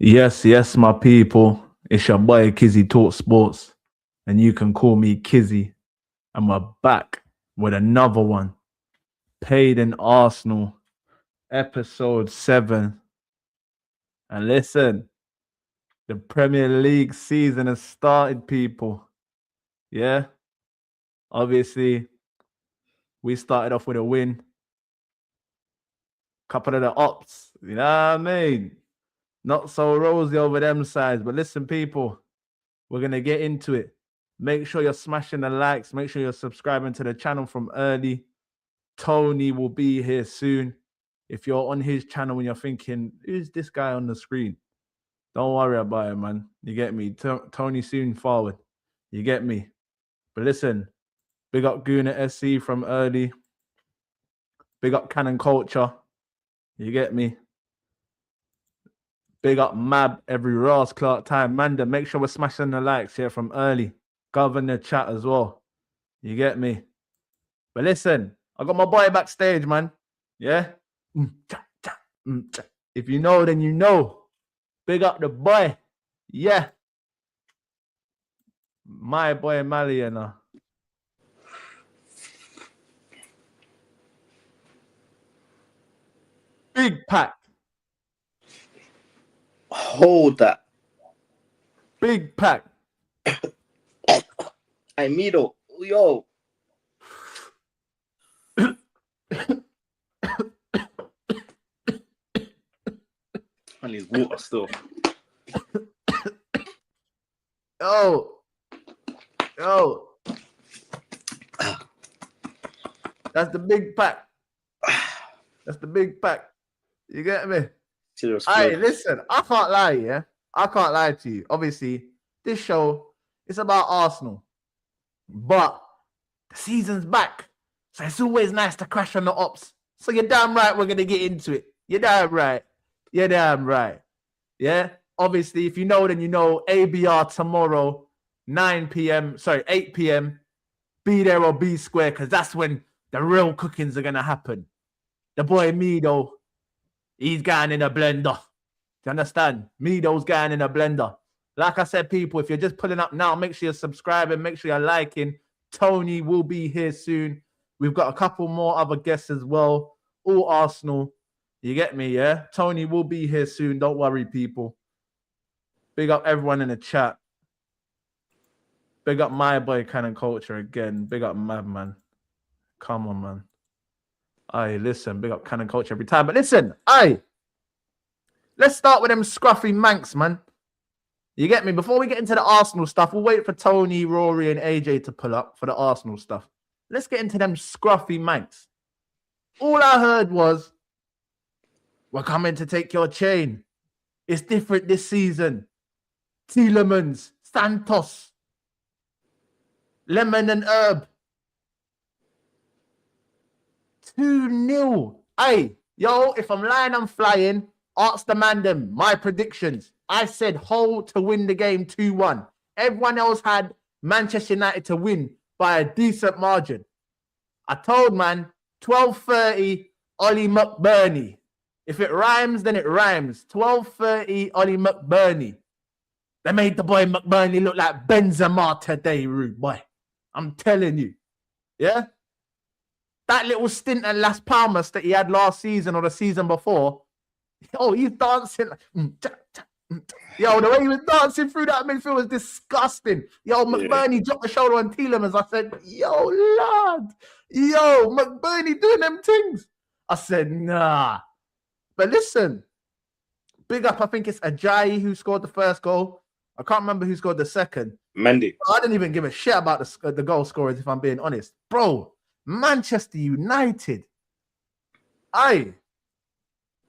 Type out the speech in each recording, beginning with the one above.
Yes, yes, my people. It's your boy Kizzy Talk Sports, and you can call me Kizzy. And we're back with another one. Paid in Arsenal, episode 7. And listen, the Premier League season has started, people. Yeah? Obviously, we started off with a win. Couple of the ops, you know what I mean? Not so rosy over them sides. But listen, people, we're going to get into it. Make sure you're smashing the likes. Make sure you're subscribing to the channel from early. Tony will be here soon. If you're on his channel and you're thinking, who's this guy on the screen? Don't worry about it, man. You get me? Tony soon forward. You get me? But listen, big up Gunner SC from early. Big up Cannon Culture. You get me? Big up Mab, every Ross, Clark.Manutd. Make sure we're smashing the likes here from early. Govern the chat as well. You get me? But listen, I got my boy backstage, man. Yeah? If you know, then you know. Big up the boy. Yeah. My boy Maliana. Big pack. Hold that. Big pack. I Mido. Yo. I need water still. Yo. That's the big pack. That's the big pack. You get me? Hey, listen, I can't lie, yeah? I can't lie to you. Obviously, this show is about Arsenal. But the season's back. So it's always nice to crash on the ops. So you're damn right we're going to get into it. You're damn right. You're damn right. Yeah? Obviously, if you know, then you know ABR tomorrow, 8 p.m. Be there or be square, because that's when the real cookings are going to happen. The boy Mido, he's going in a blender. Do you understand? Mido's going in a blender. Like I said, people, if you're just pulling up now, make sure you're subscribing. Make sure you're liking. Tony will be here soon. We've got a couple more other guests as well. All Arsenal. You get me, yeah? Tony will be here soon. Don't worry, people. Big up everyone in the chat. Big up my boy, Cannon Culture again. Big up Madman. Come on, man. Aye, listen. Big up Cannon Culture every time. But listen, aye. Let's start with them scruffy manx, man. You get me? Before we get into the Arsenal stuff, we'll wait for Tony, Rory, and AJ to pull up for the Arsenal stuff. Let's get into them scruffy manx. All I heard was, we're coming to take your chain. It's different this season. Tielemans, Santos, Lemon and Herb. 2-0. Hey, yo, if I'm lying, I'm flying. Ask the man them, my predictions. I said Hull to win the game 2-1. Everyone else had Manchester United to win by a decent margin. I told man, 12:30, Ollie McBurney. If it rhymes, then it rhymes. 12:30, Ollie McBurney. They made the boy McBurney look like Benzema today, rude boy. I'm telling you. Yeah? That little stint at Las Palmas that he had last season or the season before, oh, he's dancing. Yo, the way he was dancing through that midfield was disgusting. Yo, McBurney dropped the shoulder on Tielemans. I said, yo, lad. Yo, McBurney doing them things. I said, nah. But listen, big up, I think it's Ajayi who scored the first goal. I can't remember who scored the second. Mendy. I didn't even give a shit about the goal scorers, if I'm being honest. Bro, Manchester United. Aye.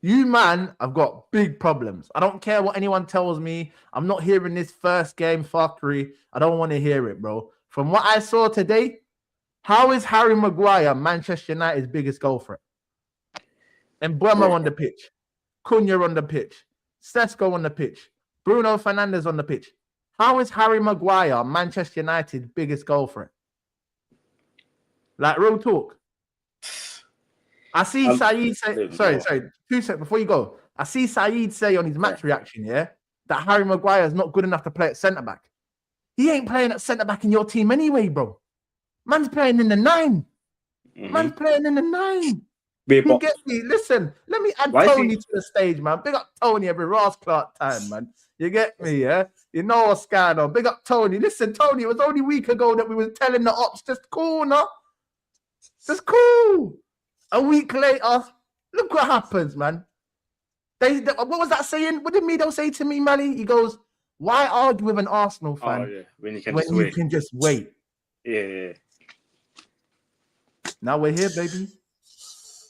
You, man, I've got big problems. I don't care what anyone tells me. I'm not hearing this first game fuckery. I don't want to hear it, bro. From what I saw today, how is Harry Maguire Manchester United's biggest goal threat? And Mbeumo on the pitch. Cunha on the pitch. Sesko on the pitch. Bruno Fernandes on the pitch. How is Harry Maguire Manchester United's biggest goal threat? Like, real talk. I see Saeed say, sorry, 2 seconds before you go. I see Saeed say on his match reaction, yeah, that Harry Maguire is not good enough to play at centre-back. He ain't playing at centre-back in your team anyway, bro. Man's playing in the 9. Man's playing in the 9. You get me? Listen, let me add Tony to the stage, man. Big up Tony every Ross Clark time, man. You get me, yeah? You know what's going on. Big up Tony. Listen, Tony, it was only a week ago that we were telling the ops, just cool, no? Just cool. A week later, look what happens, man. What was that saying? What did Mido say to me, Mally? He goes, why argue with an Arsenal fan when you can just wait? Yeah. Now we're here, baby.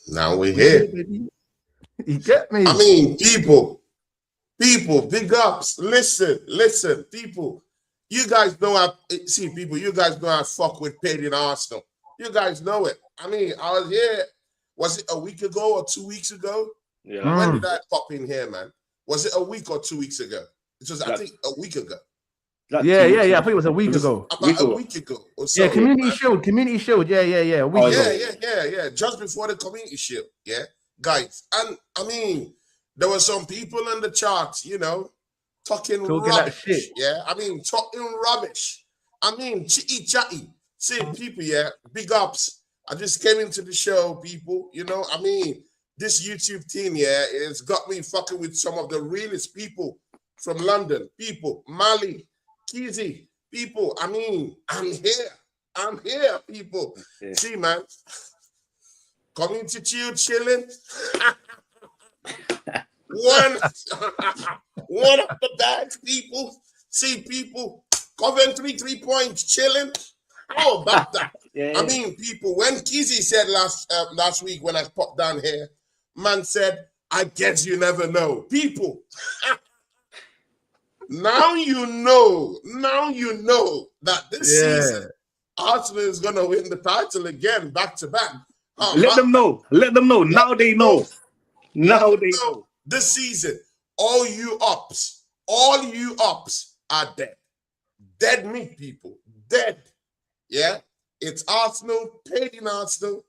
Now we're here. Baby. You get me? I mean, people, big ups. Listen, people. You guys know you guys know I fuck with paid in Arsenal. You guys know it. I mean, I was here, was it a week ago or 2 weeks ago? Yeah. When did I pop in here, man? Was it a week or 2 weeks ago? It was, I think, a week ago. Yeah. I think it was a week ago. About a week ago or so. Yeah, Community Shield. Yeah. A week ago. Yeah. Just before the Community Shield. Yeah, guys. And I mean, there were some people in the charts, talking rubbish. Shit. Yeah, I mean, talking rubbish. I mean, chitty chatty. See, people, big ups. I just came into the show, people. I mean, this YouTube team, it's got me fucking with some of the realest people from London. People, Mali, Kizzy, people. I mean, I'm here, people. Yeah. See, man. Community chilling. One of the bags, people. See, people. Coventry 3 points chilling. How about that? Yeah. I mean, people, when Kizzy said last week when I popped down here, man said, I guess you never know. People, now you know that this season, Arsenal is going to win the title again, back to back. Let them know. Now they know. Now they know. This season, all you ups are dead. Dead meat, people. Dead. Yeah? It's Arsenal, paid in Arsenal.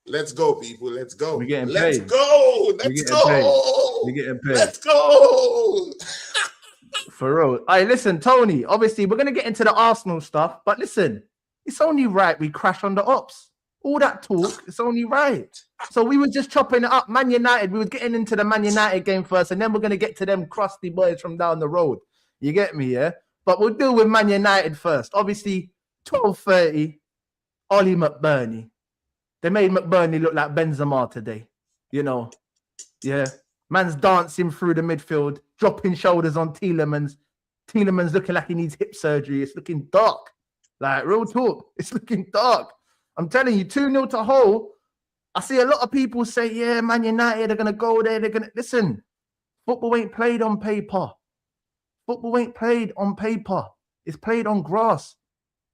Let's go, people. Let's go. We're getting Let's paid. go. Let's go. We're getting paid. Let's go. For real. All right, listen, Tony, obviously, we're going to get into the Arsenal stuff, but listen, it's only right we crash on the ops. All that talk, it's only right. So we were just chopping it up. Man United, we were getting into the Man United game first, and then we're going to get to them crusty boys from down the road. You get me, yeah? But we'll deal with Man United first. Obviously, 12:30, Ollie McBurney. They made McBurney look like Benzema today. Yeah. Man's dancing through the midfield, dropping shoulders on Tielemans. Tielemans looking like he needs hip surgery. It's looking dark. Like, real talk. It's looking dark. I'm telling you, 2-0 to Hull. I see a lot of people say, yeah, Man United are going to go there. They're going to... Listen, football ain't played on paper. Football ain't played on paper. It's played on grass.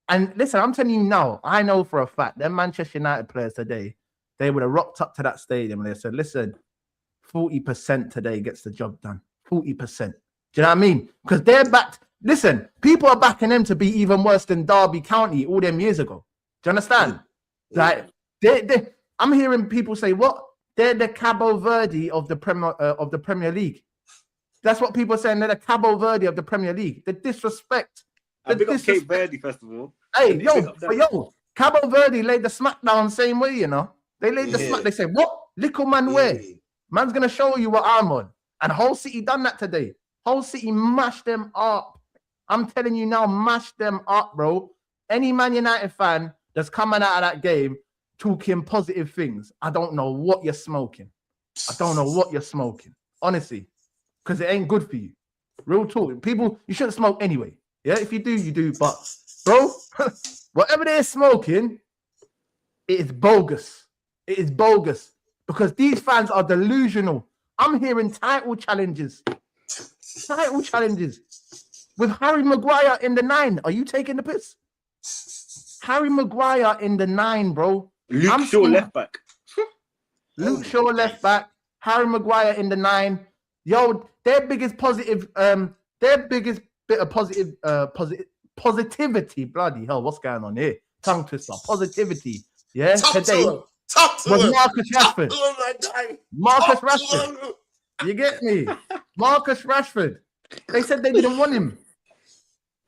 And listen, I'm telling you now, I know for a fact, them Manchester United players today, they would have rocked up to that stadium and they said, listen, 40% today gets the job done. 40%. Do you know what I mean? Because they're backed. Listen, people are backing them to be even worse than Derby County all them years ago. Do you understand? Like, I'm hearing people say, what? They're the Cabo Verde of the Premier League. That's what people are saying. They're the Cabo Verde of the Premier League. The disrespect. I big up Cape Verde, first of all. Hey, Cabo Verde laid the smackdown same way, They laid the smack. They said, what? Little man where? Man's going to show you what I'm on. And Hull City done that today. Hull City mashed them up. I'm telling you now, mashed them up, bro. Any Man United fan that's coming out of that game talking positive things, I don't know what you're smoking. Honestly. Because it ain't good for you. Real talk. People, you shouldn't smoke anyway. Yeah, if you do, you do. But, bro, whatever they're smoking, it is bogus. It is bogus. Because these fans are delusional. I'm hearing title challenges. With Harry Maguire in the 9. Are you taking the piss? Harry Maguire in the 9, bro. Luke Shaw left back. Luke Shaw left back. Harry Maguire in the 9. Yo, their biggest positive, their biggest bit of positivity. Bloody hell, what's going on here? Tongue twister. Positivity. Yeah, today was Marcus Rashford. Marcus Rashford. You get me? Marcus Rashford. They said they didn't want him.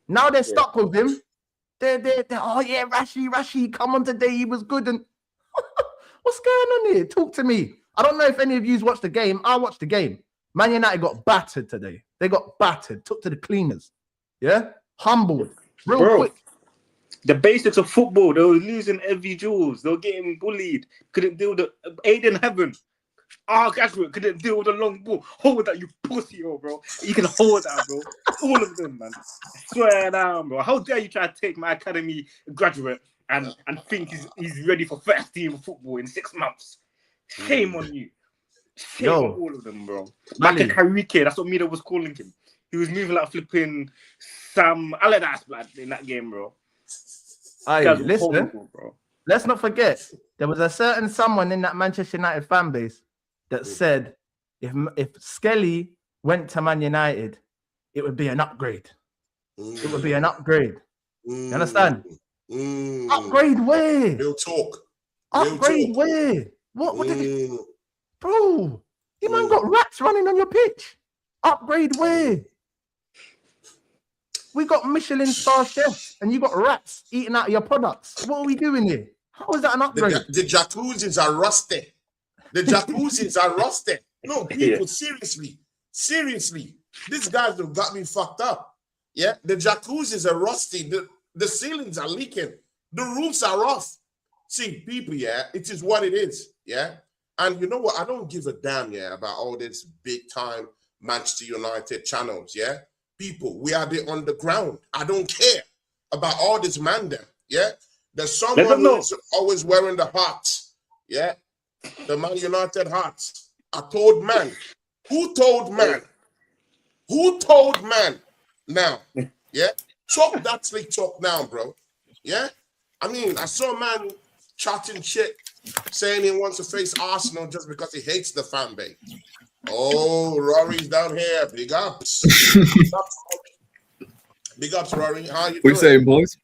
Now they're stuck with him. They're oh yeah, Rashi, come on today. He was good. And what's going on here? Talk to me. I don't know if any of you watched the game. I watched the game. Man United got battered today. They got battered. Took to the cleaners. Yeah, humbled real quick. The basics of football. They were losing every jewels. They were getting bullied. Couldn't deal with the Aiden Heaven. Ashford couldn't deal with a long ball. Hold that, you pussy, bro. You can hold that, bro. All of them, man. Swear down, bro. How dare you try to take my academy graduate and think he's ready for first team football in 6 months? Shame on you. Shame on all of them, bro. Like a Karike, that's what Mida was calling him. He was moving like flipping Sam Allardyce blood in that game, bro. Listen, horrible, bro. Let's not forget, there was a certain someone in that Manchester United fan base that said if Skelly went to Man United, it would be an upgrade. It would be an upgrade. You understand? Upgrade where? Real talk. Upgrade where? What did you... Bro, you man got rats running on your pitch. Upgrade where? We got Michelin star chefs and you got rats eating out of your products. What are we doing here? How is that an upgrade? The jacuzzis are rusted. The jacuzzis are rusted. No, people, seriously. These guys have got me fucked up. Yeah, the jacuzzis are rusty. The ceilings are leaking. The roofs are off. See, people, it is what it is. Yeah. And you know what? I don't give a damn, about all this big time Manchester United channels. Yeah. People, we are the underground. I don't care about all this man there. Yeah. There's someone who's always wearing the hearts. Yeah. The Man United hearts. I told man. Who told man? Who told man? Now. Yeah. Talk that slick talk now, bro. Yeah. I mean, I saw a man chatting shit, saying he wants to face Arsenal just because he hates the fan base. Oh, Rory's down here. Big ups. Big ups, Rory. How you doing? What you saying, boys?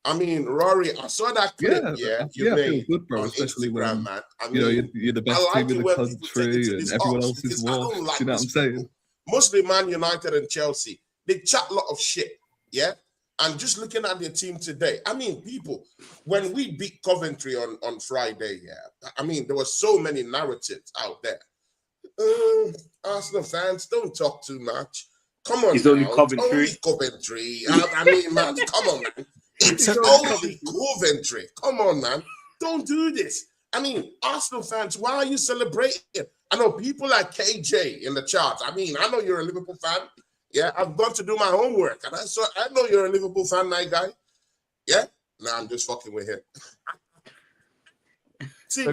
I mean, Rory, I saw that clip, you made I feel good, bro, especially Instagram, when, man. I mean, you're the best team in the country and everyone else is war. Do you know what I'm saying? Mostly Man United and Chelsea, they chat a lot of shit, yeah? And just looking at their team today, I mean, people, when we beat Coventry on Friday, I mean, there were so many narratives out there. Arsenal fans, don't talk too much. Come on, it's only Coventry. Only Coventry. I mean, man, come on, man. It's only Coventry. Come on, man. Don't do this. I mean, Arsenal fans, why are you celebrating? I know people like KJ in the charts. I mean, I know you're a Liverpool fan. Yeah, I've gone to do my homework. And I know you're a Liverpool fan, my guy. Yeah? Nah, I'm just fucking with him. See,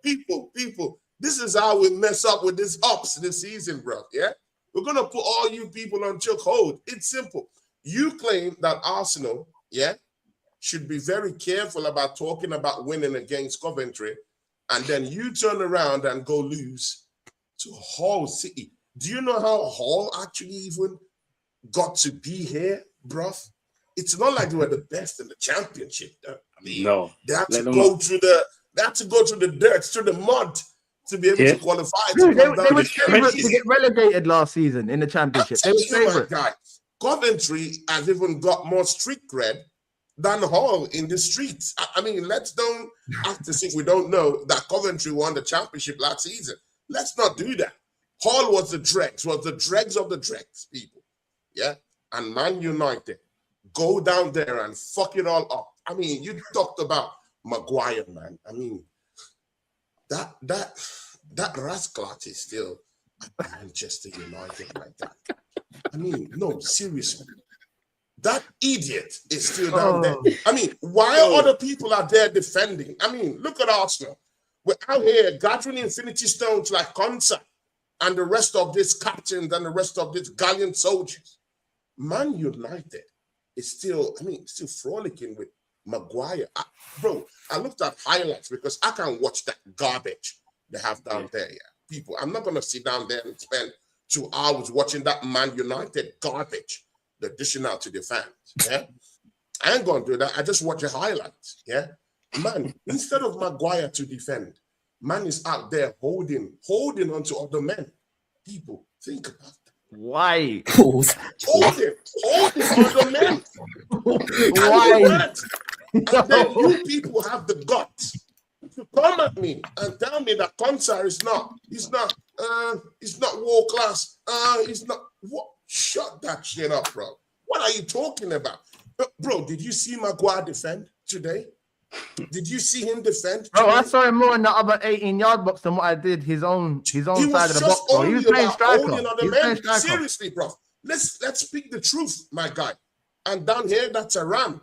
people, this is how we mess up with this ups this season, bro. Yeah? We're going to put all you people on chokehold. It's simple. You claim that Arsenal, should be very careful about talking about winning against Coventry, and then you turn around and go lose to Hull City. Do you know how Hull actually even got to be here, bruv? It's not like they were the best in the championship. I mean, no, they had to go through the dirt, through the mud to be able to qualify. They were favourites to get relegated last season in the championship. They were favourites. Coventry has even got more street cred than Hull in the streets. I mean, let's don't have to think we don't know that Coventry won the championship last season. Let's not do that. Hull was the dregs of the dregs, people. Yeah? And Man United go down there and fuck it all up. I mean, you talked about Maguire, man. I mean, that rascal is still at Manchester United like that. I mean, no, seriously. That idiot is still down there. I mean, while other people are there defending, I mean, look at Arsenal. We're out here gathering Infinity Stones like Concert and the rest of these captains and the rest of these gallant soldiers. Man United is still, still frolicking with Maguire. Bro, I looked at highlights because I can't watch that garbage they have down there. Yeah. People, I'm not going to sit down there and spend 2 hours watching that Man United garbage. They're dishing out to the fans. Yeah, I ain't gonna do that. I just watch the highlights. Yeah, man. Instead of Maguire to defend, man is out there holding onto other men. People, think about that. Why? Hold him on the left. Why? And then you people have the guts to come at me and tell me that Konsa is not world class. He's not what? Shut that shit up, bro. What are you talking about? Bro, did you see Maguire defend today? Did you see him defend? Bro, I saw him more in the other 18-yard box than what I did his own side of the box. Bro. He was playing striker. Seriously, bro. Let's speak the truth, my guy. And down here, that's a ram.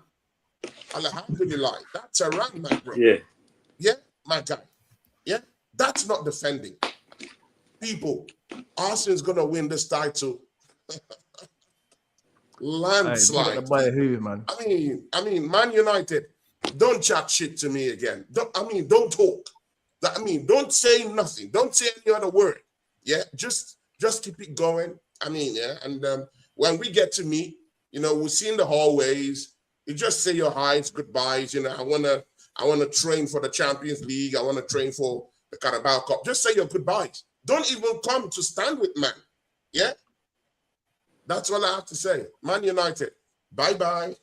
Alhamdulillah, that's a ram, my bro. Yeah, my guy. Yeah, that's not defending. People, Arsenal's gonna win this title. Landslide. By who, man? I mean, Man United. Don't chat shit to me again. Don't talk. Don't say nothing. Don't say any other word. Yeah, just keep it going. And when we get to meet, we'll see in the hallways. You just say your highs, goodbyes. I wanna train for the Champions League. I wanna train for the Carabao Cup. Just say your goodbyes. Don't even come to stand with man. Yeah, that's all I have to say. Man United, bye.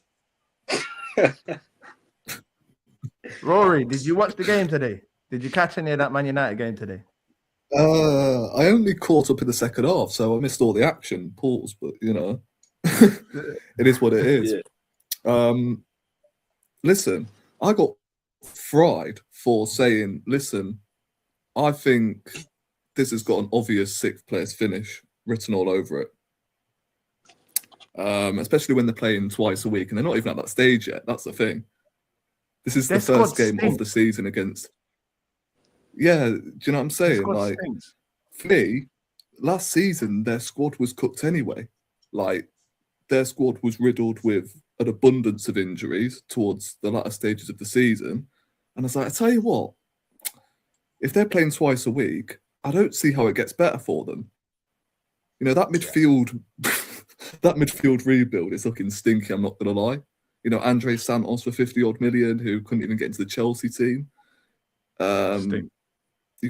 Rory, did you watch the game today? Did you catch any of that Man United game today? I only caught up in the second half, so I missed all the action. Pause, but it is what it is. Yeah. Listen, I got fried for saying, listen, I think this has got an obvious sixth place finish written all over it. Especially when they're playing twice a week and they're not even at that stage yet. That's the thing. This is the first game of the season against. Yeah, do you know what I'm saying? Like, for me, last season their squad was cooked anyway. Like, their squad was riddled with an abundance of injuries towards the latter stages of the season, and I was like, I tell you what, if they're playing twice a week, I don't see how it gets better for them. That midfield, that midfield rebuild is looking stinky. I'm not gonna lie. Andre Santos for 50-odd million, who couldn't even get into the Chelsea team. You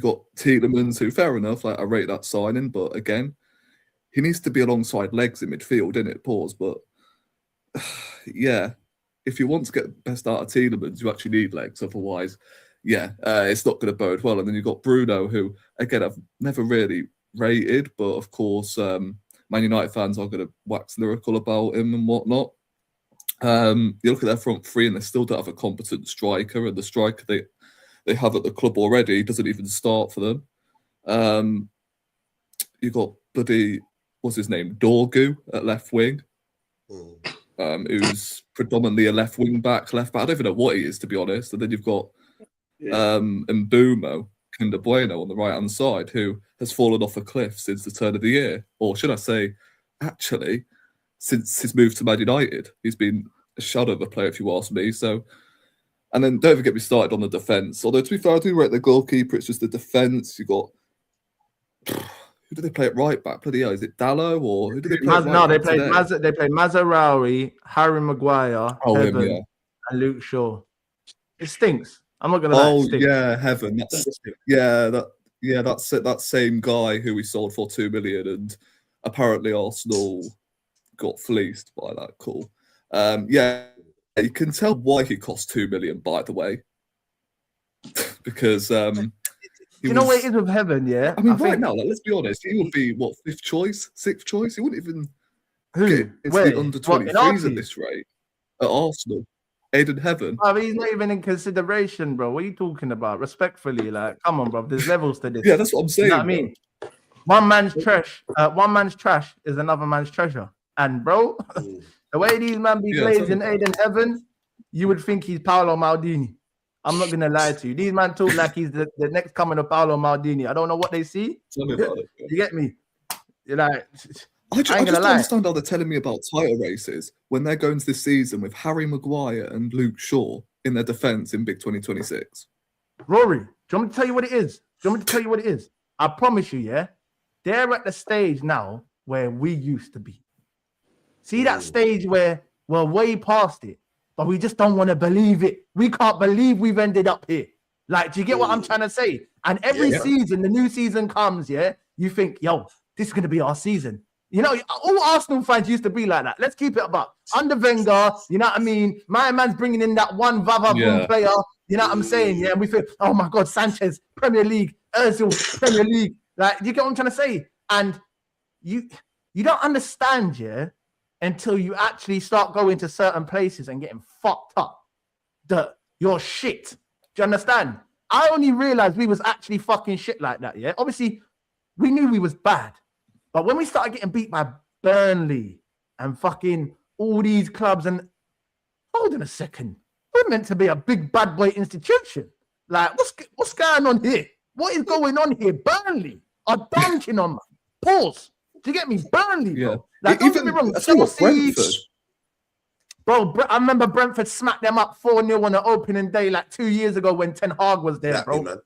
got Tielemans, who, fair enough, I rate that signing, but again, he needs to be alongside legs in midfield, innit? Pause. But yeah, if you want to get the best out of Tielemans, you actually need legs. Otherwise, it's not going to bode well. And then you've got Bruno, who, again, I've never really rated, but of course, Man United fans are going to wax lyrical about him and whatnot. You look at their front three and they still don't have a competent striker, and the striker they have at the club already doesn't even start for them. You got bloody, what's his name, Dorgu at left wing, who's predominantly a left back. I don't even know what he is, to be honest. And then you've got Mbumo Kinder Bueno on the right hand side, who has fallen off a cliff since the turn of the year, or should I say, actually, since his move to Man United. He's been a shadow of a player, if you ask me. So, and then don't get me started on the defence. Although, to be fair, I do rate the goalkeeper. It's just the defence. You got, who do they play at right back? Bloody hell, is it Dallo or who do they play? They played Mazarawi, Harry Maguire, Heaven, and Luke Shaw. It stinks. I'm not gonna lie. Oh yeah, Heaven. That's that same guy who we sold for 2 million, and apparently Arsenal got fleeced by that call. You can tell why he cost 2 million, by the way, because you know what it is with Heaven, yeah. I mean, right now, let's be honest, he would be what, 5th choice, 6th choice. He wouldn't even get the under 23s at this rate at Arsenal. Aiden Heaven. He's not even in consideration, bro. What are you talking about? Respectfully, come on, bro. There's levels to this. Yeah, that's what I'm saying. You know what I mean? One man's trash is another man's treasure. And bro, the way these man be glazing Aiden Heaven, you would think he's Paolo Maldini. I'm not gonna lie to you. These man talk like he's the next coming of Paolo Maldini. I don't know what they see. Tell me about it. You get me? You're like, I just don't understand how they're telling me about title races when they're going to this season with Harry Maguire and Luke Shaw in their defence in Big 2026. Rory, do you want me to tell you what it is? I promise you, yeah, they're at the stage now where we used to be. See that stage where we're way past it, but we just don't want to believe it. We can't believe we've ended up here. Like, do you get what I'm trying to say? And every season, the new season comes, yeah, you think, yo, this is going to be our season. You know, all Arsenal fans used to be like that. Let's keep it about under Wenger. You know what I mean? My man's bringing in that one Vava player. You know what I'm saying? Yeah, and we feel, oh my God, Sanchez, Premier League, Ozil, Premier League. Like, you get what I'm trying to say? And you don't understand, yeah, until you actually start going to certain places and getting fucked up that you're shit. Do you understand? I only realized we was actually fucking shit like that, yeah? Obviously, we knew we was bad. But when we started getting beat by Burnley and fucking all these clubs and hold on a second, we're meant to be a big bad boy institution. Like, what's going on here? What is going on here? Burnley are dunking on me. Pause. Do you get me? Burnley, bro. Yeah. Like, don't get me wrong. Brentford. Bro, I remember Brentford smacked them up 4-0 on the opening day like 2 years ago when Ten Hag was there, bro. Man.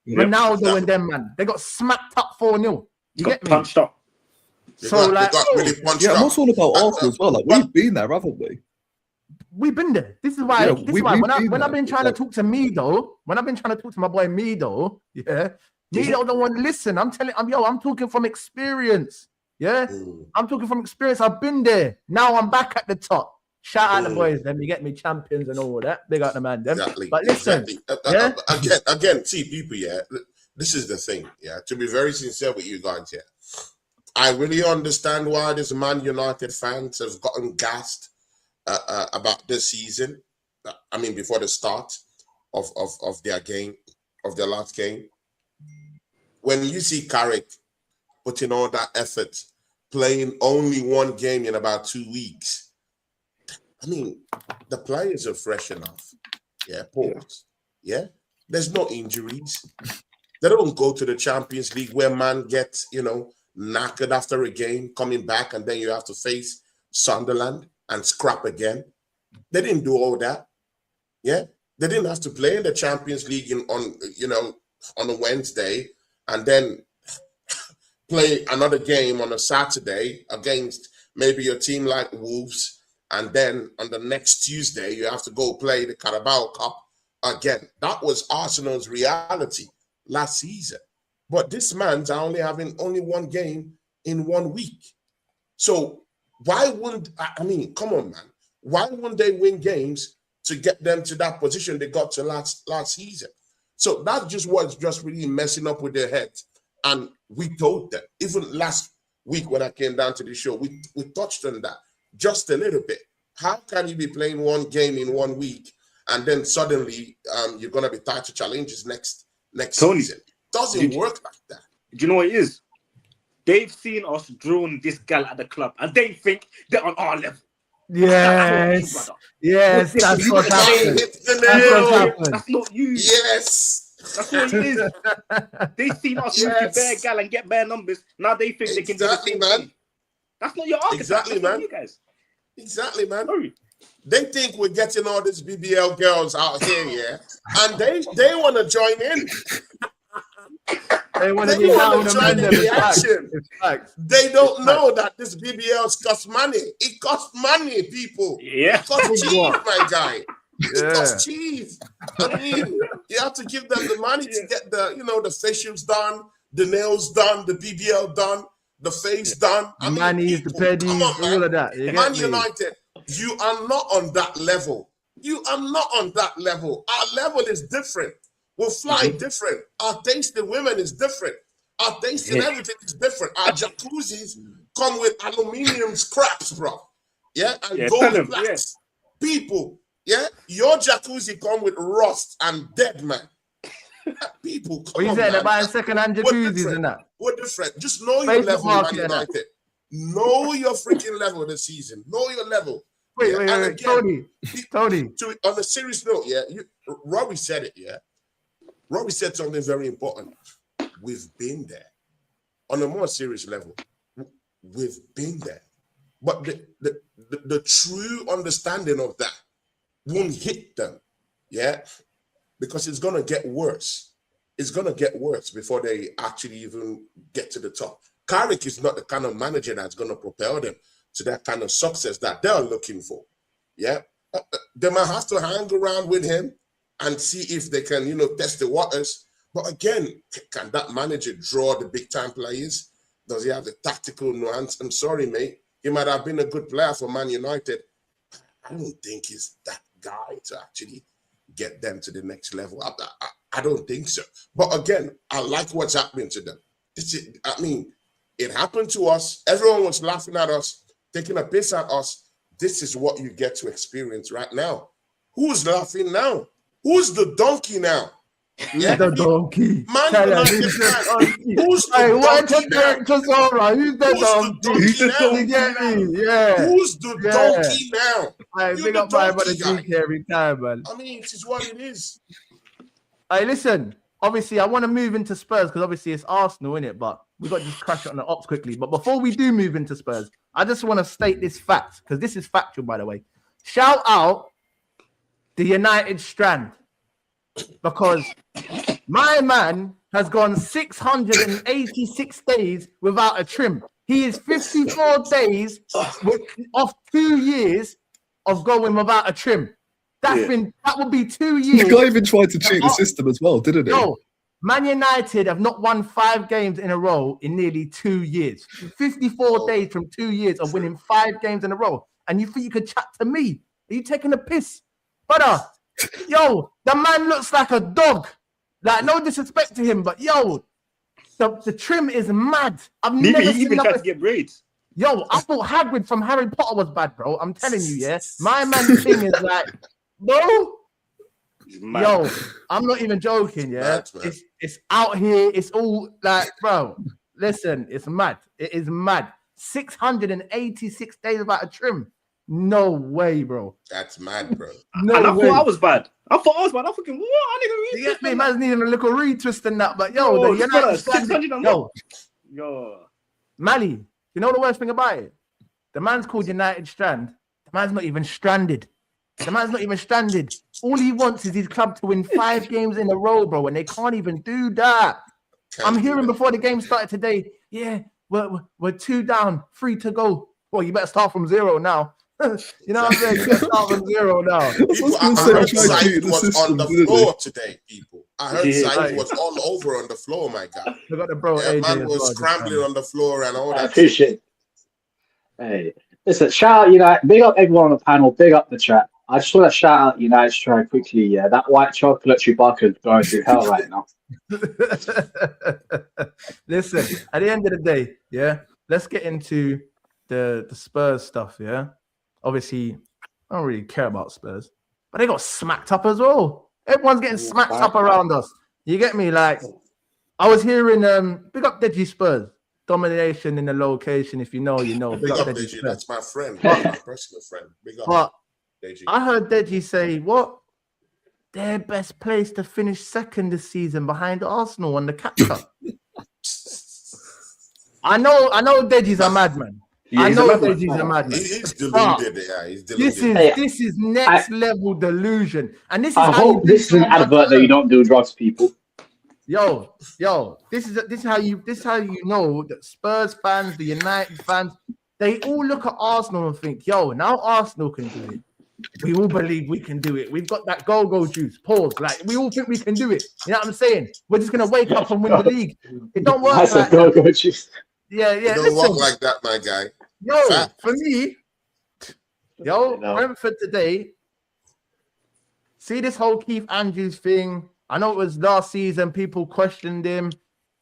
Ronaldo and them, man. They got smacked up 4-0. You get me? Punched up. So, like, really punched up. What's all about Arsenal as well? Like, we've been there, haven't we? We've been there. This is why. When I've been trying to talk to Mido, when I've been trying to talk to my boy Mido, Mido don't want to listen. I'm talking from experience. Yeah, I'm talking from experience. I've been there. Now I'm back at the top. Shout out the boys, them. You get me, champions and all that. Big out the man, them. Exactly. But listen, again, see, people, this is the thing, to be very sincere with you guys, I really understand why these Man United fans have gotten gassed about this season. I mean, before the start of their game, of their last game. When you see Carrick putting all that effort, playing only one game in about 2 weeks, I mean, the players are fresh enough. Pause. There's no injuries. They don't go to the Champions League where man gets, knackered after a game, coming back, and then you have to face Sunderland and scrap again. They didn't do all that. They didn't have to play in the Champions League on a Wednesday and then play another game on a Saturday against maybe a team like Wolves, and then on the next Tuesday you have to go play the Carabao Cup again. That was Arsenal's reality last season. But this man's only having one game in 1 week. So why wouldn't, come on, man. Why wouldn't they win games to get them to that position they got to last season? So that's just what's just really messing up with their heads. And we told them, even last week when I came down to the show, we touched on that just a little bit. How can you be playing one game in 1 week and then suddenly you're going to be tied to challenges next Tony, season? Doesn't work like that. Do you know what it is? They've seen us drone this gal at the club and they think they're on our level. Yes, that's what happened. That's not you. Yes. That's what it is. They've seen us rookie bare gal and get bare numbers. Now they think they can do the same thing. That's not your archetype. Exactly, man. You guys. Exactly, man. Sorry. They think we're getting all these BBL girls out here, and they want to join in. They want to join in the action. They don't know that this BBLs cost money. It costs money, people. Yeah. It costs cheese, my guy. It costs cheese. I mean, you have to give them the money to get the facials done, the nails done, the BBL done, the face done. The manies, the pedis, all of that. Man United, you are not on that level. You are not on that level. Our level is different. We'll fly different. Our taste in women is different. Our taste in everything is different. Our jacuzzis come with aluminium scraps, bro. And gold plaques. People, your jacuzzi come with rust and dead, man. People, come on, they're buying second-hand jacuzzis and that. We're different. Just know your level, Man United. Know your freaking level this season. Know your level. Wait, again, Tony. On a serious note, Robbie said it, Robbie said something very important. We've been there. On a more serious level, we've been there. But the true understanding of that won't hit them, because it's going to get worse. It's going to get worse before they actually even get to the top. Carrick is not the kind of manager that's going to propel them to that kind of success that they're looking for. They might have to hang around with him and see if they can, test the waters. But again, can that manager draw the big-time players Does he have the tactical nuance? I'm sorry, mate. He might have been a good player for Man United. I don't think he's that guy to actually get them to the next level. I don't think so. But again, I like what's happening to them. It happened to us. Everyone was laughing at us, taking a piss at us. This is what you get to experience right now. Who's laughing now? Who's the donkey now? Yeah, the donkey. Man United fan. Who's the donkey now? Who's the donkey now? Yeah. Who's the donkey now? I big up my brother DK every time, man. I mean, it is what it is. Hey, listen. Obviously, I want to move into Spurs because obviously it's Arsenal, innit? But we got to just crash it on the ops quickly. But before we do move into Spurs, I just want to state this fact because this is factual, by the way. Shout out the United Strand. Because my man has gone 686 days without a trim. He is 54 days off 2 years of going without a trim. That would be 2 years. The guy even tried to cheat the system as well, didn't he? No, Man United have not won 5 games in a row in nearly 2 years. 54 days from 2 years of winning 5 games in a row. And you think you could chat to me? Are you taking a piss? Brother, yo, the man looks like a dog. Like, no disrespect to him, but yo, the trim is mad. I've never seen even tried to get braids. Yo, I thought Hagrid from Harry Potter was bad, bro. I'm telling you, yeah. My man's thing is like, bro. Yo, I'm not even joking, yeah. It's out here. It's all like, bro. Listen, it's mad. It is mad. 686 days without a trim. No way, bro. That's mad, bro. No and I way. thought I was bad. I thought I'm thinking, what? I need a retwist. Man's needing a little retwist and that, but yo, the United Strand, yo, Mally, you know the worst thing about it? The man's called United Strand. The man's not even stranded. All he wants is his club to win 5 games in a row, bro, and they can't even do that. I'm hearing before the game started today, yeah, we're 2 down, 3 to go. Well, you better start from 0 now. You know what I'm saying? You better start from 0 now. I heard Said was on the floor today, people. I heard Said was all over on the floor, my guy. Look at the bro. Yeah, man was scrambling on the floor and all that. I appreciate it. Hey, listen, shout out United. Big up everyone on the panel. Big up the chat. I just want to shout out United Strand quickly. Yeah, that white chocolate Chewbacca is going through hell right now. Listen, at the end of the day, yeah, let's get into the Spurs stuff, yeah. Obviously, I don't really care about Spurs, but they got smacked up as well. Everyone's getting smacked up around us. You get me? Like, I was hearing, big up Deji Spurs. Domination in the location. If you know, you know. Big up Deji. That's my friend, my personal friend. Big up. But I heard Deji say, what? Their best place to finish second this season behind Arsenal on the catch-up. I know Deji's a madman. Yeah, I know Deji's a madman. He's deluded. Yeah, he's deluded. This is next level delusion. And this is I hope this is an advert that you don't do drugs, people. Yo, this is how you know that Spurs fans, the United fans, they all look at Arsenal and think, yo, now Arsenal can do it. We all believe we can do it. We've got that go juice. Pause. Like, we all think we can do it. You know what I'm saying? We're just gonna wake up and win the league. It don't work like that. Go juice. Yeah. It don't work like that, my guy. Yo, for me, Brentford today. See this whole Keith Andrews thing. I know it was last season. People questioned him.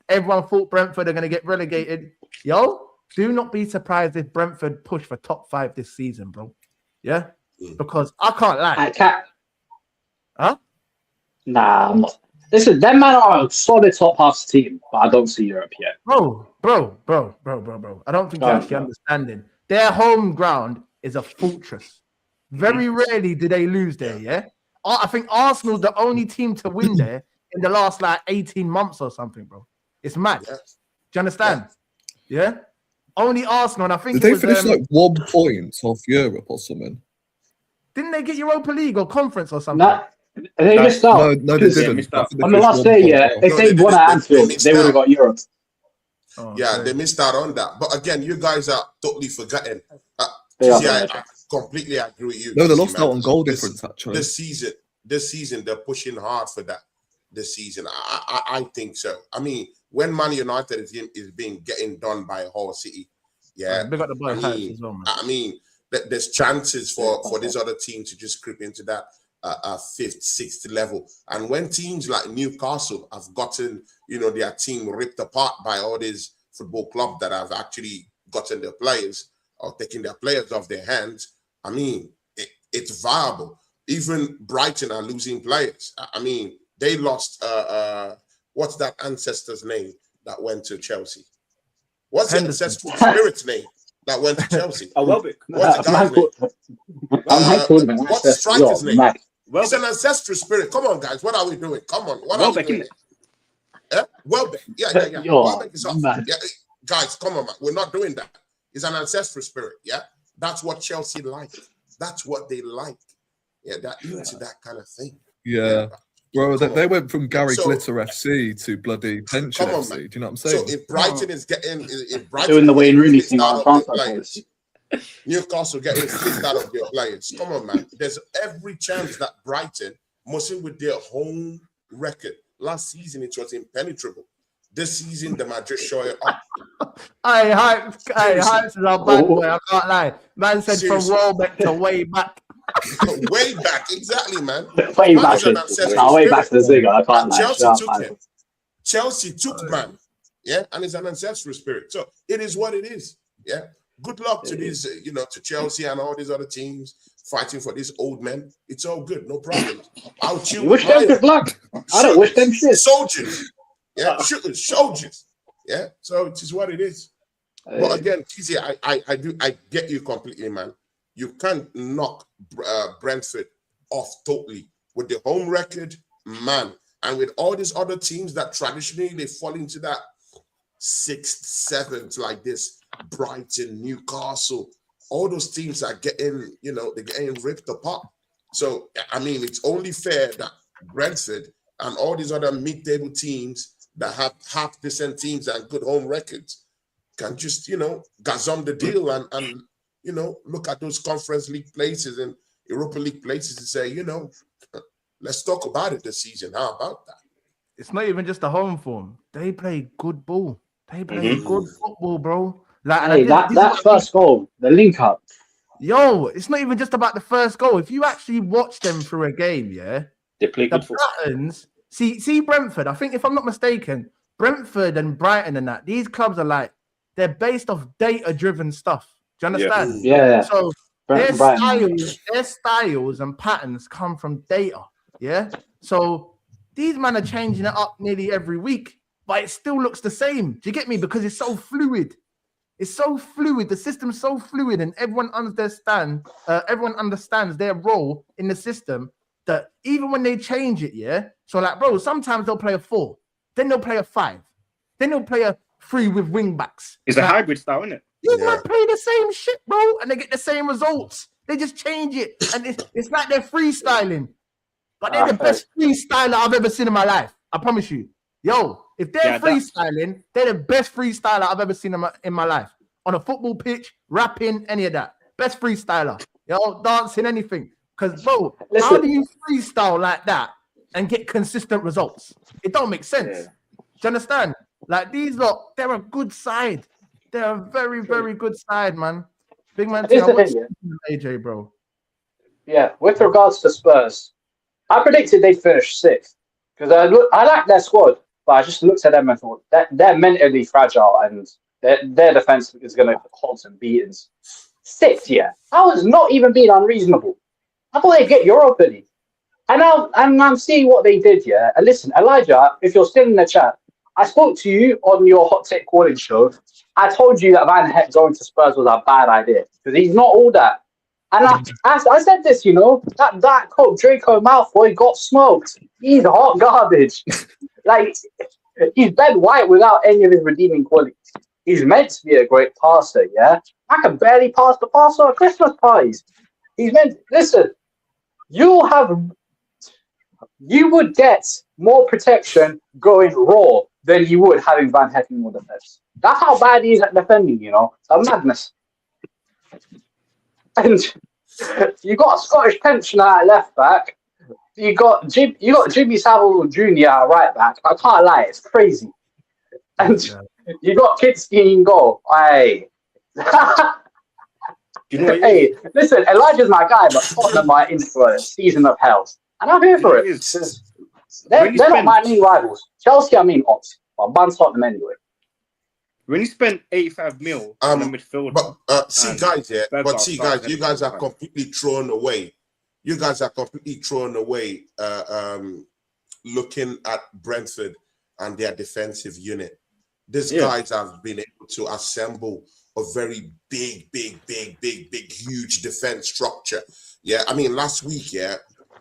Everyone thought Brentford are going to get relegated. Yo, do not be surprised if Brentford push for top 5 this season, bro. Yeah? Because I can't lie. Huh? Nah, I'm not. Listen, them man are a solid top half team, but I don't see Europe yet. Bro. I don't think you're actually understanding. Their home ground is a fortress. Very rarely do they lose there, yeah? I think Arsenal's the only team to win there in the last, 18 months or something, bro. It's mad. Yeah. Do you understand? Yeah? Only Arsenal, and I think Did they finish 1 point off Europe or something? Didn't they get Europa League or conference or something? No, they missed out. No, they didn't. On the last day, if they won at Anfield, they would have got Europe. They missed out on that. But again, you guys are totally forgetting. I completely agree with you. No, they lost out on goal difference, actually. This season, they're pushing hard for that. This season, I think so. I mean, when Man United is being getting done by Hull City, yeah, Big up the boy as well, man. I mean, there's chances for this other team to just creep into that 5th, 6th level. And when teams like Newcastle have gotten, their team ripped apart by all these football clubs that have actually gotten their players or taking their players off their hands, I mean, it's viable. Even Brighton are losing players. I mean, they lost, what's that ancestor's name that went to Chelsea? What's the ancestral spirit's name that went to Chelsea? Welbeck. What's the guy's name? What's the striker's name? It's an ancestral spirit. Come on, guys. What are we doing? Come on. What are we doing? Yeah? Welbeck. Yeah. Welbeck is off. Yeah. Guys, come on, man. We're not doing that. It's an ancestral spirit. Yeah. That's what Chelsea like. That's what they like. Yeah, they're into that kind of thing. Yeah. Bro, they went from Gary Glitter FC to bloody Pension FC. Do you know what I'm saying? So if Brighton is getting doing the Wayne Rooney thing on transfer, Newcastle getting kicked out of their players. Come on, man. There's every chance that Brighton, mostly with their home record, last season it was impenetrable. This season they might just show it up. Hypes is a bad boy. I can't lie. Man said from Welbeck to way back. Way back, exactly, man. Way back to the Zinger. I can't lie. Chelsea took man, yeah, and it's an ancestral spirit. So it is what it is, yeah. Good luck to these, to Chelsea and all these other teams fighting for these old men. It's all good, no problem. I'll chill. Wish them good luck. I don't wish them shit. Soldiers, yeah, soldiers, yeah. So it is what it is. But again, Kizzy, I get you completely, man. You can't knock Brentford off totally with the home record, man. And with all these other teams that traditionally they fall into that 6th, 7th, like this, Brighton, Newcastle, all those teams are getting, they're getting ripped apart. So, I mean, it's only fair that Brentford and all these other mid-table teams that have half decent teams and good home records can just, gazum the deal and look at those Conference League places and Europa League places and say, let's talk about it this season. How about that? It's not even just the home form. They play good ball. They play good football, bro. Like that first goal, the link up. Yo, it's not even just about the first goal. If you actually watch them through a game, yeah, they play good football. Patterns. See Brentford. I think if I'm not mistaken, Brentford and Brighton and that, these clubs are they're based off data-driven stuff. Do you understand? Yeah. So their styles and patterns come from data. Yeah. So these men are changing it up nearly every week, but it still looks the same. Do you get me? Because it's so fluid. It's so fluid. The system's so fluid, and everyone understands their role in the system. That even when they change it, yeah. So bro, sometimes they'll play a 4, then they'll play a 5, then they'll play a 3 with wing backs. It's a hybrid style, isn't it? These men play the same shit, bro, and they get the same results. They just change it, and it's like they're freestyling. But they're the best freestyler I've ever seen in my life. I promise you. Yo, if they're freestyling, they're the best freestyler I've ever seen in my life. On a football pitch, rapping, any of that. Best freestyler. Yo, dancing, anything. Because, bro, how do you freestyle like that and get consistent results? It don't make sense. Do you understand? Like, these lot, they're a good side. They're a very, very good side, man. Big man, AJ, bro. Yeah, with regards to Spurs, I predicted they'd finish 6th because I like their squad, but I just looked at them and thought that they're mentally fragile and their defense is going to hold some beatings. 6th, yeah. I was not even being unreasonable. I thought they'd get Europa League. And I'm seeing what they did, yeah. And listen, Elijah, if you're still in the chat, I spoke to you on your Hot Take Calling show. I told you that Van Heck going to Spurs was a bad idea because he's not all that. And I said this, that coach Draco Malfoy got smoked. He's hot garbage. He's Ben White without any of his redeeming qualities. He's meant to be a great passer, yeah. I can barely pass the passer at Christmas parties. Listen, you would get more protection going raw than you would having Van Heck in your defense. That's how bad he is at defending, It's a madness. And you got a Scottish pensioner at left back. You got Jimmy Savile Jr. at right back. I can't lie, it's crazy. And you got Kitsky in goal. Hey. Hey, listen, Elijah's my guy, but Tottenham are in for a season of hell. And I'm here for it. They're not my new rivals. Chelsea, I mean, odds. But ban Tottenham anyway. When you spend 85 mil on a midfielder. But see, guys, you guys are completely thrown away. You guys are completely thrown away looking at Brentford and their defensive unit. These guys have been able to assemble a very big, huge defense structure. Yeah, I mean, last week,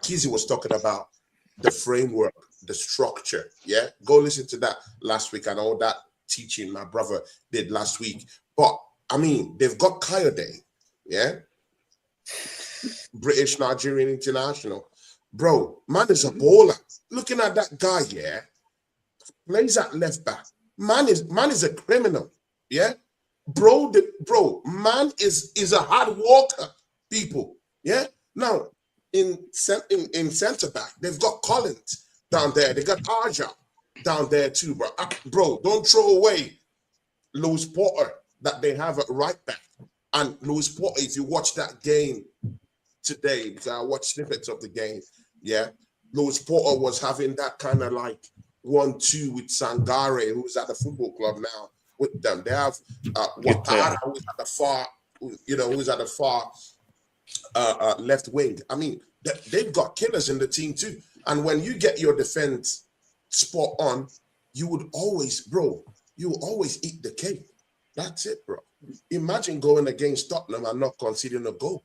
Kizzy was talking about the framework, the structure. Yeah, go listen to that last week and all that teaching my brother did last week. But I mean, they've got Kayode, British Nigerian international. Bro, man is a baller. Looking at that guy, plays at left back. Man is a criminal. Yeah. Bro, man is a hard worker, people. Yeah. Now, in centre back, they've got Collins down there. They got Arja down there too, bro. Bro, don't throw away Lewis Porter that they have at right back. And Lewis Porter, if you watch that game today, because I watched snippets of the game, Lewis Porter was having that kind of like 1-2 with Sangare, who's at the football club now with them. They have Watara, who's at the far, who's at the far left wing. I mean, they've got killers in the team too. And when you get your defense spot on, you would always eat the cake. That's it, bro. Imagine going against Tottenham and not conceding a goal.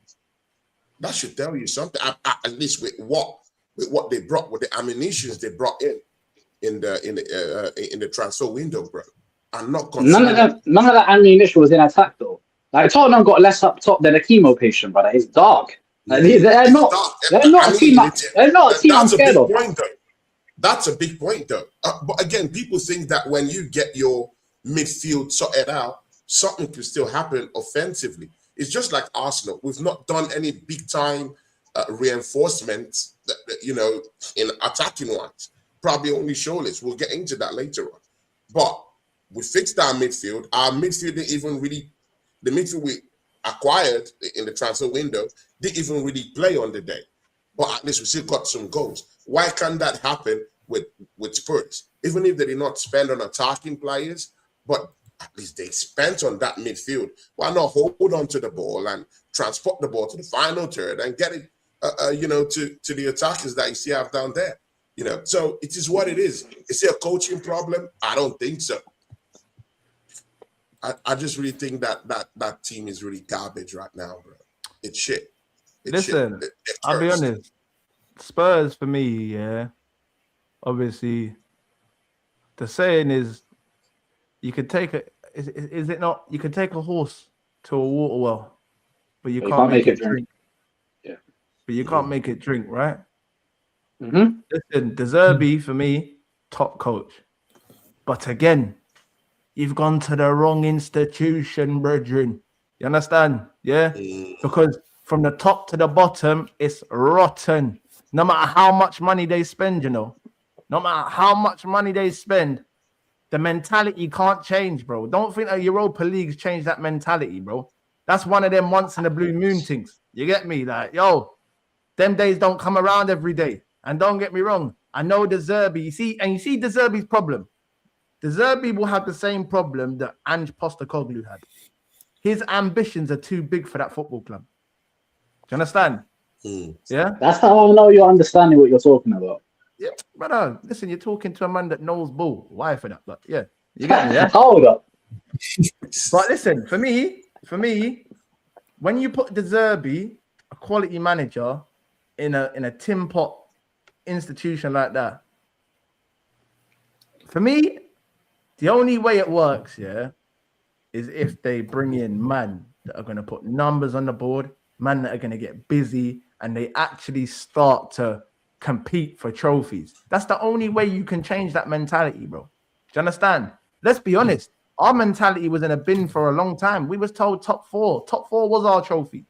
That should tell you something. At least with what they brought, with the ammunitions they brought in the transfer window, bro. And not none of that ammunition was in attack though. Like Tottenham got less up top than a chemo patient, brother. It's dark. Like, they're not a team I'm scared of. That's a big point though. But again, people think that when you get your midfield sorted out, something can still happen offensively. It's just like Arsenal. We've not done any big time reinforcements, in attacking ones. Probably only Tzoliz. We'll get into that later on. But we fixed our midfield. Our midfield didn't even really, the midfield we acquired in the transfer window didn't even really play on the day. But at least we still got some goals. Why can't that happen with Spurs? Even if they did not spend on attacking players, but at least they spent on that midfield. Why not hold on to the ball and transport the ball to the final third and get it, to the attackers that you see out down there? So it is what it is. Is it a coaching problem? I don't think so. I just really think that team is really garbage right now, bro. It's shit. Listen, I'll be honest. Spurs for me, obviously, the saying is, you can take is it not? You can take a horse to a water well, but you can't make it drink. Yeah, but you can't make it drink, right? Mm-hmm. Listen, De Zerbi for me, top coach, but again, you've gone to the wrong institution, brethren. You understand? Yeah, because from the top to the bottom, it's rotten. No matter how much money they spend, no matter how much money they spend, the mentality can't change, bro. Don't think that Europa League's changed that mentality, bro. That's one of them once in a blue moon things. You get me? Like, them days don't come around every day. And don't get me wrong, I know De Zerbi. You see De Zerbi's problem. De Zerbi will have the same problem that Ange Postecoglou had. His ambitions are too big for that football club. Do you understand? Yeah? That's how I know you're understanding what you're talking about. Yeah, brother. Listen, you're talking to a man that knows ball. Why for that? But yeah, you get me. Yeah. Hold up. But listen, for me, when you put De Zerbi, a quality manager, in a tin pot institution like that, for me, the only way it works, is if they bring in man that are going to put numbers on the board, man that are going to get busy, and they actually start to compete for trophies. That's the only way you can change that mentality, bro. Do you understand? Let's be honest. Our mentality was in a bin for a long time. We was told top four. Top four was our trophy.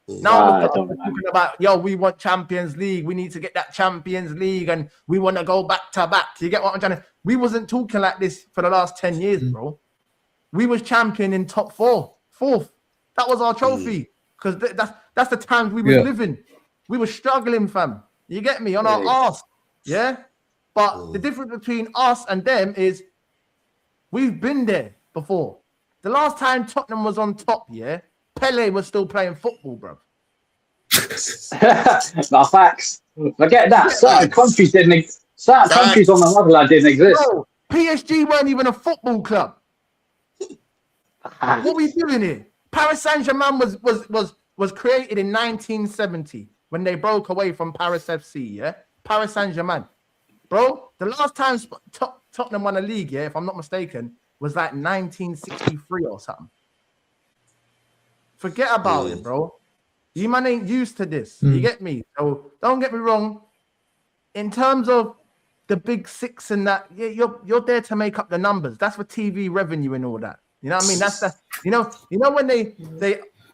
Now we're talking about, yo, we want Champions League. We need to get that Champions League and we want to go back to back. You get what I'm trying to... We wasn't talking like this for the last 10 years, bro. We was champion in top fourth. That was our trophy. Because that's the times we were living. We were struggling, fam. You get me? On our arse. Yeah? But the difference between us and them is we've been there before. The last time Tottenham was on top, Pele was still playing football, bro. Nah, facts. Forget that. Certain countries didn't. Certain countries on the motherland didn't exist. Bro, PSG weren't even a football club. What are we doing here? Paris Saint-Germain was created in 1970 when they broke away from Paris FC. Yeah, Paris Saint-Germain, bro. The last time Tottenham won a league, if I'm not mistaken, was like 1963 or something. Forget about it, bro. You man ain't used to this. You get me? So don't get me wrong. In terms of the big six and that, you're there to make up the numbers. That's for TV revenue and all that. You know what I mean? That's the you know when they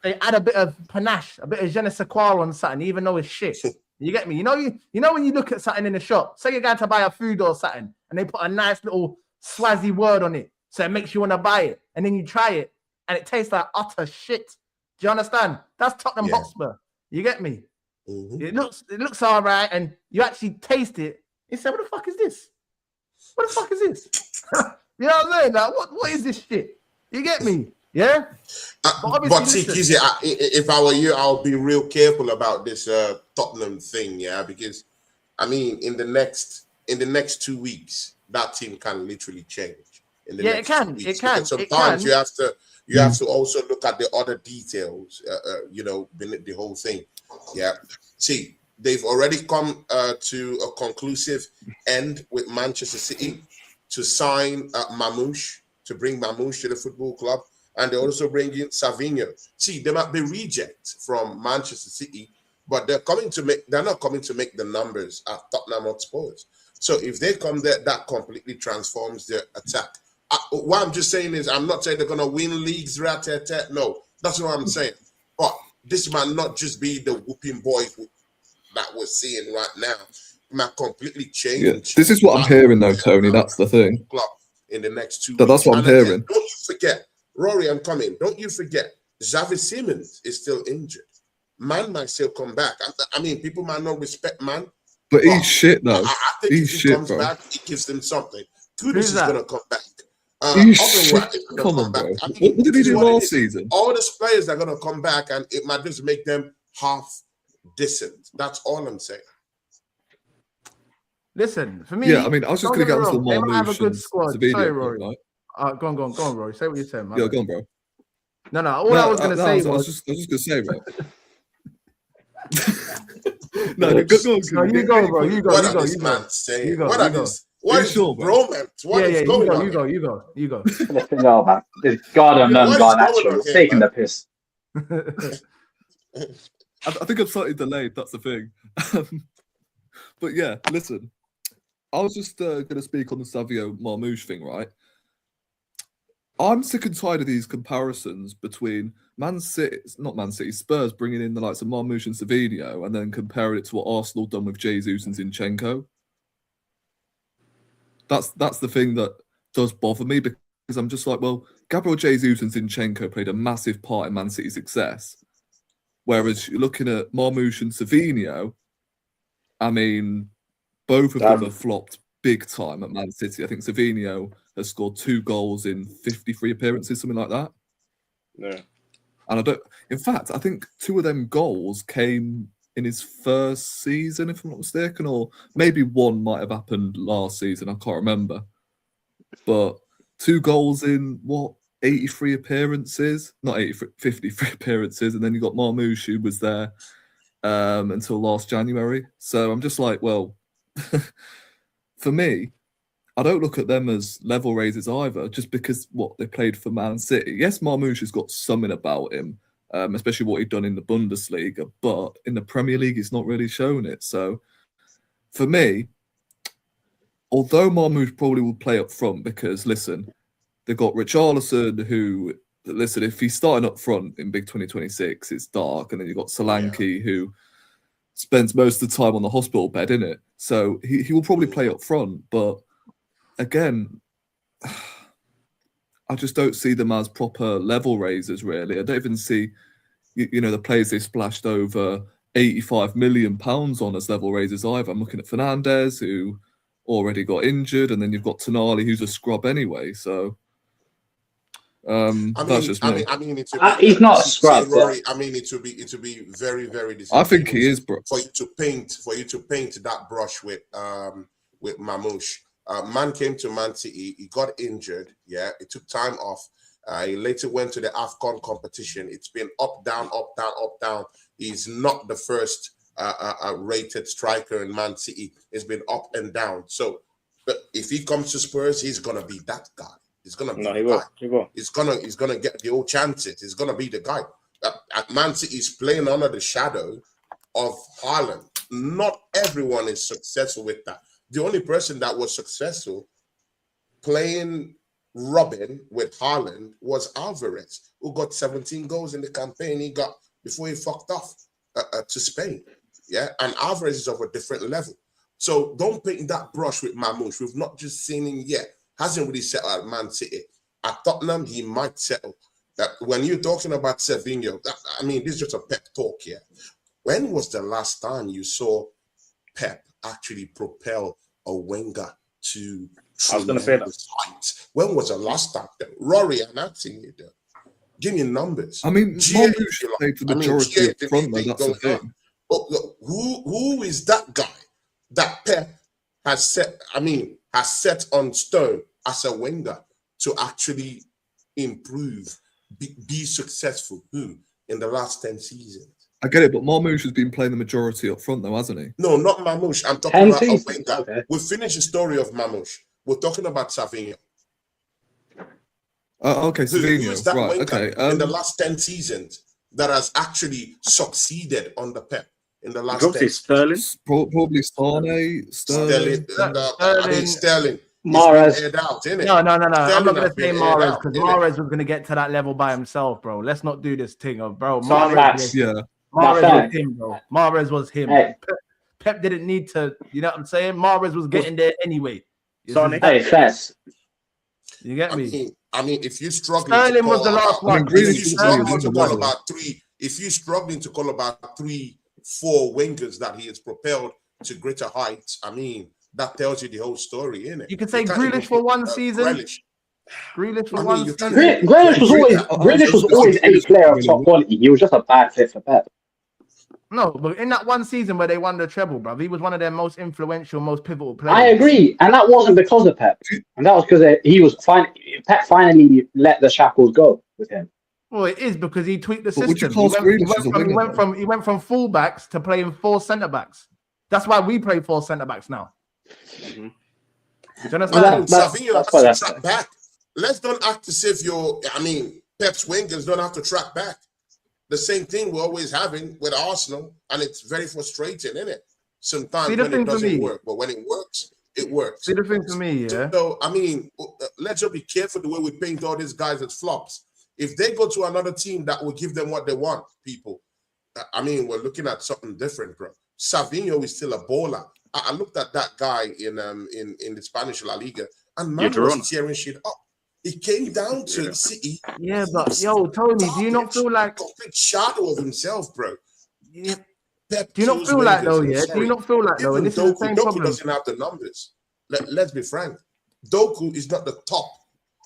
add a bit of panache, a bit of je ne sais quoi on something, even though it's shit. You get me? You know when you look at something in the shop, say you're going to buy a food or something, and they put a nice little swazzy word on it, so it makes you want to buy it, and then you try it, and it tastes like utter shit. Do you understand? That's Tottenham Hotspur. You get me? It looks all right, and you actually taste it. You say, "What the fuck is this? What the fuck is this?" You know what I'm saying? Like, what is this shit? You get me? Yeah. But see, Kizzy, if I were you, I'll be real careful about this Tottenham thing, because I mean, in the next 2 weeks, that team can literally change. It can. Sometimes you have to also look at the other details, beneath the whole thing. Yeah. See, they've already come to a conclusive end with Manchester City to sign Mamouche, to bring Mamouche to the football club. And they also bring in Savinho. See, they might be rejects from Manchester City, but they're not coming to make the numbers at Tottenham Hotspur. So if they come there, that completely transforms their attack. What I'm just saying is, I'm not saying they're going to win leagues, no, that's what I'm saying. But this might not just be the whooping boys that we're seeing right now. It might completely change. Yeah. This is what I'm hearing, though, Tony. That's the thing. In the next 2 weeks. That's what I'm hearing. Don't you forget, Rory, I'm coming. Don't you forget, Xavi Simons is still injured. Man might still come back. I mean, people might not respect Man. But he's shit, though. I think he's if he comes back, he gives them something. Kudus is going to come back. Come on, bro. I mean, what did he do last season? All these players are going to come back, and it might just make them half decent. That's all I'm saying. Listen, for me, I mean, I was just going to get onto the they might have a good squad. Sorry, Rory. Right? Go on, Rory. Say what you're saying, man. Yeah, go on, bro. No. All I was going to say I was just going to say, bro. No, go on. No, you go, bro. You go. What are this man saying? What is romance? What is going on? You go. No, man. This goddamn actually taking the piss. I think I'm slightly delayed. That's the thing. But yeah, listen. I was just going to speak on the Savio Marmouche thing, right? I'm sick and tired of these comparisons between Spurs bringing in the likes of Marmouche and Savinho and then comparing it to what Arsenal done with Jesus and Zinchenko. That's the thing that does bother me, because I'm just like, well, Gabriel Jesus and Zinchenko played a massive part in Man City's success. Whereas you're looking at Marmouche and Savinho, I mean, both of them have flopped big time at Man City. I think Savinho has scored 2 goals in 53 appearances, something like that. Yeah. And in fact, I think 2 of them goals came in his first season, if I'm not mistaken, or maybe 1 might have happened last season. I can't remember. But 2 goals in 83 appearances? Not 83, 53 appearances. And then you got Marmouche, who was there until last January. So I'm just like, well, for me, I don't look at them as level raisers either, just because they played for Man City. Yes, Marmouche has got something about him, especially what he'd done in the Bundesliga, but in the Premier League, he's not really shown it. So for me, although Marmouche probably will play up front, because listen, they've got Richarlison, who listen, if he's starting up front in Big 2026, it's dark, and then you've got Solanke who spends most of the time on the hospital bed, innit? So he will probably play up front, but again, I just don't see them as proper level raisers, really. I don't even see, the players they splashed over £85 million on as level raisers either. I'm looking at Fernandez, who already got injured, and then you've got Tonali, who's a scrub anyway. So that's just me. He's not a scrub. Rory, I mean, it will be very, very disappointing. I think he is, bro. For you to paint that brush with Mamouche. Man came to Man City. He got injured. Yeah, it took time off. He later went to the AFCON competition. It's been up, down, up, down, up, down. He's not the first rated striker in Man City. It's been up and down. So, but if he comes to Spurs, he's gonna be that guy. He's gonna be he will. He's gonna get the old chances. He's gonna be the guy. At Man City, he's playing under the shadow of Haaland. Not everyone is successful with that. The only person that was successful playing Robin with Haaland was Alvarez, who got 17 goals in the campaign he got before he fucked off to Spain. Yeah, and Alvarez is of a different level. So don't paint that brush with Mamouche. We've not just seen him yet. Hasn't really settled at Man City. At Tottenham, he might settle. When you're talking about Savinho, this is just a Pep talk here. When was the last time you saw Pep actually propel a Wenger to tremendous heights? When was the last time? Rory, I'm asking you there. Give me numbers. Mamouche played the majority up front, though, that's the thing. But look, who is that guy that Pep has set on stone as a Wenger to actually improve, be successful? Who in the last 10 seasons? I get it, but Mamouche has been playing the majority up front, though, hasn't he? No, not Mamouche. I'm talking about a Wenger. Okay. We'll finish the story of Mamouche. We're talking about Savinho. Okay, Savinho. Who is that right, Wenger okay. in the last 10 seasons that has actually succeeded under Pep? In the last Sterling? Probably Sterling. Sterling. Mahrez. No. I'm not going to say Mahrez because Mahrez was going to get to that level by himself, bro. Let's not do this thing of, bro. Mahrez was him, bro. Mahrez was him. Hey. Pep didn't need to, you know what I'm saying? Mahrez was getting there anyway. Fast. You get me? If you're struggling, Sterling was the last one. If you're struggling to call about 3-4 wingers that he has propelled to greater heights, that tells you the whole story, innit? You can say Grealish for one season. Grealish for one season. Grealish was always a player of top quality. He was just a bad fit for Pep. No, but in that one season where they won the treble, bro, he was one of their most influential, most pivotal players. I agree, and that wasn't because of Pep, and that was because he was fine. Pep finally let the shackles go with him. Well, it is because he tweaked the system. He went from fullbacks to playing 4 centre backs. That's why we play 4 centre backs now. Mm-hmm. Do you understand? Savinho has to track back. Let's don't act as if Pep's wingers don't have to track back. The same thing we're always having with Arsenal, and it's very frustrating, isn't it? Sometimes when it doesn't work, but when it works, it works. See the thing for me, yeah. So let's just be careful the way we paint all these guys as flops. If they go to another team that will give them what they want, people, we're looking at something different, bro. Savinho is still a baller. I looked at that guy in the Spanish La Liga, and man was tearing shit up. He came down to City. Yeah, but Tony, do you not feel like complete shadow of himself, bro? Yeah. Do you not feel like though? Yeah. Do you not feel like though? And this is the same problem. Doku doesn't have the numbers. Let's be frank. Doku is not the top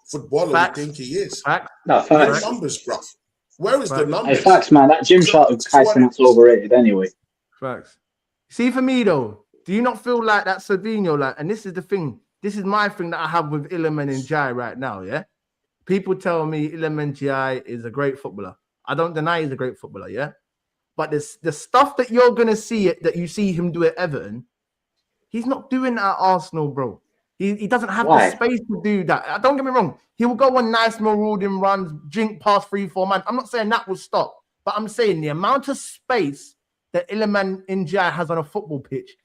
footballer we think he is. Facts. Where the numbers, bro? Where is the numbers? Hey, facts, man. That gym shot of Kaisen's overrated anyway. Facts. See, for me though, do you not feel like that Savinho, and this is the thing. This is my thing that I have with Iliman and Jai right now, yeah? People tell me Iliman Jai is a great footballer. I don't deny he's a great footballer, yeah? But the stuff that you're going to see, that you see him do at Everton, he's not doing that at Arsenal, bro. He doesn't have the space to do that. Don't get me wrong. He will go on nice marauding runs, drink past 3-4 man. I'm not saying that will stop, but I'm saying the amount of space that Iliman Ndiaye has on a football pitch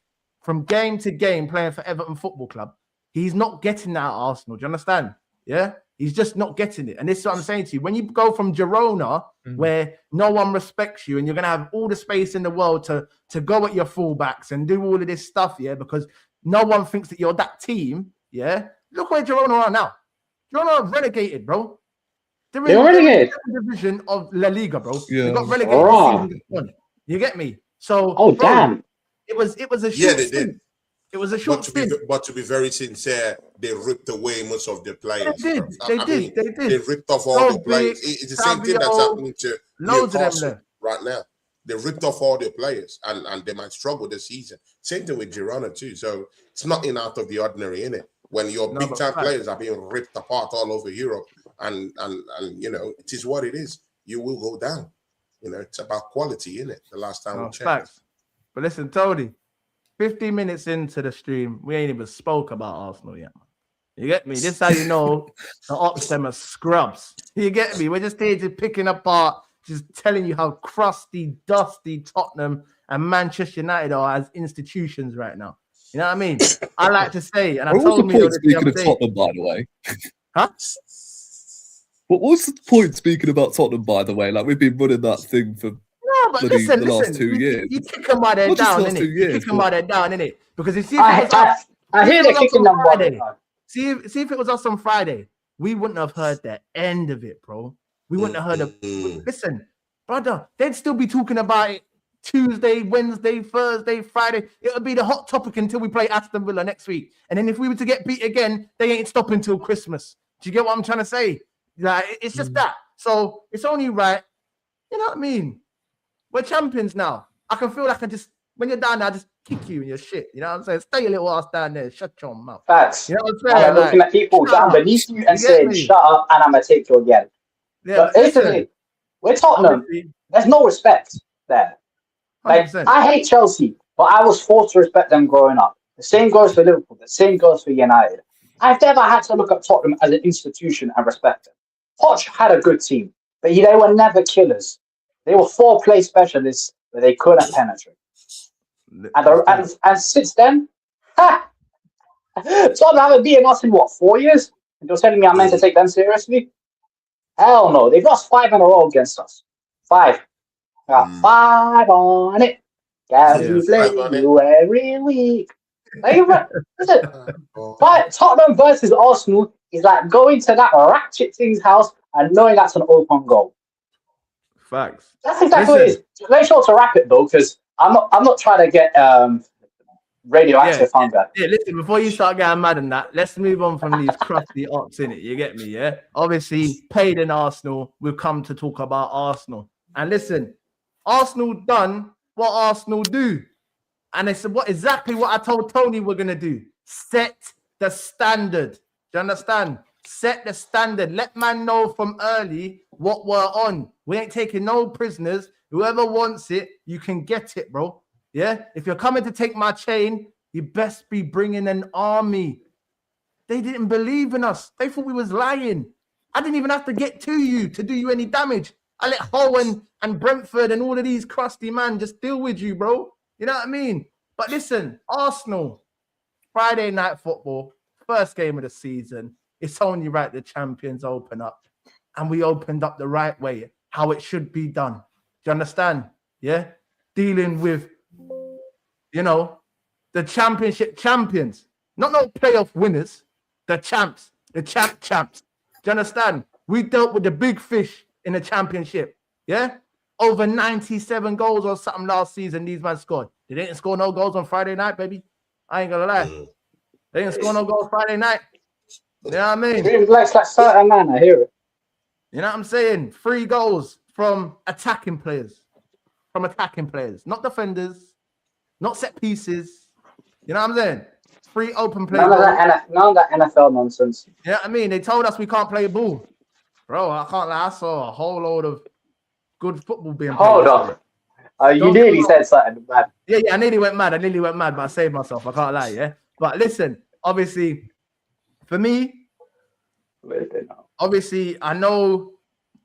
from game to game playing for Everton Football Club, he's not getting that at Arsenal. Do you understand? Yeah? He's just not getting it. And this is what I'm saying to you. When you go from Girona, where no one respects you, and you're going to have all the space in the world to go at your fullbacks and do all of this stuff, yeah, because no one thinks that you're that team, yeah. Look where Girona are now. Girona are relegated, bro. They're relegated. The division of La Liga, bro. Yeah. They got relegated. You get me? So, bro, damn. It was a short they stint. did. It was a short stint. But to be very sincere, they ripped away most of their players. They did. They ripped off all the players. It's the same thing that's happening to Newcastle right now. They ripped off all their players, and they might struggle this season. Same thing with Girona too. So it's nothing out of the ordinary, innit? When your big time players are being ripped apart all over Europe, and you know, it is what it is. You will go down. You know, it's about quality, innit? The last time we checked. Facts. But listen, Tony, 15 minutes into the stream, we ain't even spoke about Arsenal yet, man. You get me? This is how you know the ops them are scrubs. You get me? We're just here just picking apart, just telling you how crusty, dusty Tottenham and Manchester United are as institutions right now. You know what I mean? I like to say, and I told me speaking of Tottenham, by the way. Huh? What was the point speaking about Tottenham, by the way? Like, we've been running that thing for the last 2 years. You kick them while they're down, innit? You kick them while they're down, innit? Because you see, I hear they're kicking them Friday. See if it was us on Friday, we wouldn't have heard the end of it, bro. We wouldn't have heard of. Listen, brother, they'd still be talking about it Tuesday, Wednesday, Thursday, Friday. It would be the hot topic until we play Aston Villa next week. And then if we were to get beat again, they ain't stopping till Christmas. Do you get what I'm trying to say? Like, it's just that. So it's only right. You know what I mean? We're champions now. I can feel like when you're down there, I just kick you in your shit. You know what I'm saying? Stay a little ass down there. Shut your mouth. Facts. You know what I'm saying? I'm looking at people down beneath you and saying, shut up, and I'm going to take you again. Yeah, but Italy, we're Tottenham. There's no respect there. Like, 100%. I hate Chelsea, but I was forced to respect them growing up. The same goes for Liverpool. The same goes for United. I've never had to look at Tottenham as an institution and respect them. Poch had a good team, but they were never killers. They were 4-play specialists, but they couldn't penetrate. And since then, Tottenham haven't beaten us in, 4 years? And you're telling me I'm meant to take them seriously? Hell no. They've lost 5 in a row against us. 5. 5 on it. Can we play you every week? Listen, but Tottenham versus Arsenal is like going to that ratchet thing's house and knowing that's an open goal. Facts. That's exactly what it is. Make sure to wrap it though, because I'm not trying to get radioactive hunger. Yeah, listen, before you start getting mad and that, let's move on from these crusty ops in it. You get me, yeah? Obviously, paid in Arsenal, we've come to talk about Arsenal. And listen, Arsenal done what Arsenal do. And it's exactly what I told Tony we're gonna do. Set the standard. Do you understand? Set the standard. Let man know from early what we're on. We ain't taking no prisoners. Whoever wants it, you can get it, bro. Yeah? If you're coming to take my chain, you best be bringing an army. They didn't believe in us. They thought we was lying. I didn't even have to get to you to do you any damage. I let Howe and Brentford and all of these crusty man just deal with you, bro. You know what I mean? But listen, Arsenal, Friday night football, first game of the season. It's only right the champions open up. And we opened up the right way, how it should be done. Do you understand? Yeah? Dealing with, the championship champions. Not no playoff winners. The champs. The champs. Do you understand? We dealt with the big fish in the championship. Yeah? Over 97 goals or something last season these men scored. They didn't score no goals on Friday night, baby. I ain't gonna lie. They didn't score no goals Friday night. You know what I mean? It looks like certain man, I hear it. You know what I'm saying? 3 goals from attacking players. Not defenders. Not set pieces. You know what I'm saying? 3 open players. None of that NFL nonsense. You know what I mean? They told us we can't play ball. Bro, I can't lie. I saw a whole load of good football being played. Hold on. You nearly said something bad. Yeah, I nearly went mad, but I saved myself. I can't lie, yeah? But listen, obviously, for me, I know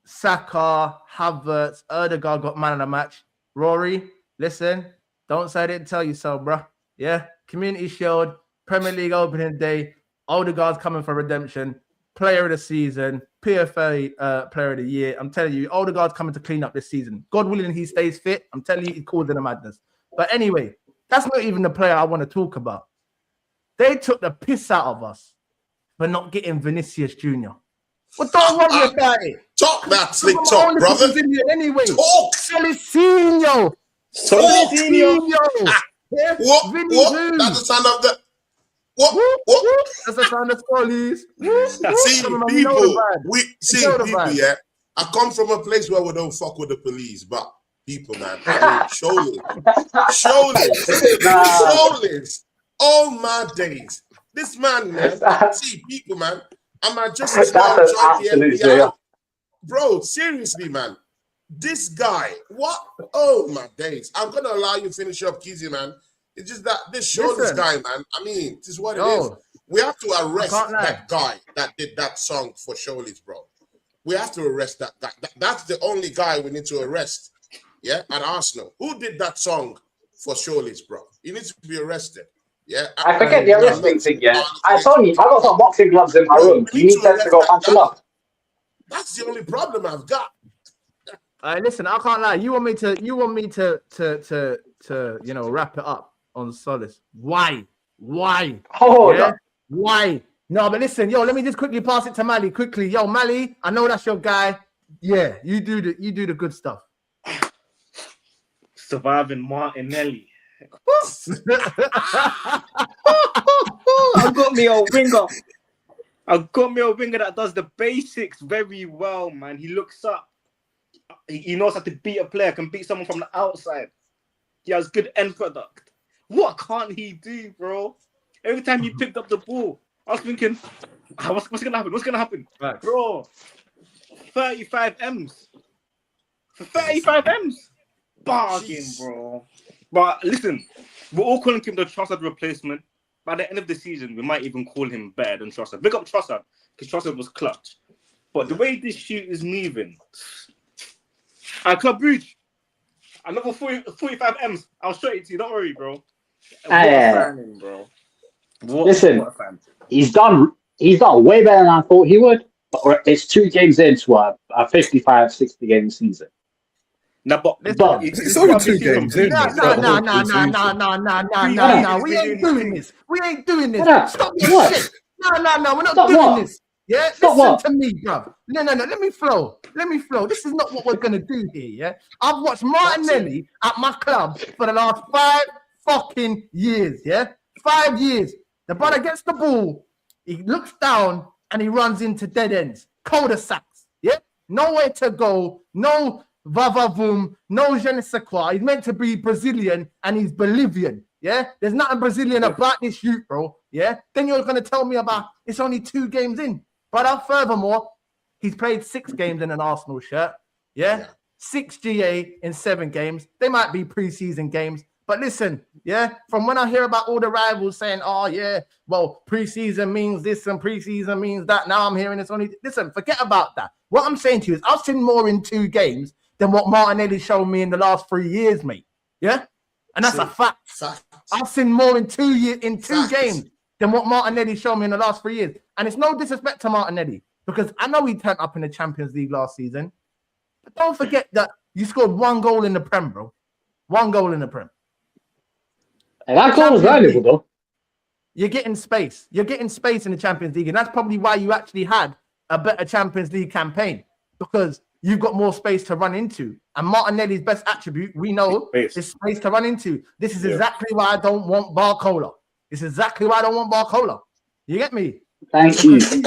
Saka, Havertz, Erdegaard got man of the match. Rory, listen, don't say I didn't tell you so, bro. Yeah? Community Shield, Premier League opening day, Odegaard's coming for redemption. player of the season, PFA player of the year. I'm telling you, Odegaard's coming to clean up this season. God willing, he stays fit. I'm telling you, he's causing a madness. But anyway, that's not even the player I want to talk about. They took the piss out of us for not getting Vinicius Jr. Well, don't worry about it. Talk that slick talk, brother. Anyway, talk. Solicinho. Yeah. What? That's the sound of the... What? That's the sound of Tzoliz. People, yeah. I come from a place where we don't fuck with the police, but people, man, Tzoliz. All my days. This man, man. See, people, man. I'm just as well join the FBI. Bro, seriously, man. This guy, what? Oh my days. I'm gonna allow you to finish up, Kizzy, man. It's just that this guy, man. I mean, this is what it is. We have to arrest that guy that did that song for Tzoliz, bro. We have to arrest that guy. That's the only guy we need to arrest. Yeah, at Arsenal. Who did that song for Tzoliz, bro? He needs to be arrested. Yeah, I forget the arresting thing. Yeah, I told you, I got some boxing gloves in my room. You need them to go punch him up. That's the only problem I've got. Listen, I can't lie. You want me to wrap it up on Tzoliz? Why? Oh, yeah? Why? No, but listen, let me just quickly pass it to Mali. Quickly, Mali, I know that's your guy. Yeah, you do the good stuff. Surviving Martinelli. I got me a winger. That does the basics very well, man. He looks up. He knows how to beat a player, can beat someone from the outside. He has good end product. What can't he do, bro? Every time he picked up the ball, I was thinking, what's gonna happen? What's gonna happen? Right. Bro, 35 M's. For 35 M's? Bargain, bro. But listen, we're all calling him the Trossard replacement. By the end of the season, we might even call him better than Trossard. Big up Trossard, because Trossard was clutch. But the way this shoot is moving, Club Brugge, another 45 M's. I'll show it to you. Don't worry, bro. Signing, bro. Listen, he's done way better than I thought he would. But it's 2 games into a 55, 60 game season. No, but it's only 2 games in. No. We ain't doing this. Stop your shit. No. We're not doing this. Yeah, listen to me, bro. No. Let me flow. This is not what we're gonna do here. Yeah, I've watched Martinelli at my club for the last 5 fucking years. Yeah, 5 years. The brother gets the ball, he looks down, and he runs into dead ends, cul-de-sacs. Yeah, nowhere to go. No va-va-voom, no je ne sais quoi. He's meant to be Brazilian, and he's Bolivian. Yeah, there's nothing Brazilian about this shoot, bro. Yeah, then you're gonna tell me about it's only 2 games in. But furthermore, he's played 6 games in an Arsenal shirt. Yeah? 6 GA in 7 games. They might be preseason games. But listen, yeah, from when I hear about all the rivals saying, oh, yeah, well, preseason means this and preseason means that. Now I'm hearing it's only... Listen, forget about that. What I'm saying to you is I've seen more in 2 games than what Martinelli showed me in the last 3 years, mate. Yeah? And that's a fact. I've seen more in 2 games than what Martinelli showed me in the last 3 years. And it's no disrespect to Martinelli, because I know he turned up in the Champions League last season. But don't forget that you scored 1 goal in the Prem, bro. 1 goal in the Prem. And that goal was valuable, though. You're getting space. You're getting space in the Champions League. And that's probably why you actually had a better Champions League campaign, because you've got more space to run into. And Martinelli's best attribute, we know, is space to run into. This is exactly why I don't want Barcola. It's exactly why I don't want Barcola. You get me? Thank you. These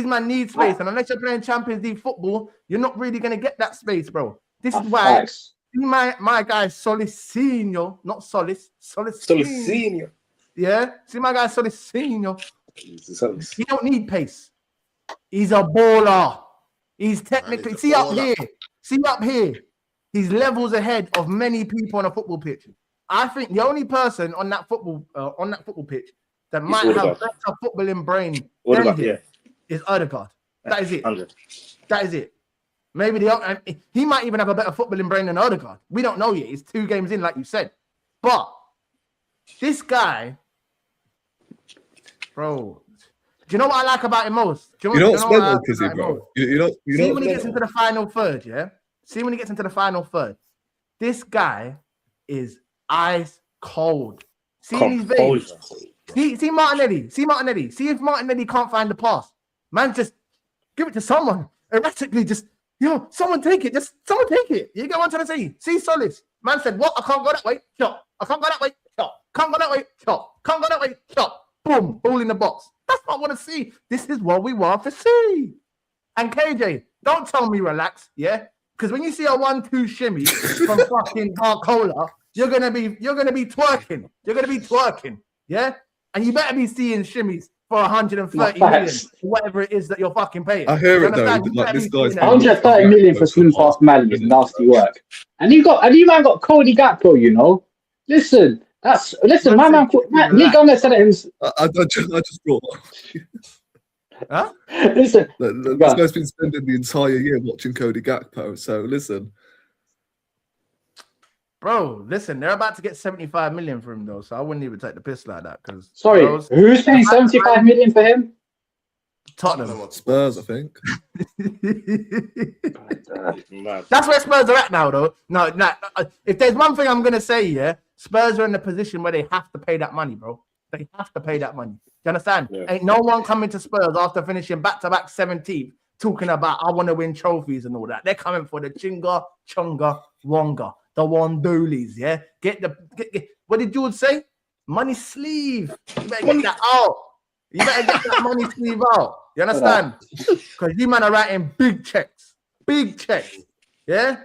men need space. And unless you're playing Champions League football, you're not really going to get that space, bro. This is why my guy Solicinho, not Tzoliz, Solicinho. Yeah? See my guy Solicinho. He don't need pace. He's a baller. He's technically... See up here. He's levels ahead of many people on a football pitch. I think the only person on that football pitch that might have better footballing brain than him is Odegaard. That is it. 100. That is it. Maybe he might even have a better footballing brain than Odegaard. We don't know yet. He's 2 games in, like you said. But this guy, bro, Do you know what I like about him most? You know what's mental, Kizzy, bro? See when he gets into the final third, yeah? See when he gets into the final third. This guy is ice cold. See his veins. See Martinelli. See if Martinelli can't find the pass. Man, just give it to someone. Erratically, just, someone take it. Just someone take it. You get what I'm trying to say? See Tzoliz. Man said, what? I can't go that way. Shot. I can't go that way. Shot. Can't go that way. Shot. Can't go that way. Shot. Boom. Ball in the box. That's what I want to see. This is what we want to see. And KJ, don't tell me relax, yeah? Because when you see a 1-2 shimmy from fucking Barcola, you're gonna be twerking. You're gonna be twerking, yeah? And you better be seeing shimmies for 130 million, whatever it is that you're fucking paying. I hear it though. Like this guy's 130 million for swim past Mali is nasty work. And you man got Cody Gakpo, you know. Listen, my man Lee Gunner said it. I just brought. Huh? Listen, this guy's been spending the entire year watching Cody Gakpo. So listen, bro. Listen, they're about to get 75 million for him though, so I wouldn't even take the piss like that. Because who's paying 75 million for him? Tottenham, Spurs, I think. That's where Spurs are at now, though. No. If there's one thing I'm gonna say, yeah, Spurs are in a position where they have to pay that money, bro. They have to pay that money. Do you understand? Yeah. Ain't no one coming to Spurs after finishing back-to-back 17th talking about I want to win trophies and all that. They're coming for the Chinga, Chunga, Wonga, the Wandoolies, yeah? Get what did George say? Money sleeve. You better get that out. You better get that money sleeve out. You understand? Because you man are writing big checks. Yeah?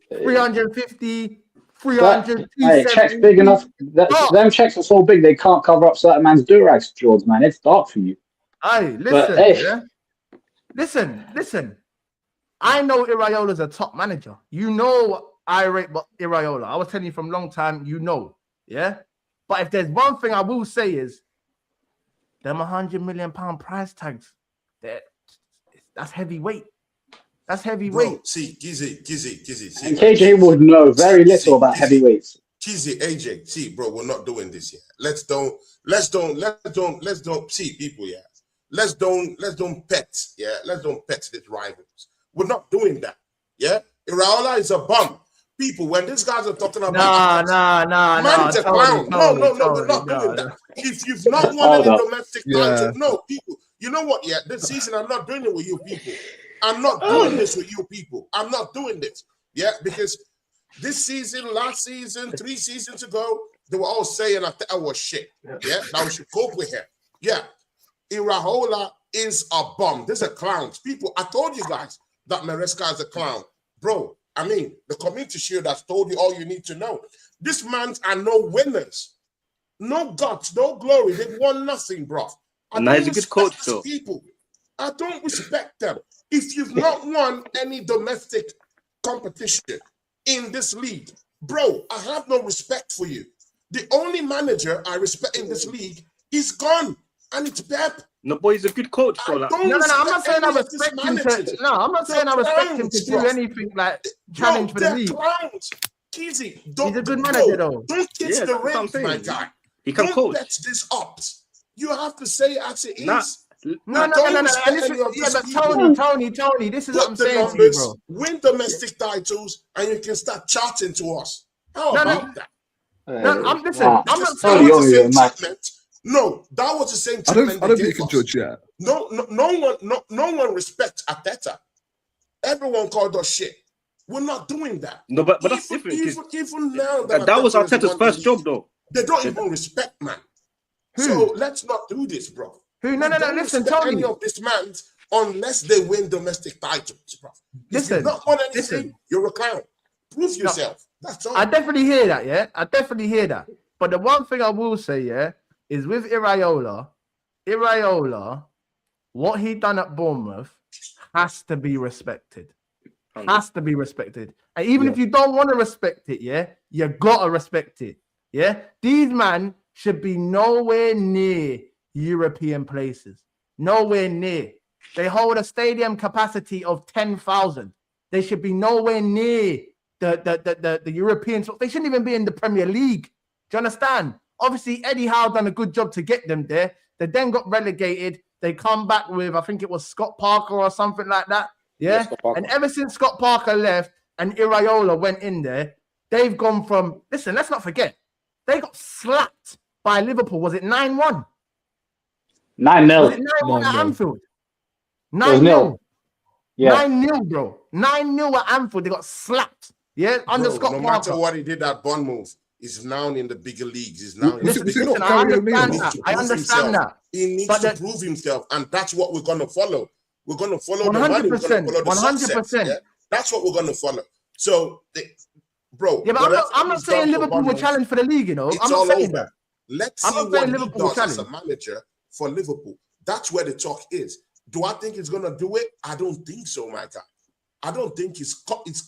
350, 300, hey, checks big enough. Them checks are so big they can't cover up certain man's durags, George, man. It's dark for you. Hey, listen, listen. I know Iraiola's a top manager. You know I rate Iraola. I was telling you from a long time, you know. Yeah? But if there's one thing I will say is them £100 million price tags, that's heavyweight. That's heavyweight. Bro, see, Kizzy. See, and KJ would know very little about heavyweights. Kizzy, AJ, see, bro, we're not doing this yet. Let's don't see people, yeah. Let's don't pet, yeah. Let's don't pet these rivals. We're not doing that, yeah. Iraola is a bum. People, when these guys are talking about man's a clown. No, we're not doing that. If you've not won any domestic title, no, people. You know what? Yeah, this season I'm not doing it with you people. I'm not doing this with you people. I'm not doing this. Yeah, because this season, last season, 3 seasons ago, they were all saying I was shit. Yeah, that we should cope with him. Yeah, Iraola is a bum. These are clowns. People, I told you guys that Maresca is a clown. Bro, I mean, the community shield has told you all you need to know. These men are no winners. No guts, no glory. They've won nothing, bro. And he's a good coach, though. People, I don't respect them. If you've not won any domestic competition in this league, bro, I have no respect for you. The only manager I respect in this league is gone, and it's Pep. No, boy, he's a good coach. So no, I'm not saying I respect him to. No, I'm not saying I respect him to do anything like challenge for the league. Clowns. Kizzy, he's a good manager, though. Don't kiss the ring, my guy. He can coach. Bet this up. You have to say it as it is. No. But Tony, this is what I'm saying to you, bro. Win domestic titles, and you can start chatting to us. How about that? I'm not saying. No, that was the same I don't think you can judge yet. No one respects Arteta. Everyone called us shit. We're not doing that. No, but that's different. Even now that was Arteta's first job, though. They don't even respect man. So let's not do this, bro. No, listen, Tony. Any of this man unless they win domestic titles, bro. If you've not won anything, you're a clown. Prove yourself. That's all. I definitely hear that, yeah. I definitely hear that. But the one thing I will say, yeah, is with Iraola, what he done at Bournemouth has to be respected. Has to be respected. And even if you don't want to respect it, yeah, you gotta respect it. Yeah. These men should be nowhere near European places. Nowhere near. They hold a stadium capacity of 10,000. They should be nowhere near the Europeans. They shouldn't even be in the Premier League. Do you understand? Obviously, Eddie Howe done a good job to get them there. They then got relegated. they come back with, I think it was Scott Parker or something like that. Yeah. And ever since Scott Parker left and Iraola went in there, they've gone from, listen, let's not forget, they got slapped by Liverpool. Was it 9-1? 9-0. Was it 9-1 at Anfield? 9-0. Yeah. 9-0, bro. 9-0 at Anfield. They got slapped. Yeah, under Scott Parker. No matter what he did at Bournemouth, he's now in the bigger leagues. He's now in the bigger leagues. I understand that. He needs to prove himself, and that's what we're going to follow. We're going to follow 100%, the money. We're going to follow the 100%. Success, yeah? That's what we're going to follow. So, bro. Yeah, but I'm not saying Liverpool will challenge for the league, you know. It's I'm not all saying over. that. Let's see what he does as a manager for Liverpool. That's where the talk is. Do I think he's going to do it? I don't think so, my guy. I don't think it's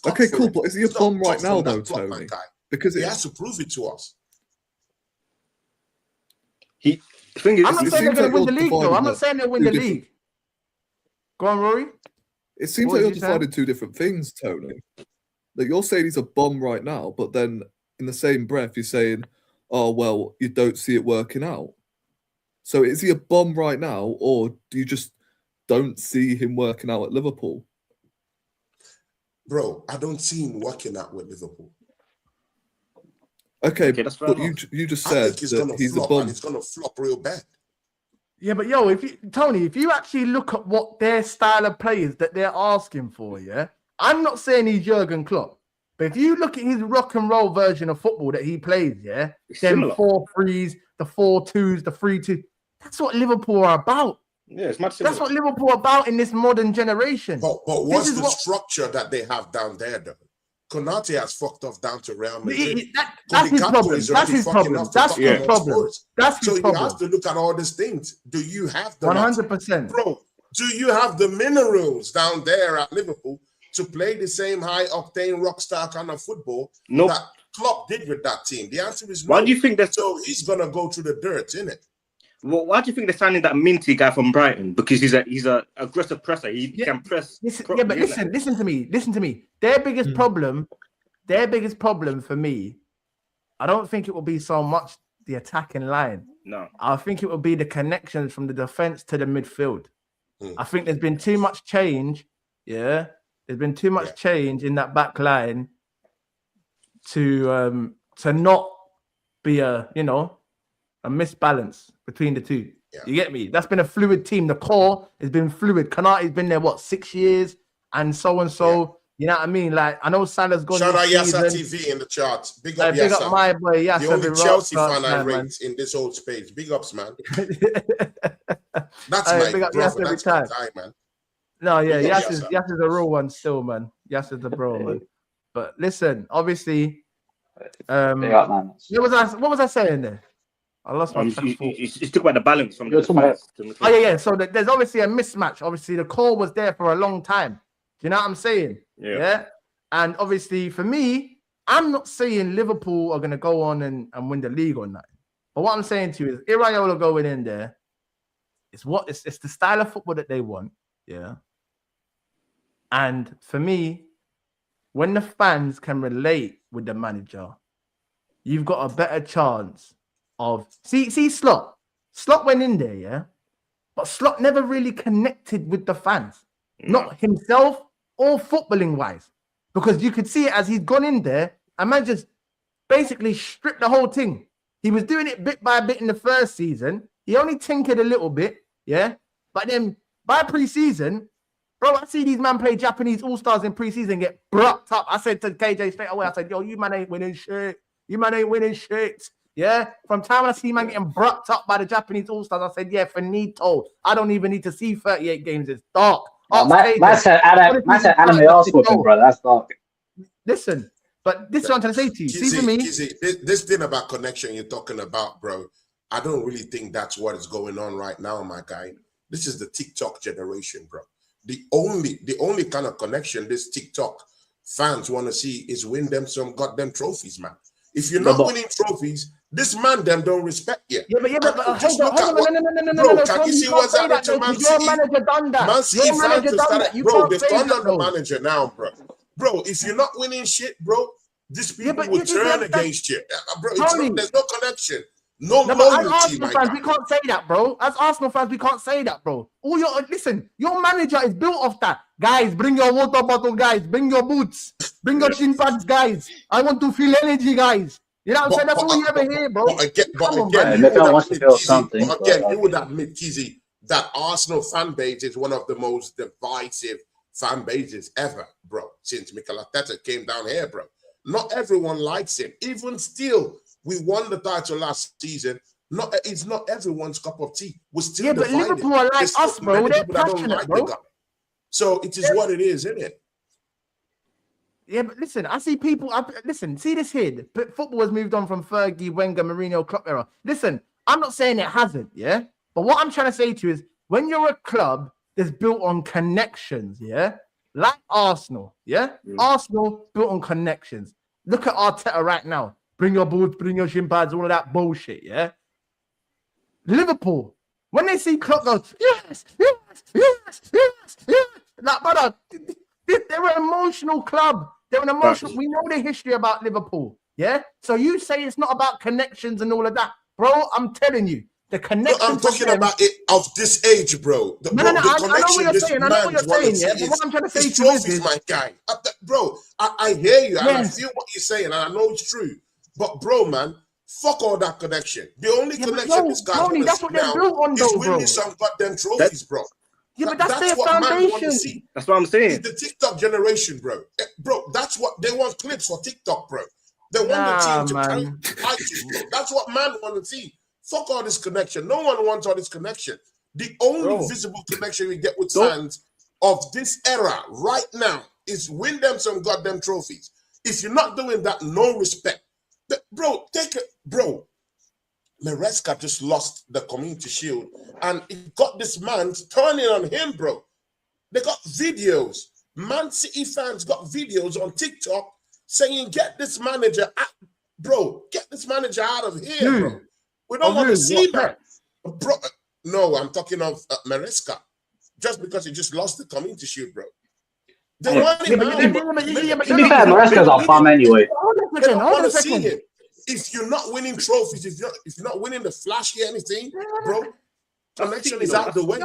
okay, cool. But is he a bomb right now, though, Tony? Because he has to prove it to us. I'm not saying they're going to win the league, though. I'm not saying they'll win the league. Go on, Rory. It seems like you're deciding two different things, Tony. Like you're saying he's a bomb right now, but then in the same breath you're saying, "Oh well, you don't see it working out." So is he a bomb right now, or do you just don't see him working out at Liverpool? Bro, I don't see him working out with Liverpool. Okay, but you just said that he's a bomb. And he's going to flop real bad. Yeah, but yo, Tony, if you actually look at what their style of players that they're asking for, yeah, I'm not saying he's Jurgen Klopp, but if you look at his rock and roll version of football that he plays, yeah, them 4-3s, the 4-2s, the 3-2, that's what Liverpool are about. Yeah, it's much. That's what Liverpool are about in this modern generation. But what's the structure that they have down there, though? Konate has fucked off down to Real Madrid. That's his problem. That's his problem. That's his problem. That's his problem. So you have to look at all these things. Do you have the 100%, bro? Do you have the minerals down there at Liverpool to play the same high octane rock star kind of football that Klopp did with that team? The answer is no. Why do you think that? So he's gonna go through the dirt, innit? Well, why do you think they're signing that Minty guy from Brighton? Because he's a aggressive presser. He can press. Listen to me. Their biggest problem for me, I don't think it will be so much the attacking line. No. I think it will be the connections from the defense to the midfield. I think there's been too much change. Yeah. There's been too much change in that back line to not be a misbalance between the two. Yeah. You get me? That's been a fluid team. The core has been fluid. Konate's been there, 6 years? And so. Yeah. You know what I mean? Like, I know Salah's gone. Shout out Yassa TV in the charts. Big up Yassa. Big up my boy Yassa. The only Chelsea fan I rate in this whole space. Big ups, man. That's my brother. That's my guy, man. No, yeah, Yassa's a real one still, man. Yassa's the bro, man. But listen, obviously, what was I saying there? I lost my track of thought. You talk about the balance from yeah. So there's obviously a mismatch. Obviously, the core was there for a long time. Do you know what I'm saying? Yeah. And obviously, for me, I'm not saying Liverpool are going to go on and win the league or nothing. But what I'm saying to you is, Iraola going in there, it's the style of football that they want. Yeah. And for me, when the fans can relate with the manager, you've got a better chance of see Slot went in there, yeah, but Slot never really connected with the fans, not himself or footballing wise, because you could see it as he's gone in there and man just basically stripped the whole thing. He was doing it bit by bit in the first season. He only tinkered a little bit, yeah, but then by pre-season, bro, I see these man play Japanese all-stars in pre-season get brocked up. I said to KJ straight away, I said, yo, you man ain't winning shit. Yeah, from time when I see man getting brocked up by the Japanese All-Stars, I said, yeah, finito. I don't even need to see 38 games. It's dark. Man said anime arse whooping, bro. That's dark. Listen, but this is what I'm trying to say to you. See, for me, this thing about connection you're talking about, bro, I don't really think that's what is going on right now, my guy. This is the TikTok generation, bro. The only kind of connection this TikTok fans want to see is win them some goddamn trophies, man. If you're not winning trophies, this man them don't respect you. Yeah, but hold on. No. Can you see what's happening to Man City? Your manager done that. Man City fans just started, bro. They've turned on the manager now, bro. Bro, if you're not winning shit, bro, these people will turn against you, bro. There's no connection. No but as loyalty, Arsenal my fans, guy. we can't say that, bro. As Arsenal fans, we can't say that, bro. Listen, your manager is built off that. Guys, bring your water bottle, guys. Bring your boots. Bring your shin pads, guys. I want to feel energy, guys. You know what I'm saying? That's all you ever hear, bro. But again, They don't want to feel something. But again, you would admit, Kizzy, that Arsenal fan base is one of the most divisive fan bases ever, bro. Since Mikel Arteta came down here, bro. Not everyone likes him. Even still, we won the title last season. It's not everyone's cup of tea. We're still divided. But Liverpool are like us, bro. They're passionate, bro. The guy. So it is what it is, isn't it? Yeah, but listen, I see people. Listen, see this here. Football has moved on from Fergie, Wenger, Mourinho, Klopp era. Listen, I'm not saying it hasn't, yeah? But what I'm trying to say to you is when you're a club that's built on connections, yeah? Like Arsenal, yeah? Arsenal built on connections. Look at Arteta right now. Bring your boots, bring your shin pads, all of that bullshit, yeah? Liverpool, when they see Klopp go, yes. Like, brother, they're an emotional club. They're an emotional. We know the history about Liverpool, yeah? So you say it's not about connections and all of that. Bro, I'm telling you, the connection. No, I'm talking about it of this age, bro. I know what you're saying. I know what you're saying, yeah? But what I'm trying to say to you is, my guy. Bro, I hear you, and I feel what you're saying, and I know it's true. But, bro, man, fuck all that connection. The only connection this guy's Tony, that's what they're built on, is though, bro. winning some goddamn trophies, bro. Yeah, but that's their foundation. That's what I'm saying. It's the TikTok generation, bro. Bro, that's what they want, clips for TikTok, bro. They want the team to carry it, bro. That's what man want to see. Fuck all this connection. No one wants all this connection. The only visible connection we get with fans of this era right now is win them some goddamn trophies. If you're not doing that, no respect. Bro, take it. Bro, Maresca just lost the Community Shield and it got this man turning on him, bro. They got videos. Man City fans got videos on TikTok saying, get this manager out. Bro, get this manager out of here, bro. We don't want to see that. Bro, no, I'm talking of Maresca. Just because he just lost the Community Shield, bro. They want him out. To be fair, Maresca's our farm anyway. Hold a second. If you're not winning trophies, if you're not winning the flashy anything, bro, connection is out the way.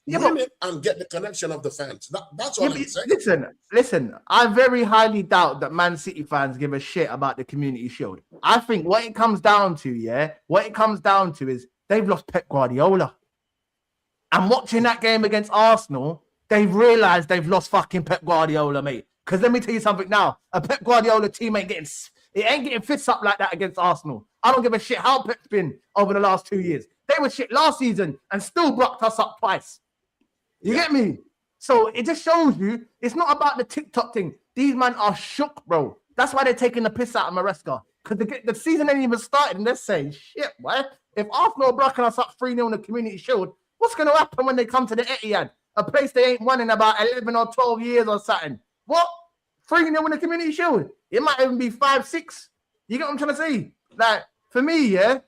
Win it and get the connection of the fans. That's what I'm saying. Listen. I very highly doubt that Man City fans give a shit about the Community Shield. I think what it comes down to, is they've lost Pep Guardiola. And watching that game against Arsenal, they've realized they've lost fucking Pep Guardiola, mate. Because let me tell you something now, a Pep Guardiola team ain't getting fists up like that against Arsenal. I don't give a shit how Pep's been over the last 2 years. They were shit last season and still blocked us up twice. You get me? So it just shows you it's not about the TikTok thing. These men are shook, bro. That's why they're taking the piss out of Maresca. Because the season ain't even started and they're saying, shit, boy. If Arsenal are blocking us up 3-0 in the Community Shield, what's going to happen when they come to the Etihad? A place they ain't won in about 11 or 12 years or something. What? 3-0 in the Community Shield? It might even be 5-6. You get what I'm trying to say? Like, for me, yeah,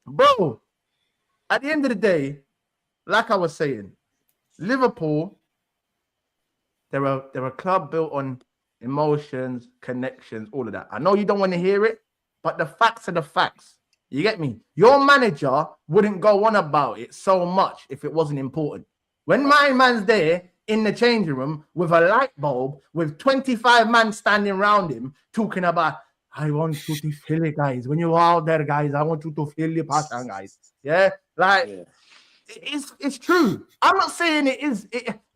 bro, at the end of the day, like I was saying, Liverpool, they're a club built on emotions, connections, all of that. I know you don't want to hear it, but the facts are the facts. You get me? Your manager wouldn't go on about it so much if it wasn't important. When my man's there in the changing room with a light bulb, with 25 men standing around him, talking about, I want you to feel it, guys. When you're out there, guys, I want you to feel the passion, guys. Yeah? It's true. I'm not saying it is.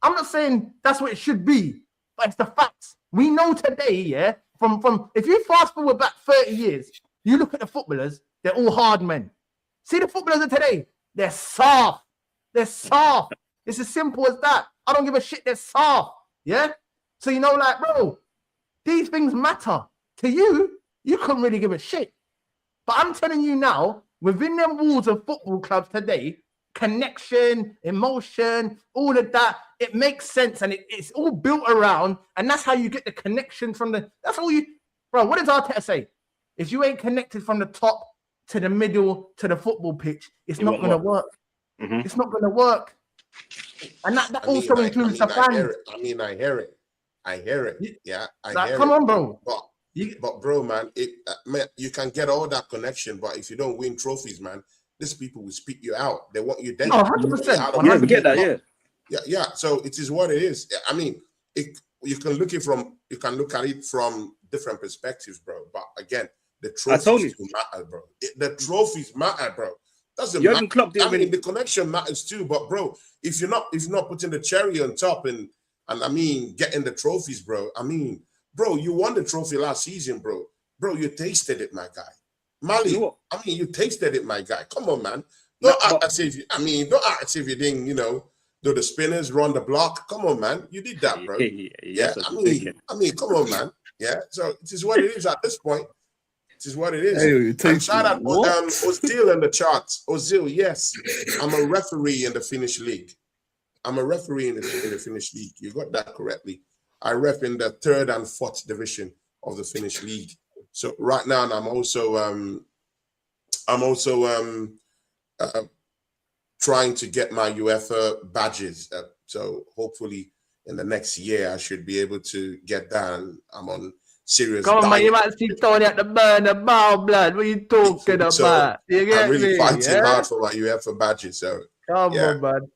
I'm not saying that's what it should be, but it's the facts. We know today, yeah, from if you fast forward back 30 years, you look at the footballers, they're all hard men. See the footballers of today, they're soft. They're soft. It's as simple as that. I don't give a shit, they're soft. Yeah? So you know, like, bro, these things matter. To you, you couldn't really give a shit. But I'm telling you now, within them walls of football clubs today, connection, emotion, all of that, it makes sense and it's all built around, and that's how you get the connection from that's all you, bro, what does Arteta say? If you ain't connected from the top to the middle to the football pitch, it's not going to work. Mm-hmm. It's not going to work. And that includes the fans. I hear it. Yeah, I hear it. Come on, bro. But But bro, man, man, you can get all that connection, but if you don't win trophies, man, these people will spit you out. They want you dead. Oh, 100%. Yeah, we get that. Yeah. So it is what it is. I mean, you can look at it from different perspectives, bro. But again, the trophies matter, bro. The trophies matter, bro. Doesn't matter. I mean, the connection matters too. But bro, if you're not putting the cherry on top and I mean getting the trophies, bro. I mean, bro, you won the trophy last season, bro. Bro, you tasted it, my guy. Mali, I mean, you tasted it, my guy. Come on, man. Don't act as if you didn't, do the spinners, run the block. Come on, man. You did that, bro. Yeah. I mean, come on, man. Yeah. So it is what it is at this point. It is what it is. Hey, and shout out Ozil in the charts. Ozil, yes. I'm a referee in the Finnish league. I'm a referee in the Finnish league. You got that correctly. I rep in the 3rd and 4th division of the Finnish league. So right now, I'm also trying to get my UEFA badges. So hopefully in the next year, I should be able to get that. And I'm on serious. Come on, man, you might see Tony at the burner ball, blood. What are you talking about? I'm really fighting hard for my UEFA badges. So come on, man.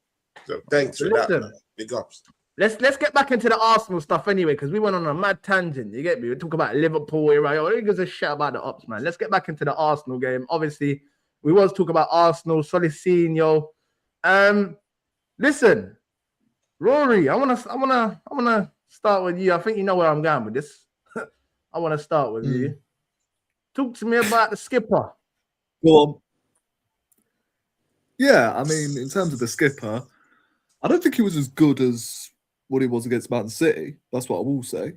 So thanks for that, man. Big ups. Let's get back into the Arsenal stuff anyway, because we went on a mad tangent. You get me? We talk about Liverpool here, right? Who gives a shit about the ops, man? Let's get back into the Arsenal game. Obviously, we was talking about Arsenal, Tzoliz. Listen, Rory, I wanna start with you. I think you know where I'm going with this. I want to start with you. Talk to me about the skipper. Well, yeah, I mean, in terms of the skipper, I don't think he was as good as what he was against Man City. That's what I will say.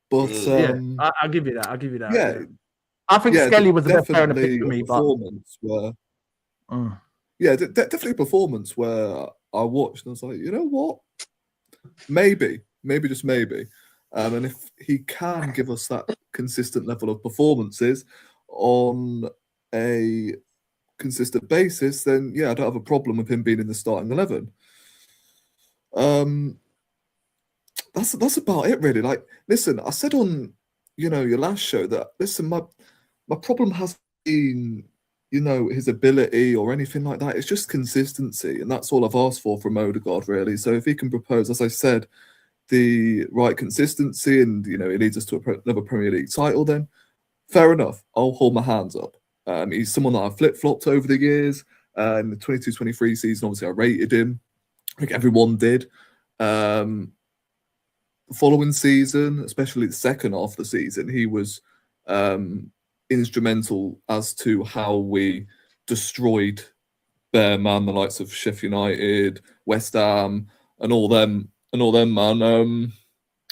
But I'll give you that. Yeah, I think Skelly was the best player in the pitch for me. Definitely a performance where I watched and I was like, you know what? Maybe just maybe. And if he can give us that consistent level of performances on a consistent basis, then yeah, I don't have a problem with him being in the starting 11. That's about it, really. Like, listen, I said on your last show that my problem hasn't been his ability or anything like that. It's just consistency, and that's all I've asked for from Odegaard, really. So if he can propose, as I said, the right consistency and he leads us to another Premier League title, then fair enough. I'll hold my hands up. He's someone that I've flip-flopped over the years. In the 22-23 season, obviously I rated him. I think everyone did. The following season, especially the second half of the season, he was instrumental as to how we destroyed their man, the likes of Sheffield United, West Ham, and all them, man.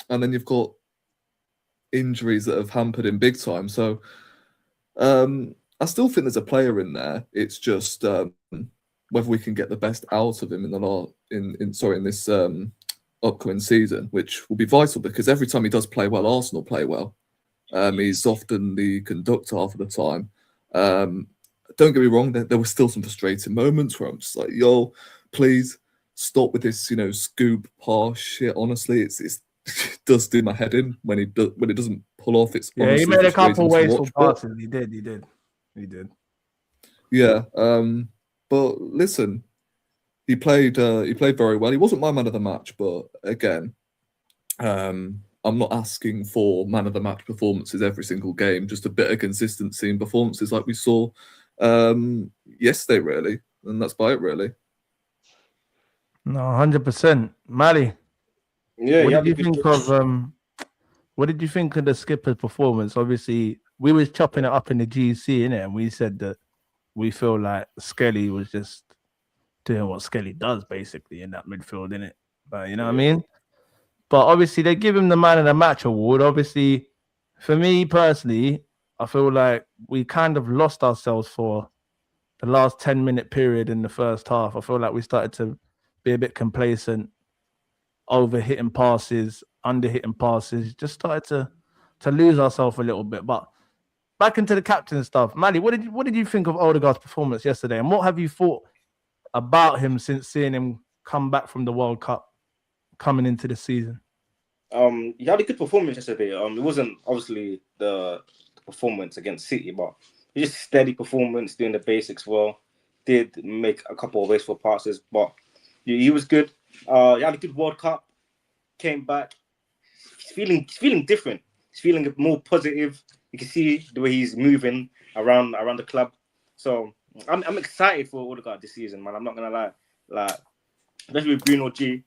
And then you've got injuries that have hampered him big time. So I still think there's a player in there. It's just whether we can get the best out of him in this upcoming season, which will be vital, because every time he does play well, Arsenal play well. He's often the conductor half of the time. Don't get me wrong, there were still some frustrating moments where I'm just like, yo, please stop with this, scoop pass shit. Honestly, it does do my head in when it doesn't pull off. It's he made a couple wasteful passes. He did. Yeah. But listen, he played very well. He wasn't my man of the match, but again, I'm not asking for man of the match performances every single game. Just a bit of consistency in performances like we saw yesterday, really, and that's about it, really. No, 100%. Mali, yeah. What did you think of the skipper's performance? Obviously, we was chopping it up in the GC, innit? And we said that we feel like Skelly was just doing what Skelly does, basically, in that midfield, innit? But you know what I mean? But obviously, they give him the man of the match award. Obviously, for me personally, I feel like we kind of lost ourselves for the last 10-minute period in the first half. I feel like we started to be a bit complacent, over-hitting passes, under-hitting passes, just started to lose ourselves a little bit. But back into the captain stuff. Mali, what did you think of Odegaard's performance yesterday? And what have you thought about him since seeing him come back from the World Cup, coming into the season? He had a good performance yesterday. It wasn't obviously the performance against City, but just steady performance, doing the basics well. Did make a couple of wasteful passes, but he was good. He had a good World Cup. Came back. He's feeling different. He's feeling more positive. You can see the way he's moving around the club. So I'm excited for Odegaard this season, man. I'm not gonna lie. Like, especially with Bruno G,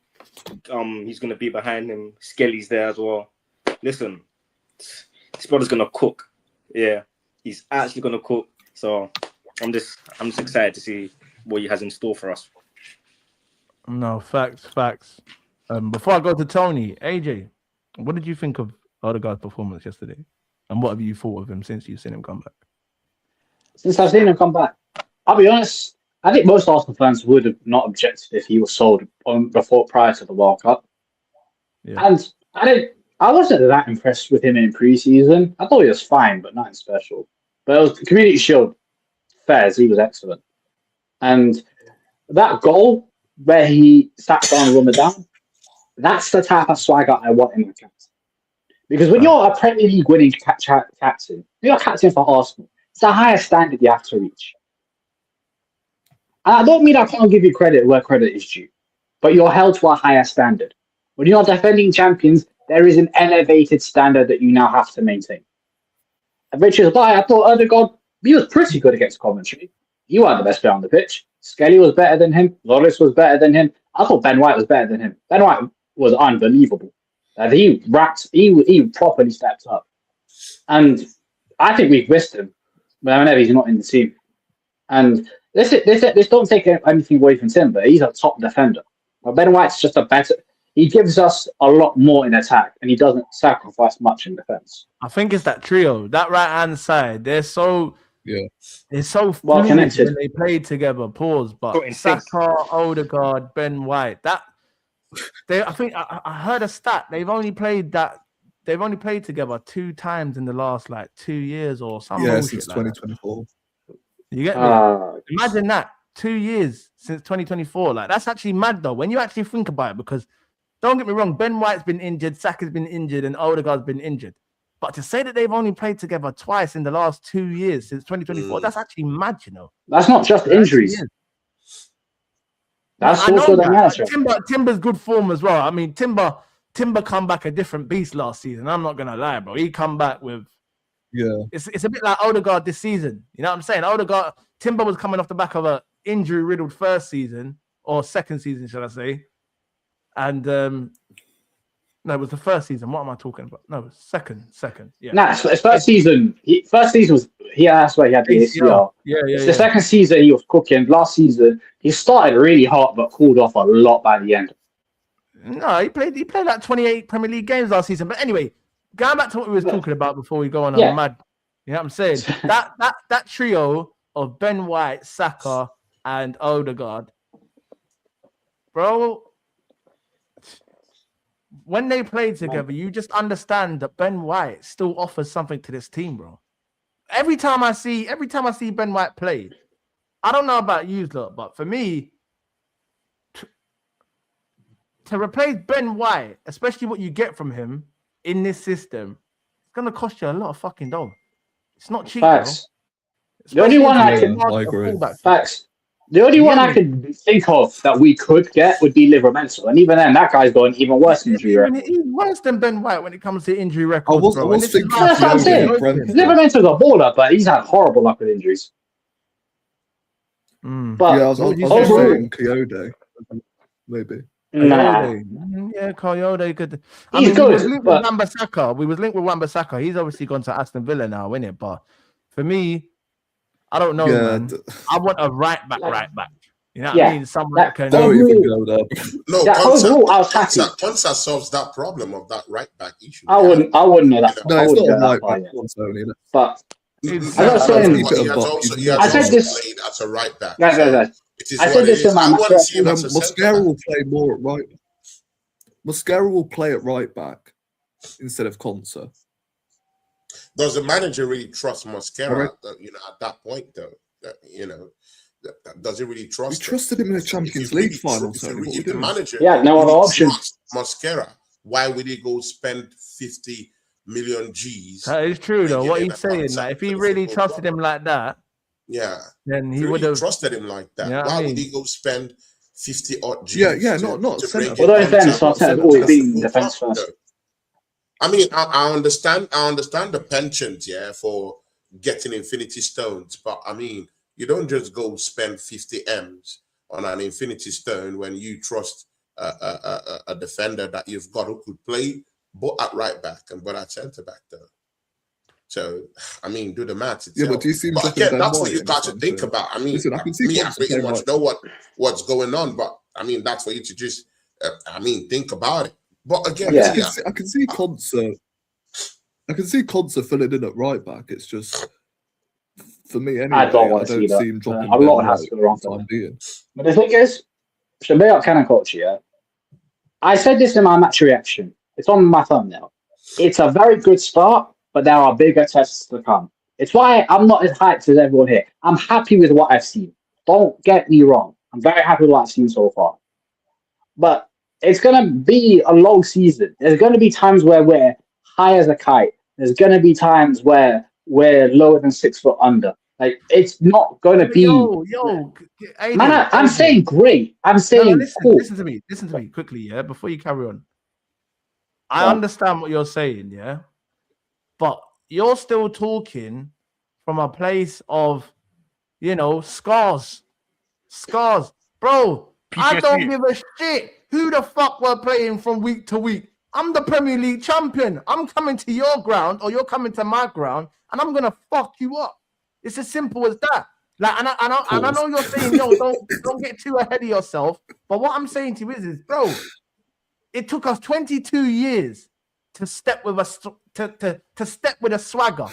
he's gonna be behind him. Skelly's there as well. Listen, this brother's gonna cook. Yeah, he's actually gonna cook. So I'm just excited to see what he has in store for us. No, facts. Before I go to Tony, AJ, what did you think of Odegaard's performance yesterday? And what have you thought of him since you've seen him come back? Since I've seen him come back, I'll be honest, I think most Arsenal fans would have not objected if he was sold prior to the World Cup. Yeah. And I wasn't that impressed with him in pre-season. I thought he was fine, but nothing special. But it was the Community Shield fairs, he was excellent. And that goal where he sat down and run it down, that's the type of swagger I want in my captain. Because when you're a Premier League winning captain, you're a captain for Arsenal, it's a higher standard you have to reach. And I don't mean I can't give you credit where credit is due, but you're held to a higher standard. When you're defending champions, there is an elevated standard that you now have to maintain. Which is why I thought Odegaard, he was pretty good against Coventry. He wasn't the best player on the pitch. Skelly was better than him. Tzoliz was better than him. I thought Ben White was better than him. Ben White was unbelievable. He properly stepped up. And I think we've missed him whenever he's not in the team. And this don't take anything away from Tim, but he's a top defender. But Ben White's just he gives us a lot more in attack, and he doesn't sacrifice much in defense. I think it's that trio, that right-hand side. They're so well connected when they played together. But Saka, Odegaard, Ben White. I think I heard a stat. They've only played together 2 times in the last 2 years or something. Yeah, since 2024. You get me? Imagine that. 2 years since 2024. That's actually mad though, when you actually think about it, because don't get me wrong, Ben White's been injured, Saka's been injured, and Odegaard's been injured. But to say that they've only played together twice in the last 2 years since 2024, that's actually mad, you know. That's not just injuries. That's also the manager. Timber's good form as well. I mean, Timber come back a different beast last season. I'm not gonna lie, bro. He come back with It's a bit like Odegaard this season. You know what I'm saying? Timber was coming off the back of a injury-riddled first season or second season, should I say? And no, it was the first season. What am I talking about? No, it was second. Yeah. Nah, it's first season. First season was that's where he had the ACL. The second season he was cooking. Last season he started really hot but cooled off a lot by the end. No, he played 28 Premier League games last season. But anyway, going back to what we were talking about before we go on mad. You know what I'm saying? that trio of Ben White, Saka, and Odegaard, bro. When they play together, you just understand that Ben White still offers something to this team, bro. Every time I see Ben White play, I don't know about you, lot, but for me, to replace Ben White, especially what you get from him in this system, it's gonna cost you a lot of fucking dough. It's not cheap, bro. The only one I can think of that we could get would be Livramento, and even then, that guy's got an even worse injury record. He's worse than Ben White when it comes to injury record. That's what I'm saying. Livramento's a baller, but he's had horrible luck with injuries. But I was saying Coyote, maybe. Nah. Yeah, Coyote could. He's good. We was linked with Wan-Bissaka. He's obviously gone to Aston Villa now, isn't it? But for me, I don't know, man. I want a right back. You know what I mean? Someone that can. No, Konsa solves that problem of that right back issue. I wouldn't know that. No, it's not a right back only. But I said this as a right back. I said this in my Mosquera will play more at right. Mosquera will play at right back instead of Konsa. Does the manager really trust Mosquera? At that point, though, does he really trust? We trusted him in a Champions League final. If the manager, no other option. Mosquera. why would he go spend 50 million G's? That is true, though. What he's saying, like, if he really trusted him like that, then he would have trusted him like that. Yeah, why would he go spend 50 odd G's? Not centre. Although defense, Arteta's always been defense first. I mean, I understand the penchant, for getting Infinity Stones, but I mean, you don't just go spend 50 M's on an Infinity Stone when you trust a defender that you've got who could play both at right back and both at centre back, though. So, I mean, do the maths itself. Yeah, but do you see? But again, that's what you got to think about. I mean, listen, I pretty much know what's going on, but I mean, that's for you to just, think about it. But again, I can see Konsa. I can see Konsa filling in at right back. It's just for me anyway. I don't want to see that. See him dropping a lot has to go wrong for him. But the thing is, Shabbat can coach you. I said this in my match reaction. It's on my thumbnail. It's a very good start, but there are bigger tests to come. It's why I'm not as hyped as everyone here. I'm happy with what I've seen. Don't get me wrong. I'm very happy with what I've seen so far. But it's going to be a long season. There's going to be times where we're high as a kite. There's going to be times where we're lower than 6 foot under. Like, it's not going to be... Aiden, man, I'm saying great. I'm saying cool. Listen to me quickly, before you carry on. I understand what you're saying, but you're still talking from a place of, scars. Bro, PTSD. I don't give a shit who the fuck we're playing from week to week. I'm the Premier League champion. I'm coming to your ground or you're coming to my ground and I'm going to fuck you up. It's as simple as that. Like, and I know you're saying, don't get too ahead of yourself. But what I'm saying to you is, bro, it took us 22 years to step with a swagger.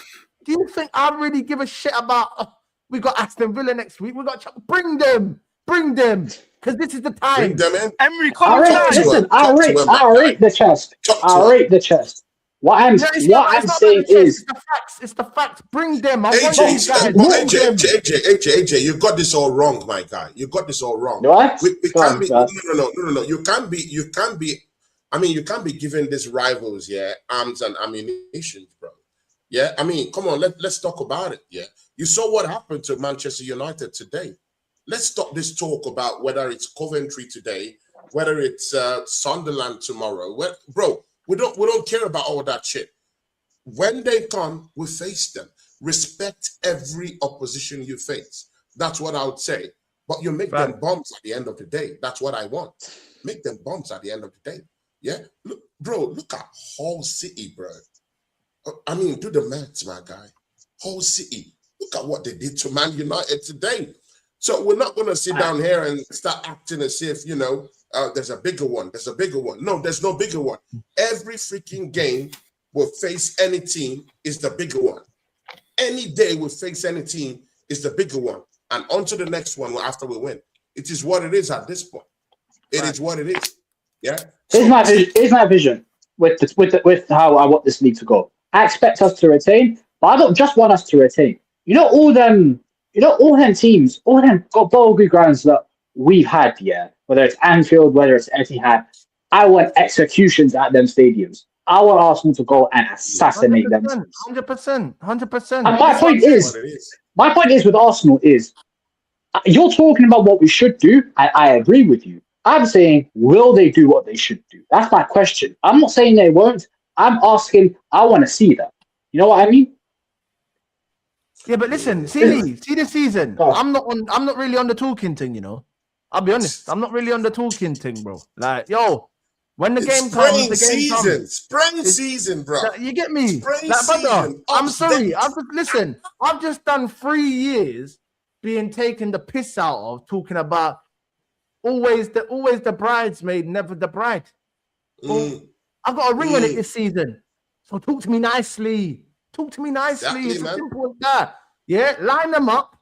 Do you think I really give a shit about? We got Aston Villa next week. We got bring them, because this is the time. Bring them in. Emery, I'll rate the chest. I'll rate the chest. What I'm saying is, it's the facts. Bring them. AJ, you got this all wrong, my guy. You got this all wrong. What? We can't be. No. You can't be. I mean, you can't be giving these rivals, arms and ammunition, bro. Yeah, I mean, come on, let's talk about it. Yeah, you saw what happened to Manchester United today. Let's stop this talk about whether it's Coventry today, whether it's Sunderland tomorrow. Bro, we don't care about all that shit. When they come, we face them. Respect every opposition you face. That's what I would say. But you make them bombs at the end of the day. That's what I want. Make them bombs at the end of the day. Yeah, look at Hull City, bro. I mean, do the maths, my guy. Hull City. Look at what they did to Man United today. So we're not going to sit down here and start acting as if, there's a bigger one. There's a bigger one. No, there's no bigger one. Every freaking game we'll face any team is the bigger one. Any day we'll face any team is the bigger one. And on to the next one after we win. It is what it is at this point. It is what it is. Yeah. Here's my vision with how I want this league to go. I expect us to retain, but I don't just want us to retain. All them teams, all them bogey grounds that we've had, whether it's Anfield, whether it's Etihad, I want executions at them stadiums. I want Arsenal to go and assassinate 100%, them. 100%. And my point is with Arsenal is, you're talking about what we should do, and I agree with you. I'm saying, will they do what they should do? That's my question. I'm not saying they won't. I'm asking, I want to see that. You know what I mean? Yeah, but listen, see this season. I'm not really on the talking thing, I'll be honest. I'm not really on the talking thing, bro. Like, when the game comes, the game comes. Spring season, bro. You get me? Brother, I'm sorry. I've just done 3 years being taken the piss out of talking about always the bridesmaid, never the bride. I've got a ring on it this season. So talk to me nicely. Exactly, it's as simple as that. Yeah, line them up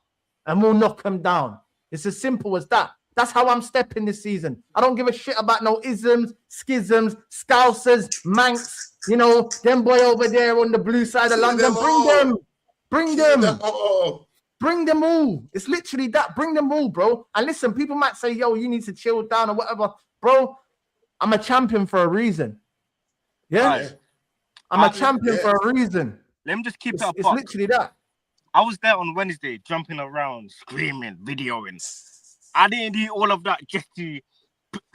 and we'll knock them down. It's as simple as that. That's how I'm stepping this season. I don't give a shit about no isms, schisms, scousers, manx, them boy over there on the blue side of London. Bring them all. It's literally that. Bring them all, bro. And listen, people might say, you need to chill down or whatever. Bro, I'm a champion for a reason. Yeah, I'm a champion for a reason. Let me just keep it It's a buck. literally that. I was there on Wednesday, jumping around, screaming, videoing. I didn't do all of that just to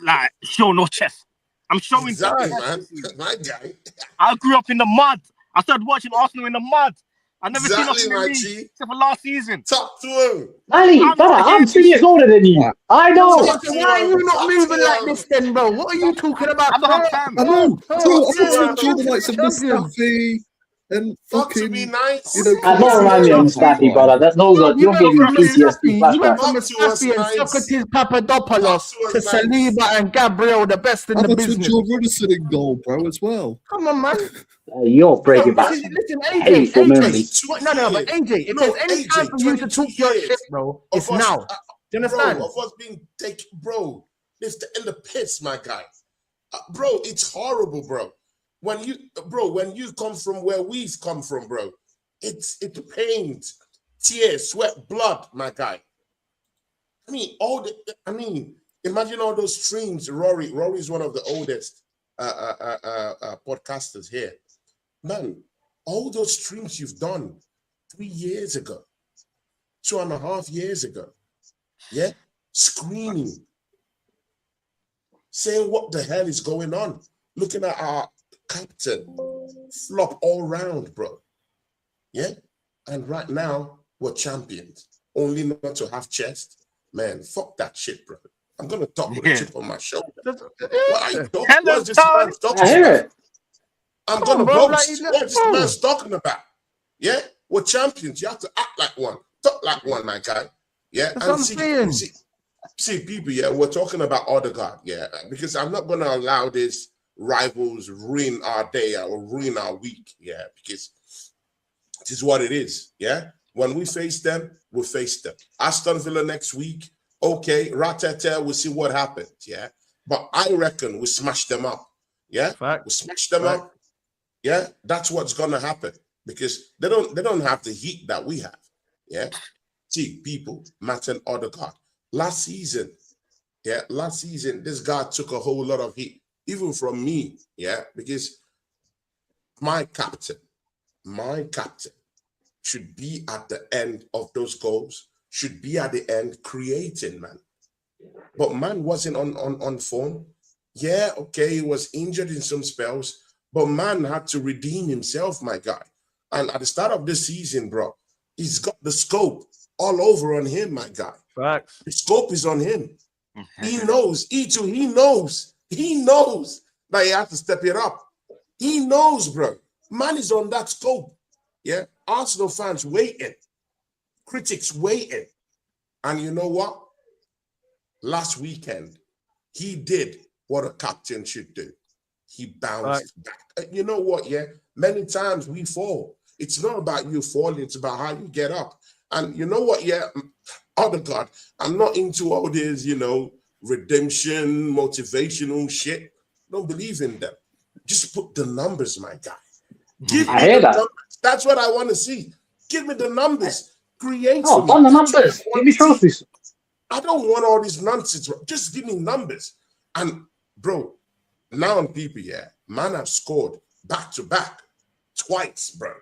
like show no chest. I'm showing exactly, man. My guy. I grew up in the mud. I started watching Arsenal in the mud. I never seen us in the league G. except for last season. Talk to him. Ali, I'm 2 years older than you. I know. Why are you not moving like this then, bro? What are you talking about? I'm not a fan. I know. I'm talking the likes of Mustafi and fucking. Be nice. You know, don't remind me of Mustafi, brother. You're giving PTSD flashbacks. From Mustafi and Socrates Papadopoulos to Saliba and Gabriel, the best in the business. George Ruderson in goal, bro, as well. Come on, man. You're breaking back. Listen, AJ. No, but AJ, if there's any time for you to talk your shit, bro, it's now. Do you understand? Bro, of us being taken, bro. It's in the piss, my guy. Bro, it's horrible, bro. When you come from where we've come from, bro, it's pain, tears, sweat, blood, my guy. Imagine all those streams. Rory's one of the oldest podcasters here. Man, all those streams you've done 3 years ago, 2.5 years ago, yeah, screaming, saying what the hell is going on, looking at our captain flop all round, bro. Yeah, and right now we're champions, only not to have chest. Man, fuck that shit, bro. I'm gonna talk with a chip on my shoulder. What are you talking? What's this man talking about? I'm gonna boast. What's this man's talking about? Yeah, we're champions. You have to act like one, talk like one, my guy. Yeah, and see, people. Yeah, we're talking about Odegaard. Yeah, because I'm not gonna allow this rivals ruin our day or ruin our week. Yeah, because it is what it is. Yeah, when we face them, we'll face them. Aston Villa next week. Okay, Ratata, we'll see what happens. Yeah, but I reckon we smash them up. Yeah, we smash them up. Yeah, that's what's gonna happen because they don't have the heat that we have. Yeah, see, people, Martin Odegaard last season. Yeah, last season this guy took a whole lot of heat, even from me. Yeah, because my captain should be at the end of those goals. Should be at the end creating, man. But man wasn't on form. Yeah, okay, he was injured in some spells, but man had to redeem himself, my guy. And at the start of this season, bro, he's got the scope all over on him, my guy. Facts. The scope is on him. He knows, he knows that he has to step it up. He knows, bro. Man is on that scope. Yeah, Arsenal fans waiting. Critics waiting. And you know what? Last weekend, he did what a captain should do. He bounced back. You know what? Yeah, many times we fall. It's not about you falling. It's about how you get up. And you know what? Yeah, Odegaard, I'm not into all this, redemption, motivational shit. Don't believe in them. Just put the numbers, my guy. Give me the numbers. That's what I want to see. Give me the numbers. Create on the numbers. Give me trophies. I don't want all this nonsense. Just give me numbers. And bro, now on people, yeah, man have scored back to back twice, bro.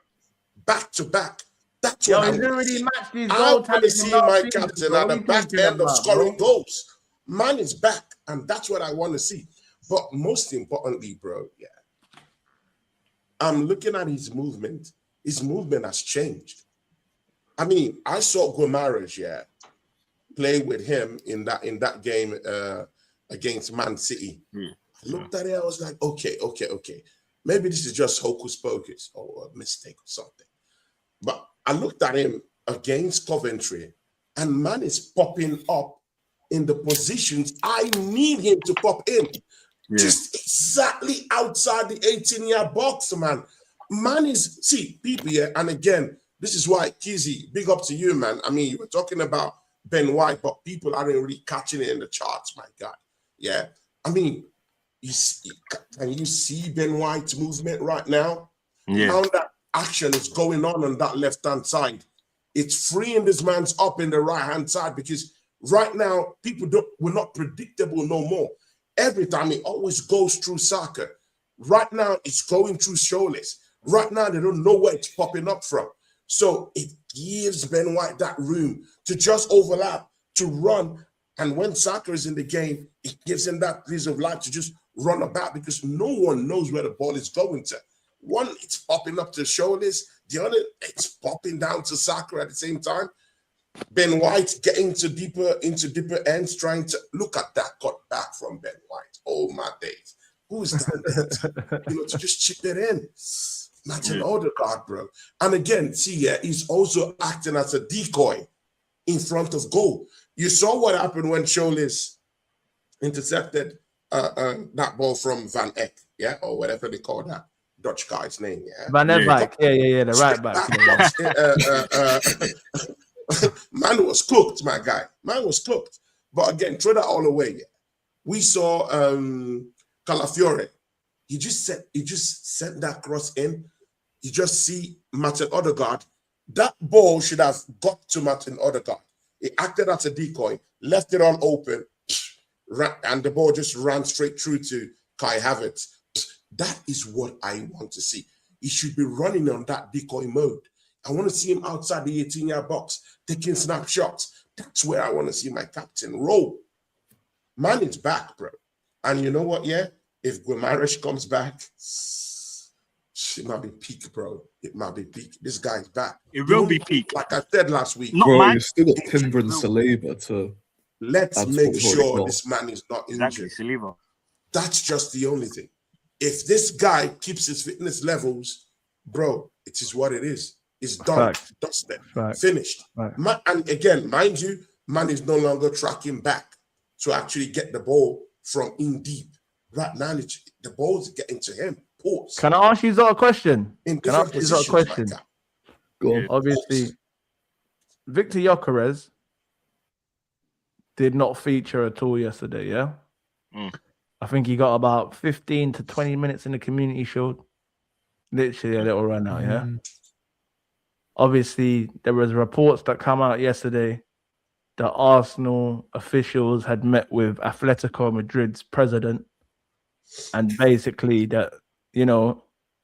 Back to back. That's what I want to see my captain at the back end of scoring goals. Man is back, and that's what I want to see. But most importantly, bro, yeah, I'm looking at his movement. His movement has changed. I mean, I saw Guimaraes, play with him in that game against Man City. I looked at it, I was like, okay. Maybe this is just hocus pocus or a mistake or something. But I looked at him against Coventry, and man is popping up in the positions I need him to pop in. Yeah. Just exactly outside the 18-yard box, man. Man is, see, people here, and again, this is why, Kizzy, big up to you, man. I mean, you were talking about Ben White, but people aren't really catching it in the charts, my God. Yeah. I mean, can you see Ben White's movement right now? Yeah. How that action is going on that left-hand side. It's freeing this man's up in the right-hand side because right now, we're not predictable no more. Every time it always goes through Saka. Right now, it's going through Tzoliz. Right now, they don't know where it's popping up from. So it gives Ben White that room to just overlap, to run. And when Saka is in the game, it gives him that piece of life to just run about because no one knows where the ball is going to. One, it's popping up to Tzoliz. The other, it's popping down to Saka at the same time. Ben White getting into deeper ends, trying to look at that cut back from Ben White. Oh my days. Who is that? To just chip it in. Imagine Odegaard, bro. And again, see, he's also acting as a decoy in front of goal. You saw what happened when Tzoliz intercepted that ball from Van Eyck, or whatever they call that Dutch guy's name, Van Eyck, the right back. Man was cooked, my guy. Man was cooked. But again, throw that all away. We saw Calafiore. He just sent that cross in. You just see Martin Odegaard. That ball should have got to Martin Odegaard. He acted as a decoy, left it all open, and the ball just ran straight through to Kai Havertz. That is what I want to see. He should be running on that decoy mode. I want to see him outside the 18-yard box, taking snapshots. That's where I want to see my captain roll. Man is back, bro. And you know what, if Guimaraes comes back, it might be peak, bro. It might be peak. This guy's back. It will be peak. Like I said last week. Bro, you've still got Timber and Saliba to... Let's make sure this man is not injured. Exactly, Saliba. That's just the only thing. If this guy keeps his fitness levels, bro, it is what it is. It's done, dusted, finished. And again, mind you, man is no longer tracking back to actually get the ball from in deep. Right now, the ball's getting to him. Pause. Can I ask you a question? Go on. Obviously, Victor Gyökeres did not feature at all yesterday, I think he got about 15 to 20 minutes in the Community Shield. Literally a little run out, Obviously, there was reports that come out yesterday that Arsenal officials had met with Atletico Madrid's president and basically that,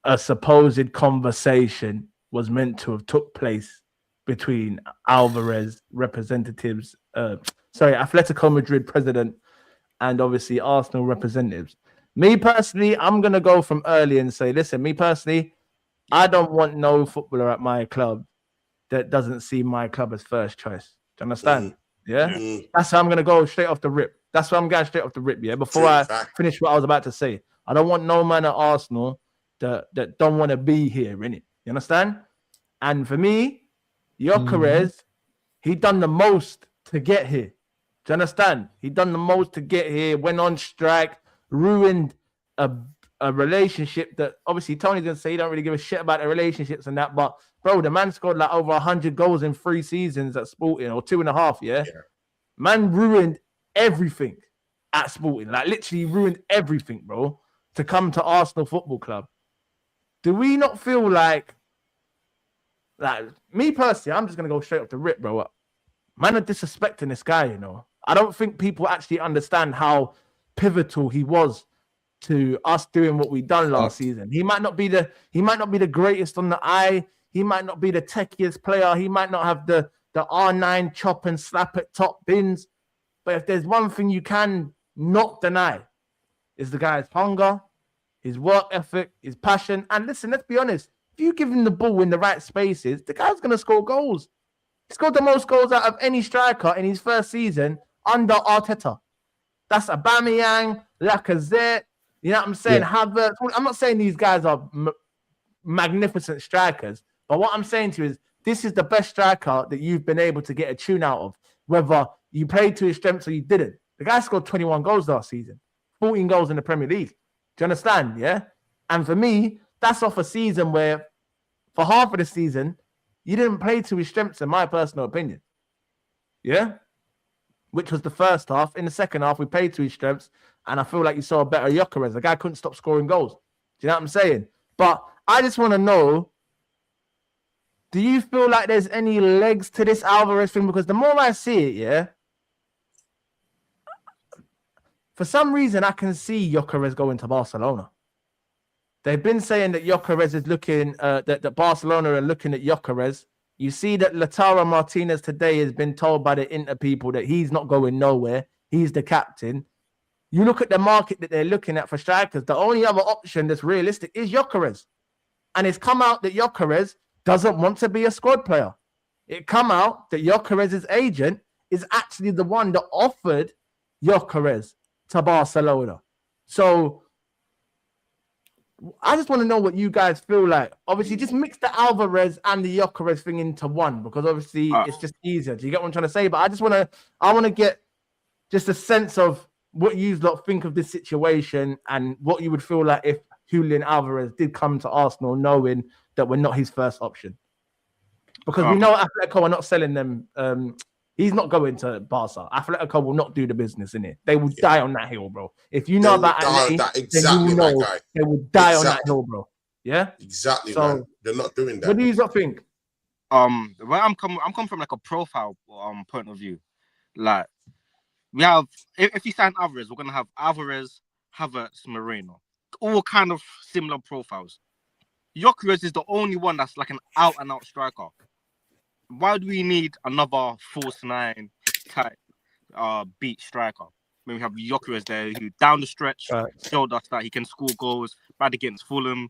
a supposed conversation was meant to have took place between Alvarez representatives, Atletico Madrid president and obviously Arsenal representatives. Me personally, I'm going to go from early and say, listen, me personally, I don't want no footballer at my club that doesn't see my club as first choice. Do you understand? That's how I'm going to go straight off the rip. That's why I'm going straight off the rip, Before I finish what I was about to say. I don't want no man at Arsenal that don't want to be here, innit? You understand? And for me, Gyökeres, he done the most to get here. Do you understand? He done the most to get here, went on strike, ruined a relationship that obviously Tony didn't say he don't really give a shit about the relationships and that, but bro, the man scored like over 100 goals in 3 seasons at Sporting, or 2.5, Man ruined everything at Sporting, like literally ruined everything, bro, to come to Arsenal Football Club. Do we not feel like me personally, I'm just gonna go straight off the rip, bro. Man are disrespecting this guy, I don't think people actually understand how pivotal he was to us doing what we done last season. He might not be the greatest on the eye. He might not be the techiest player. He might not have the R9 chop and slap at top bins. But if there's one thing you can not deny, is the guy's hunger, his work ethic, his passion. And listen, let's be honest. If you give him the ball in the right spaces, the guy's going to score goals. He scored the most goals out of any striker in his first season under Arteta. That's Aubameyang, Lacazette. You know what I'm saying? Havertz. I'm not saying these guys are magnificent strikers, but what I'm saying to you is this is the best striker that you've been able to get a tune out of, whether you played to his strengths or you didn't. The guy scored 21 goals last season, 14 goals in the Premier League. Do you understand? Yeah. And for me, that's off a season where for half of the season, you didn't play to his strengths, in my personal opinion. Yeah. Which was the first half. In the second half, we played to his strengths. And I feel like you saw a better Gyökeres. The guy couldn't stop scoring goals. Do you know what I'm saying? But I just want to know, do you feel like there's any legs to this Alvarez thing? Because the more I see it, for some reason, I can see Gyökeres going to Barcelona. They've been saying that Gyökeres is looking, that Barcelona are looking at Gyökeres. You see that Lautaro Martinez today has been told by the Inter people that he's not going nowhere. He's the captain. You look at the market that they're looking at for strikers, the only other option that's realistic is Gyökeres. And it's come out that Gyökeres doesn't want to be a squad player. It come out that Gyökeres' agent is actually the one that offered Gyökeres to Barcelona. So I just want to know what you guys feel like. Obviously, just mix the Alvarez and the Gyökeres thing into one, because obviously it's just easier. Do you get what I'm trying to say? But I want to get just a sense of what you lot think of this situation and what you would feel like if Julian Alvarez did come to Arsenal, knowing that we're not his first option. Because we know Atletico are not selling them. He's not going to Barca. Atletico will not do the business, innit? They will die on that hill, bro. If you know about Atleti, then you know they will die on that hill, bro. Yeah? Exactly, so, man. They're not doing that. What do you think? Where I'm coming from like a profile point of view. Like, we have, if you sign Alvarez, we're going to have Alvarez, Havertz, Moreno. All kind of similar profiles. Gyökeres is the only one that's like an out-and-out striker. Why do we need another false nine type beat striker when we have Gyökeres there who down the stretch showed us that he can score goals, bad against Fulham.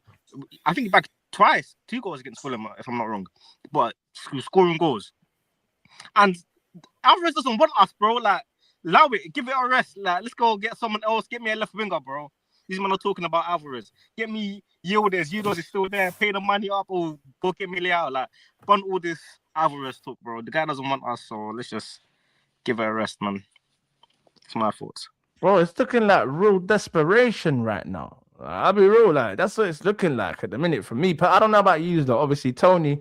I think he backed twice, 2 goals against Fulham, if I'm not wrong. But scoring goals. And Alvarez doesn't want us, bro. Like, allow it, give it a rest. Like, let's go get someone else. Get me a left winger, bro. These men are talking about Alvarez. Get me Yildiz. Yildiz is still there. Pay the money up or go get me Leao. Like, bun all this Alvarez talk, bro. The guy doesn't want us, so let's just give it a rest, man. That's my thoughts. Bro, it's looking like real desperation right now. I'll be real, like, that's what it's looking like at the minute for me. But I don't know about you, though. Obviously, Tony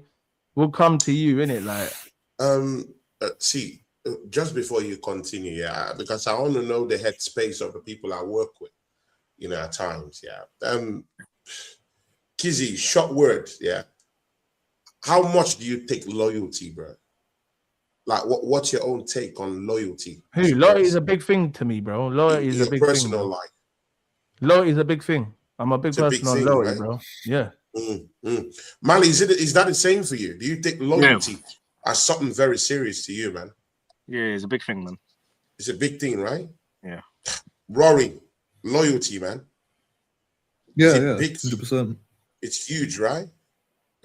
will come to you, innit? Like, see, just before you continue, yeah, because I want to know the headspace of the people I work with. You know, at times, yeah. Kizzy, short word, yeah. How much do you take loyalty, bro? Like, what's your own take on loyalty? Loyalty is a big thing to me, bro. Loyalty is a big thing. Personal life. Loyalty is a big thing. I'm a big person on loyalty, right? Bro. Yeah. Mali, is that the same for you? Do you take loyalty as something very serious to you, man? Yeah, it's a big thing, man. It's a big thing, right? Yeah. Rory. Loyalty, man. Yeah, 100%. It's huge, right?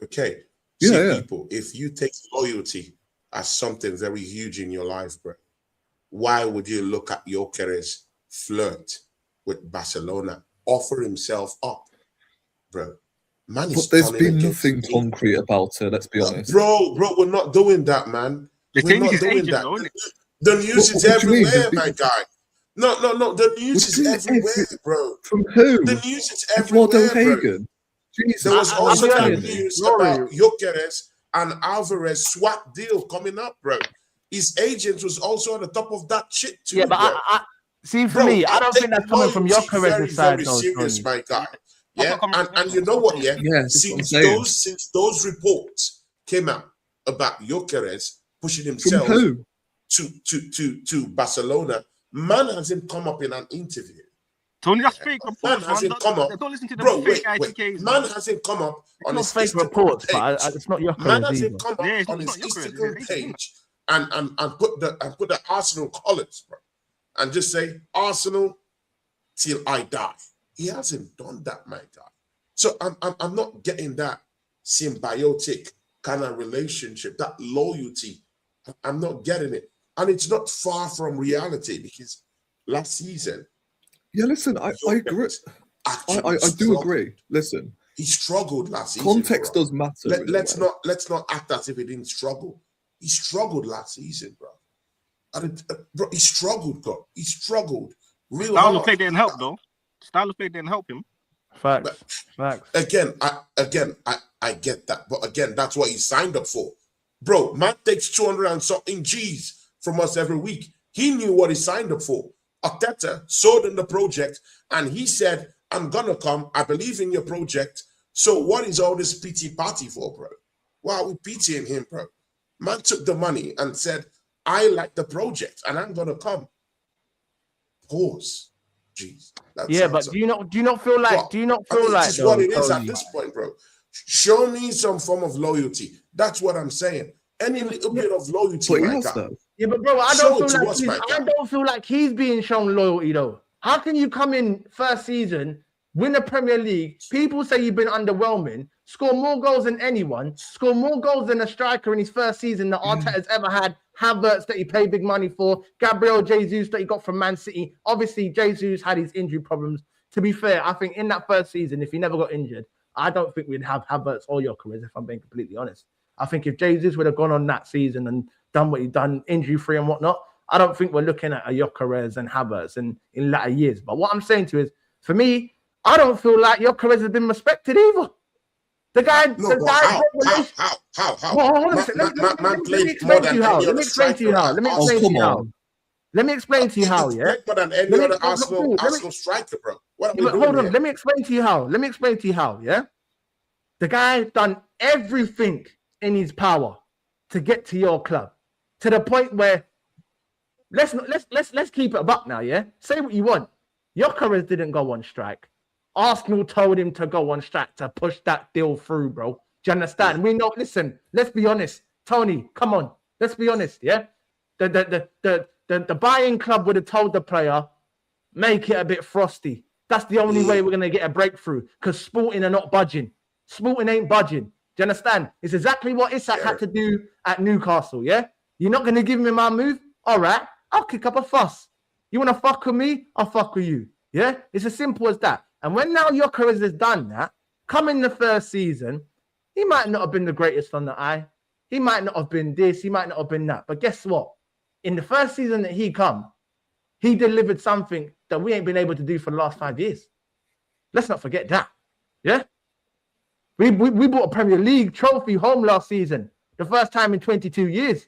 Okay. People, if you take loyalty as something very huge in your life, bro, why would you look at Gyökeres flirt with Barcelona, offer himself up, bro? Man, but there's been nothing concrete about it, let's be honest. Bro, we're not doing that, man. We're not doing that. The news is everywhere, my guy. No. The news is everywhere, bro. From who? The news is everywhere, bro. Jesus. There was also the news about Gyökeres and Alvarez swap deal coming up, bro. His agent was also on the top of that shit too. Yeah, but I see, for me, I don't think that's coming from Gyökeres' side, very serious, my guy. Yeah, and you know what? Yeah, since those reports came out about Gyökeres pushing himself to Barcelona. Man hasn't come up in an interview. Tony, that's fake reports. Man hasn't come up. Don't listen to bro, fake wait. Man hasn't come up on his fake reports, but it's not Gyökeres. Man hasn't come up on his Instagram page and put the Arsenal colours, bro, and just say Arsenal till I die. He hasn't done that, my guy. So I'm not getting that symbiotic kind of relationship, that loyalty. I'm not getting it. And it's not far from reality because last season. Yeah, listen, I agree. I do agree. Listen, he struggled last season. Context does matter. Let's not act as if he didn't struggle. He struggled last season, bro. Bro, he struggled, bro. He struggled real hard. Style of play didn't help, though. Style of play didn't help him. Facts. Again, I get that, but again, that's what he signed up for, bro. Man takes 200 and something G's from us every week. He knew what he signed up for. Arteta sold in the project and he said, I'm gonna come. I believe in your project. So what is all this pity party for, bro? Why are we pitying him, bro? Man took the money and said, I like the project and I'm gonna come. Pause. Jeez. Yeah, but do you not feel like it's what it is at this point, bro? Show me some form of loyalty. That's what I'm saying. Any little bit of loyalty, my guy. Yeah, but bro, I don't feel like he's being shown loyalty though. How can you come in first season, win the Premier League? People say you've been underwhelming, score more goals than anyone, score more goals than a striker in his first season that Arteta's ever had. Havertz that he paid big money for, Gabriel Jesus that he got from Man City. Obviously, Jesus had his injury problems. To be fair, I think in that first season, if he never got injured, I don't think we'd have Havertz or Gyökeres, if I'm being completely honest. I think if Jesus would have gone on that season and done what he done, injury-free and whatnot, I don't think we're looking at a Gyökeres and Havertz in latter years. But what I'm saying to you is, for me, I don't feel like Gyökeres has been respected either. The guy, how? Let me explain to you how. Let me explain to you how. Let me explain to you how. Yeah. Better than any other Arsenal striker, bro. Hold on. Let me explain to you how. Yeah. The guy done everything in his power to get to your club, to the point where let's keep it a buck now. Yeah. Say what you want. Gyökeres didn't go on strike. Arsenal told him to go on strike to push that deal through, bro. Do you understand? We know. Listen, let's be honest, Tony. Come on, let's be honest. Yeah, the buying club would have told the player, make it a bit frosty. That's the only way we're gonna get a breakthrough. Because Sporting are not budging. Sporting ain't budging. Do you understand? It's exactly what Isak had to do at Newcastle. Yeah, you're not gonna give me my move. All right, I'll kick up a fuss. You wanna fuck with me? I'll fuck with you. Yeah, it's as simple as that. And when now Gyökeres has done that, come in the first season, he might not have been the greatest on the eye. He might not have been this. He might not have been that. But guess what? In the first season that he come, he delivered something that we ain't been able to do for the last 5 years. Let's not forget that. Yeah? We brought a Premier League trophy home last season. The first time in 22 years.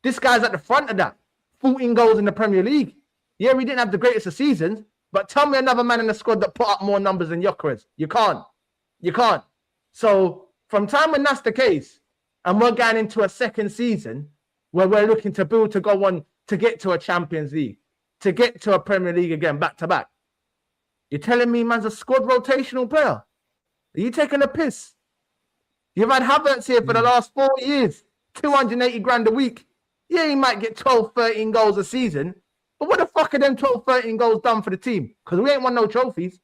This guy's at the front of that. 14 goals in the Premier League. Yeah, we didn't have the greatest of seasons. But tell me another man in the squad that put up more numbers than Gyökeres. You can't. You can't. So from time when that's the case, and we're going into a second season where we're looking to build to go on to get to a Champions League, to get to a Premier League again, back to back. You're telling me man's a squad rotational player? Are you taking a piss? You've had Havertz here for the last 4 years, 280 grand a week. Yeah, he might get 12, 13 goals a season. But what the fuck are them 12, 13 goals done for the team? Because we ain't won no trophies.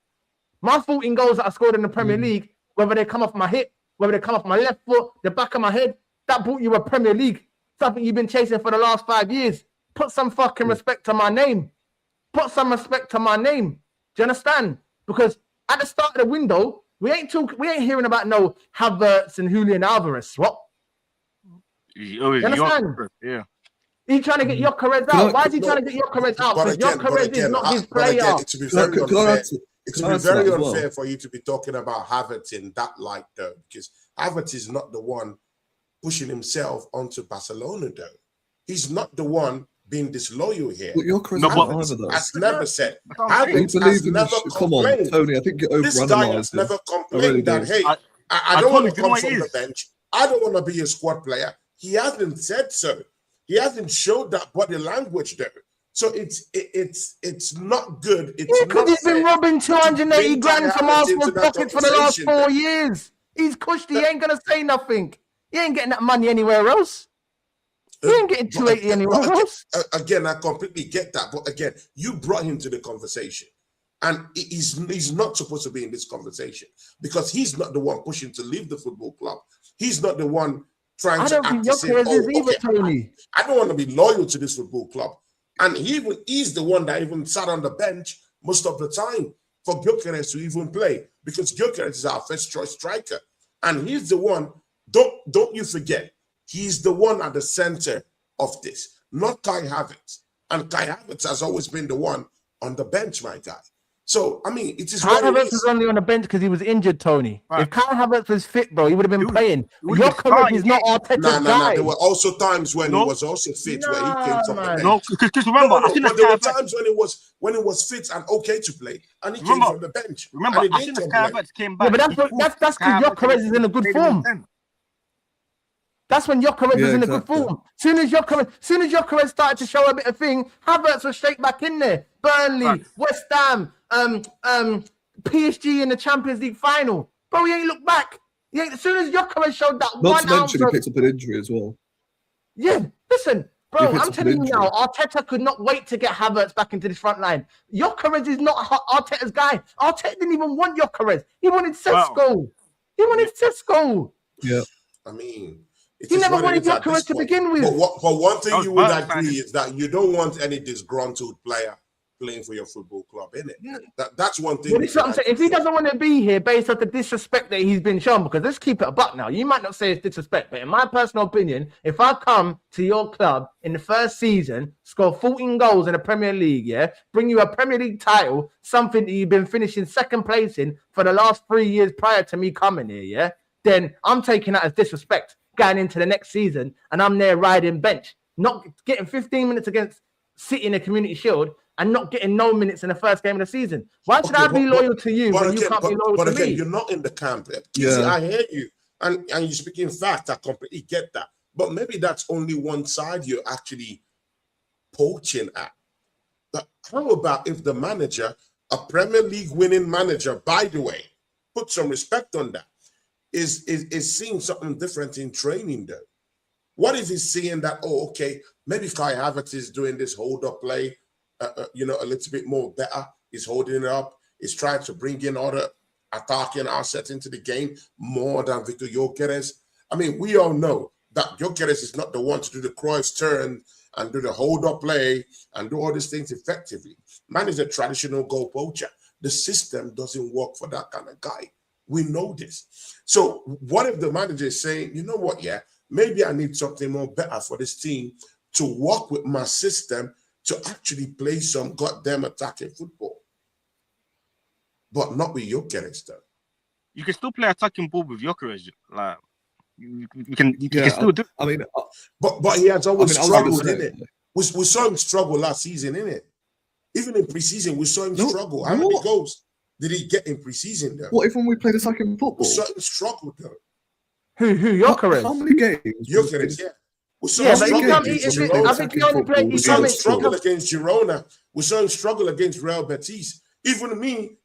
My 14 goals that I scored in the Premier League, whether they come off my hip, whether they come off my left foot, the back of my head, that brought you a Premier League. Something you've been chasing for the last 5 years. Put some fucking respect to my name. Put some respect to my name. Do you understand? Because at the start of the window, we ain't hearing about no Havertz and Julian Alvarez. What? You understand? Yeah. He's trying to get Gyökeres out. Why is he trying to get Gyökeres out? Because Gyökeres is not his player. It would be very unfair for you to be talking about Havertz in that light, though, because Havertz is not the one pushing himself onto Barcelona, though. He's not the one being disloyal here. Havertz has never said. Havertz has never complained. Come on, Tony, I think you're this guy has never complained that, hey, I don't want to come from the bench. I don't want to be a squad player. He hasn't said so. He hasn't showed that body language there. So it's not good. Because he's been robbing 280 grand from Arsenal's pockets for the last 4 years. He's cushed. He ain't going to say nothing. He ain't getting that money anywhere else. He ain't getting 280 anywhere else. Again, I completely get that. But again, you brought him to the conversation. And he's not supposed to be in this conversation because he's not the one pushing to leave the football club. He's not the one trying to act to say, I don't want to be loyal to this football club. And he's the one that even sat on the bench most of the time for Gyökeres to even play because Gyökeres is our first choice striker. And he's the one, don't you forget, he's the one at the center of this, not Kai Havertz. And Kai Havertz has always been the one on the bench, my guy. So, I mean, it is Kai Havertz was only on the bench because he was injured, Tony. Right. If Kai Havertz was fit, bro, he would have been playing. Gyökeres is not Arteta's guy. There were also times when he was also fit where he came from the bench. No, because remember, but there were times when it was fit and okay to play, and he came from the bench. Remember, as soon as Kai Havertz came back, but that's because Gyökeres is in a good form. That's when Gyökeres was in a good form. Soon as Gyökeres started to show a bit of thing, Havertz was straight back in there. Burnley, West Ham, PSG in the Champions League final. Bro, he ain't looked back. As soon as Gyökeres showed that Not 1 to mention ounce he picked up an injury as well. Yeah, listen, bro, I'm telling you now, Arteta could not wait to get Havertz back into this front line. Gyökeres is not Arteta's guy. Arteta didn't even want Gyökeres. He wanted Sesko. He wanted Sesko. Yeah. I mean, he never wanted Gyökeres to begin with. But one thing you would agree is that you don't want any disgruntled player playing for your football club, innit? That's one thing. Well, what I'm saying. If he doesn't want to be here based on the disrespect that he's been shown, because let's keep it a buck now. You might not say it's disrespect, but in my personal opinion, if I come to your club in the first season, score 14 goals in the Premier League, bring you a Premier League title, something that you've been finishing second place in for the last 3 years prior to me coming here, then I'm taking that as disrespect going into the next season, and I'm there riding bench, not getting 15 minutes against City in the Community Shield, and not getting no minutes in the first game of the season. Why should I be loyal to you when you can't be loyal to me? But again, you're not in the camp. Kizzy, I hear you. And you speak in fact, I completely get that. But maybe that's only one side you're actually poaching at. But how about if the manager, a Premier League winning manager, by the way, put some respect on that, is seeing something different in training though? What if he's seeing that, oh, okay, maybe Kai Havertz is doing this hold-up play, a little bit more better. He's holding it up. He's trying to bring in other attacking assets into the game more than Victor Gyökeres. I mean, we all know that Gyökeres is not the one to do the Cruyff turn and do the hold-up play and do all these things effectively. Man is a traditional goal poacher. The system doesn't work for that kind of guy. We know this. So what if the manager is saying, you know what, maybe I need something more better for this team to work with my system to actually play some goddamn attacking football, but not with Gyökeres though. You can still play attacking ball with Gyökeres, like you can still do. I mean, but he has always struggled, innit? We saw him struggle last season, innit? Even in preseason, we saw him struggle. How many goals did he get in preseason though? What if when we played attacking football? We saw him struggle though. Who Gyökeres? How many games? Gyökeres, but I think he only played. We saw him struggle against Girona. We saw him struggle against Real Betis. Even me,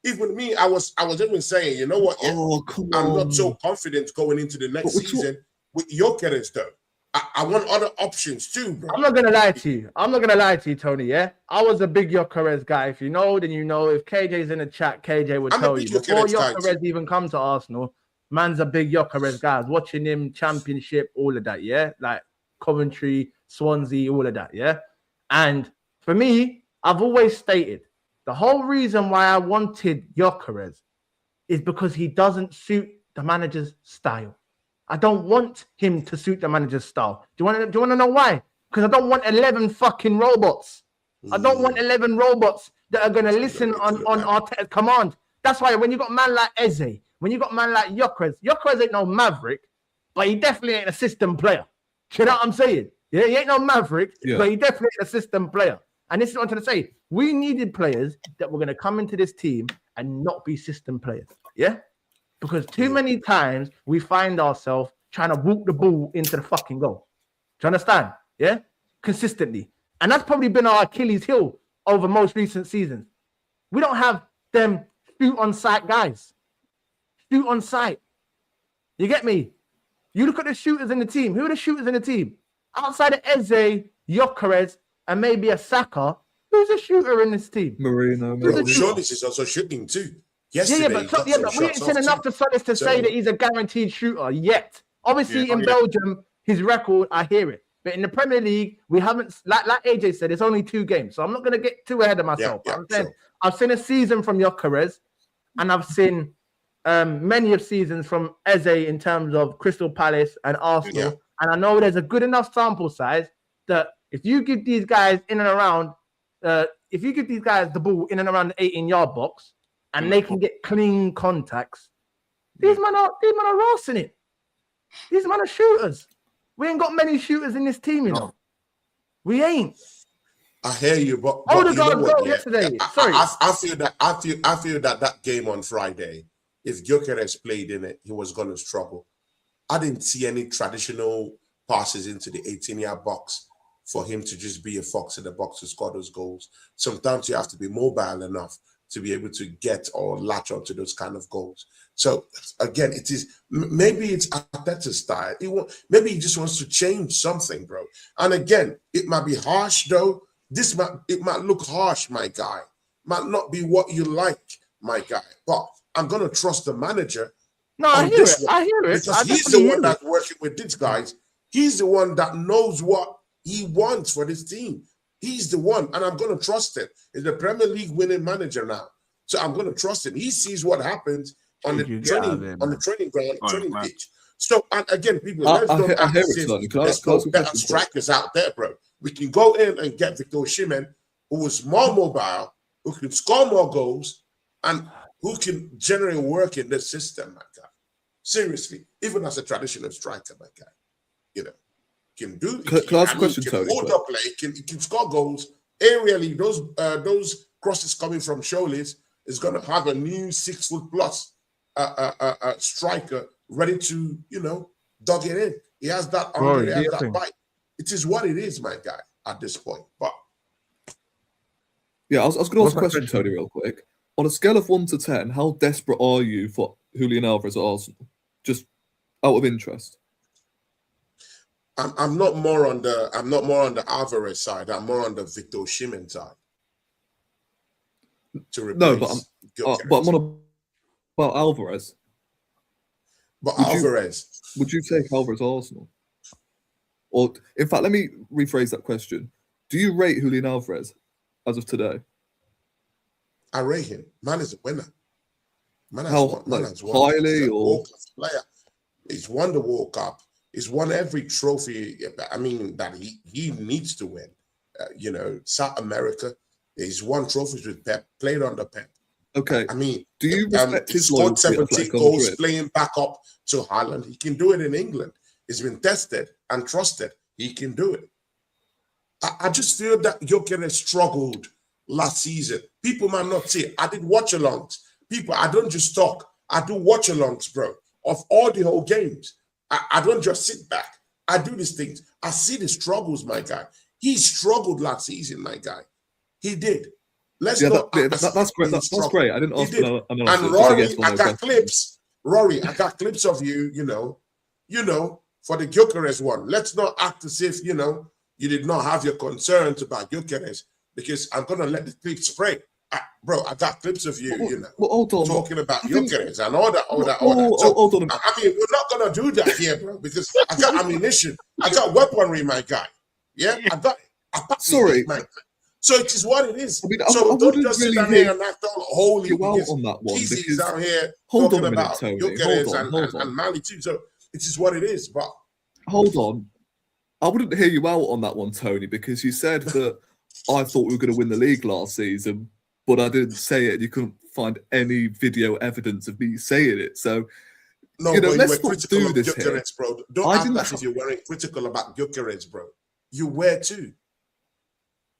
I was even saying, you know what? I'm not so confident going into the next season with Gyökeres though. I want other options too, bro. I'm not gonna lie to you, Tony. I was a big Gyökeres guy. If you know, then you know. If KJ's in the chat, KJ would tell you. Before Gyökeres even come to Arsenal, man's a big Gyökeres guy. I was watching him Championship, all of that, like Coventry, Swansea, all of that, And for me, I've always stated the whole reason why I wanted Gyökeres is because he doesn't suit the manager's style. I don't want him to suit the manager's style. Do you want to know why? Because I don't want 11 fucking robots. I don't want 11 robots that are going to listen on Arteta's command. That's why when you got a man like Eze, when you got a man like Gyökeres ain't no maverick, but he definitely ain't a system player. You know what I'm saying? Yeah, he ain't no maverick, but he definitely ain't a system player. And this is what I'm trying to say. We needed players that were going to come into this team and not be system players. Because too many times we find ourselves trying to walk the ball into the fucking goal. Do you understand? Consistently. And that's probably been our Achilles heel over most recent seasons. We don't have them shoot on sight guys. Shoot on sight. You get me? You look at the shooters in the team. Who are the shooters in the team? Outside of Eze, Gyökeres, and maybe a Saka, who's a shooter in this team? Marino. Tzoliz is also shooting too. Yesterday, but we ain't seen enough to Tzoliz to say that he's a guaranteed shooter yet. Obviously, in Belgium, his record, I hear it. But in the Premier League, we haven't, like AJ said, it's only 2 games. So I'm not going to get too ahead of myself. I've seen a season from Gyökeres, and I've seen many of seasons from Eze in terms of Crystal Palace and Arsenal. And I know there's a good enough sample size that if you give these guys in and around, if you give these guys the ball in and around the 18-yard box and they can get clean contacts, these men are rossing it. These men are shooters. We ain't got many shooters in this team, you know. We ain't. I hear you, but Odegaard goal yesterday. Sorry, I feel that game on Friday, if Gyökeres played in it, he was going to struggle. I didn't see any traditional passes into the 18-yard box for him to just be a fox in the box to score those goals. Sometimes you have to be mobile enough to be able to get or latch onto those kind of goals. So again, it is maybe it's Arteta's style. Maybe he just wants to change something, bro. And again, it might be harsh though. It might look harsh, my guy. Might not be what you like, my guy. But I'm gonna trust the manager. No, I hear it. I hear it. Because he's the one that's working with these guys. He's the one that knows what he wants for this team. He's the one, and I'm going to trust him. He's the Premier League winning manager now, so I'm going to trust him. He sees what happens on the training ground, training pitch. So, and again, people, let's go better strikers out there, bro. We can go in and get Victor Osimhen, who is more mobile, who can score more goals, and who can generate work in this system, my guy. Seriously, even as a traditional striker, my guy, you know. Can do. Can I ask a question, Tony? Hold up play. He can score goals. Aerially, those crosses coming from Tzoliz is going to have a new 6 foot plus striker ready to, you know, dug it in. He has that that bite. It is what it is, my guy, at this point. But yeah, I was going to ask a question, Tony, real quick. On a scale of 1 to 10, how desperate are you for Julian Alvarez at Arsenal? Just out of interest. I'm not more on the Alvarez side. I'm more on the Victor Osimhen side. But I'm on about Alvarez. Would you take Alvarez Arsenal? Or in fact, let me rephrase that question. Do you rate Julian Alvarez as of today? I rate him. Man is a winner. Highly or player. He's won the World Cup. He's won every trophy. I mean, that he needs to win. You know, South America. He's won trophies with Pep. Played under Pep. Okay. I mean, do you respect his scored 17 goals playing back up to Haaland? He can do it in England. He's been tested and trusted. He can do it. I just feel that Gyökeres struggled last season. People might not see it. I did watch-alongs. People, I don't just talk. I do watch-alongs, bro, of all the whole games. I don't just sit back. I do these things. I see the struggles, my guy. He struggled last season, my guy. He did. That's great. That's great. I didn't ask and Rory, I got clips. Rory, I got clips of you, you know, for the Gyökeres one. Let's not act as if, you know, you did not have your concerns about Gyökeres, because I'm going to let the clips spray. Bro, I got clips of you, you know, talking about Gyökeres and all that. Hold on. I mean, we're not going to do that here, bro, because I got ammunition. I got weaponry, my guy. Yeah, I got it. Sorry. So it is what it is. I mean, so don't just sit down here and act all holy on that one. Kizzy's out here hold talking on a minute, about Tony. Gyökeres and Mali too. So it is what it is. But hold on. I wouldn't hear you out on that one, Tony, because you said that I thought we were going to win the league last season, but I didn't say it. You couldn't find any video evidence of me saying it. So, no, you know, but let's you were not critical do of this Gyökeres, here. bro. Don't act as if you weren't critical about Gyökeres, bro. You were too.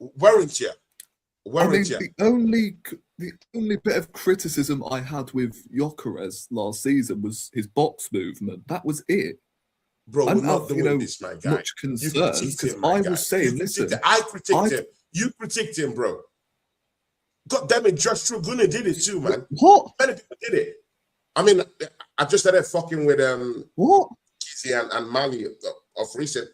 Weren't you? The only bit of criticism I had with Gyökeres last season was his box movement. That was it. Bro, I we're didn't not have, doing this, my guy. Much concern because I was saying, listen, I critiqued him. You critiqued him, bro. God damn it, Joshua Gunner did it too, man. What? Many people did it. I mean, I just started fucking with what Kizzy and Mali of recent.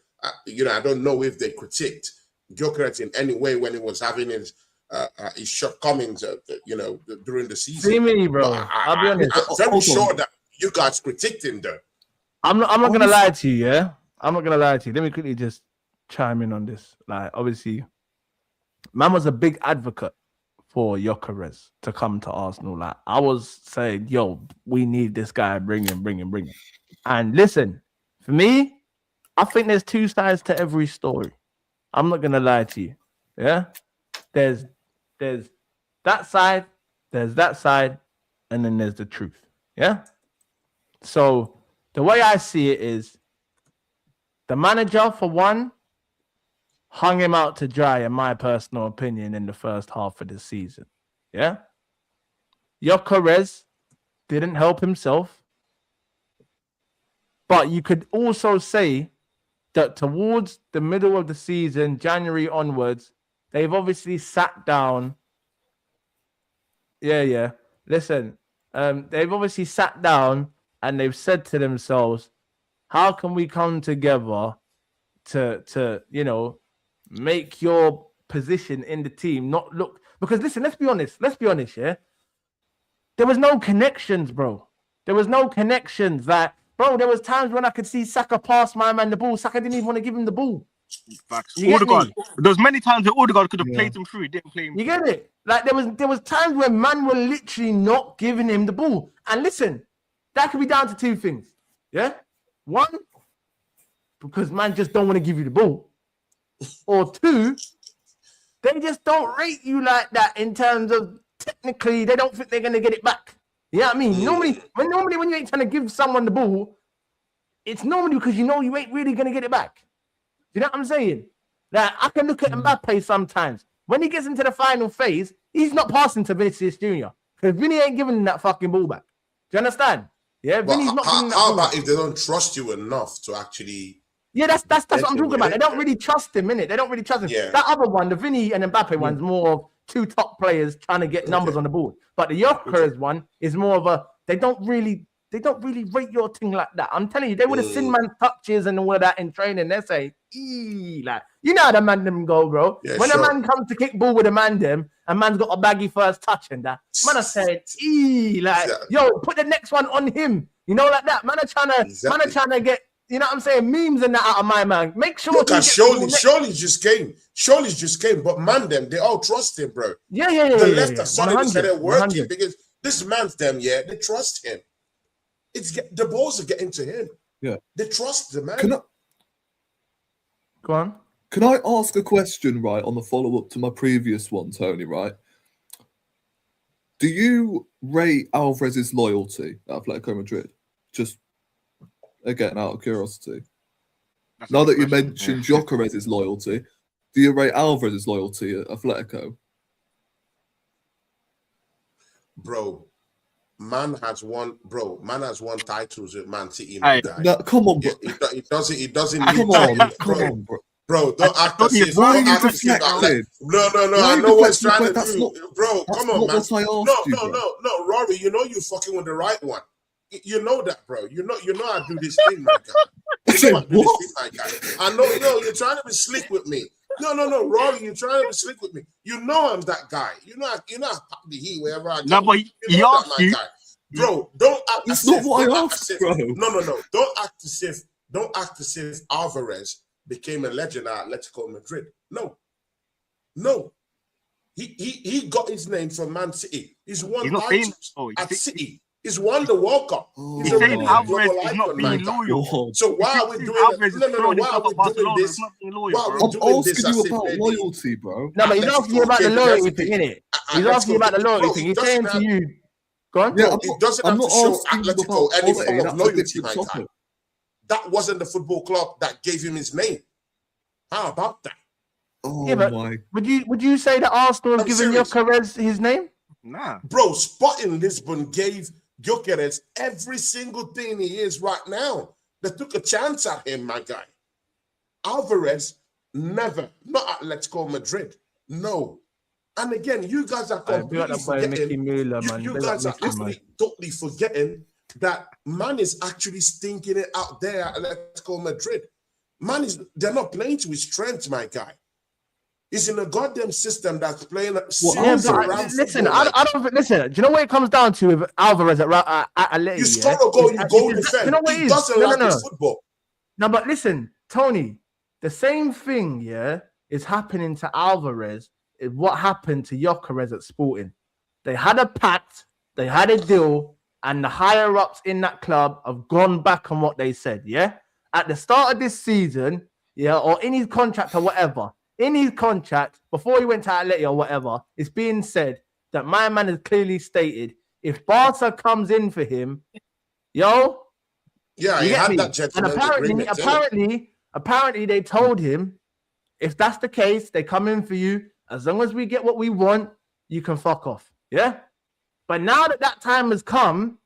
You know, I don't know if they critiqued Gyökeres in any way when he was having his shortcomings, you know, during the season. See me, bro. I'll be honest. I'm very sure that you guys critiqued him, though. I'm not gonna lie to you, yeah. I'm not gonna lie to you. Let me quickly just chime in on this. Like, obviously, man was a big advocate for Gyökeres to come to Arsenal. Like, I was saying, yo, we need this guy. Bring him. And listen, for me, I think there's two sides to every story. I'm not gonna lie to you. Yeah, there's that side, there's that side, and then there's the truth. Yeah. So the way I see it is, the manager, for one, hung him out to dry, in my personal opinion, in the first half of the season. Yeah. Gyökeres didn't help himself, but you could also say that towards the middle of the season, January onwards, they've obviously sat down. Yeah. Listen, they've obviously sat down and they've said to themselves, how can we come together to make your position in the team not look, because listen, let's be honest, yeah. There was no connections, bro. There was no connections. That, bro, there was times when I could see Saka pass my man the ball. Saka didn't even want to give him the ball. Facts. Odegaard. There's many times that Odegaard could have played him through. He didn't play him. You get it? Like there was times when man were literally not giving him the ball. And listen, that could be down to two things. Yeah? One, because man just don't want to give you the ball. Or two, they just don't rate you like that in terms of technically they don't think they're gonna get it back. You know what I mean? Normally when you ain't trying to give someone the ball, it's normally because you know you ain't really gonna get it back. You know what I'm saying? Like, I can look at Mbappe sometimes. When he gets into the final phase, he's not passing to Vinicius Jr. Because Vinny ain't giving him that fucking ball back. Do you understand? Yeah, Vinny's not giving that how ball about back. if they don't trust you enough to actually... Yeah, that's what I'm talking about. They don't really trust him, innit? They don't really trust him. Yeah. That other one, the Vinny and Mbappe one's more of two top players trying to get numbers on the board. But the Gyökeres one is more of a, they don't really rate your thing like that. I'm telling you, they would have seen man touches and all of that in training. They say, like, you know how the man them go, bro. Yeah, when sure. a man comes to kick ball with a man them, and man's got a baggy first touch and that, man I said, like, yo, put the next one on him. You know, like that. Man are trying to get, you know what I'm saying, memes and that out of my man. Make sure. Look at Surely just came, but man, them, they all trust him, bro. Yeah. The left are solid, they're working 100. because this man's them, they trust him. The balls are getting to him. Yeah, they trust the man. Go on. Can I ask a question, right, on the follow-up to my previous one, Tony, right? Do you rate Alvarez's loyalty at Atletico Madrid? Just, again, out of curiosity. Now that you mentioned Gyökeres' loyalty, do you rate Alvarez's loyalty at Atletico? Bro, man has won titles with Man City. No, come on, bro. He doesn't come on, bro. Bro, don't act as if. Why are you deflecting? No. I know what's trying to do. Bro, come on, man. No, Rory, you know you fucking with the right one. You know that, bro. You know I do this thing, my guy. You know I do this thing, my guy. I know, you're trying to be slick with me. No, Rory, you're trying to be slick with me. You know I'm that guy. You know I pop the heat wherever I go. No, but he asked you. Bro, don't act as if. That's not what I asked, bro. No. Don't act as if Alvarez became a legend at Atletico Madrid. No. He got his name from Man City. He's won titles at City. He's won the World Cup. He's saying Alvarez is not being loyal. So why are we doing it? No. Why are we doing this? I'm asking you about loyalty, bro. No, but he's asking you about the loyalty thing, innit? He's asking you about the loyalty thing. He's saying to you, go on. Yeah, it doesn't have to show Atletico any form of loyalty, my guy. That wasn't the football club that gave him his name. How about that? Oh, yeah, but my. Would you say that Arsenal have given Gyökeres his name? Nah. Bro, Sporting Lisbon gave Gyökeres every single thing he is right now. They took a chance at him, my guy. Alvarez, never. Not Atletico Madrid. No. And again, you guys are completely forgetting. You guys are totally forgetting that man is actually stinking it out there at Atletico Madrid. Man they're not playing to his strength, my guy. He's in a goddamn system that's playing. Listen, I don't listen. Do you know what it comes down to with Alvarez at Atleti? You score a goal, you go defend. You know what he doesn't like his football. No, but listen, Tony, the same thing, is happening to Alvarez. Is what happened to Gyökeres at Sporting. They had a pact, they had a deal, and the higher ups in that club have gone back on what they said. At the start of this season, or in his contract or whatever. In his contract, before he went to Atleti or whatever, it's being said that my man has clearly stated if Barca comes in for him, he had that gentleman. And apparently they told him if that's the case, they come in for you. As long as we get what we want, you can fuck off. Yeah. But now that time has come,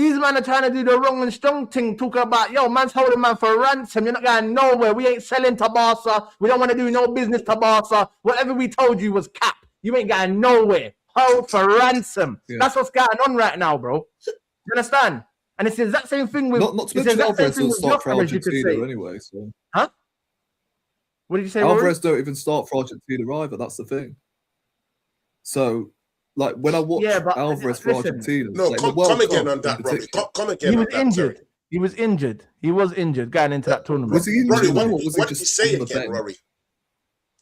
These men are trying to do the wrong and strong thing, talking about, yo, man's holding man for ransom. You're not going nowhere. We ain't selling to Barca. We don't want to do no business to Barca. Whatever we told you was cap. You ain't going nowhere. Hold for ransom. Yeah. That's what's going on right now, bro. You understand? And it's the exact same thing with... Not to mention Alvarez will start for Argentina anyway, so... Huh? What did you say, Alvarez Rory? don't even start for Argentina either, that's the thing. So... Like when I watch Alvarez for Argentina, no, like come again on that, Robbie. Come again. He was injured. Sorry. He was injured. He was injured going into that tournament. Was he injured? Rory, what did he say again, Rory?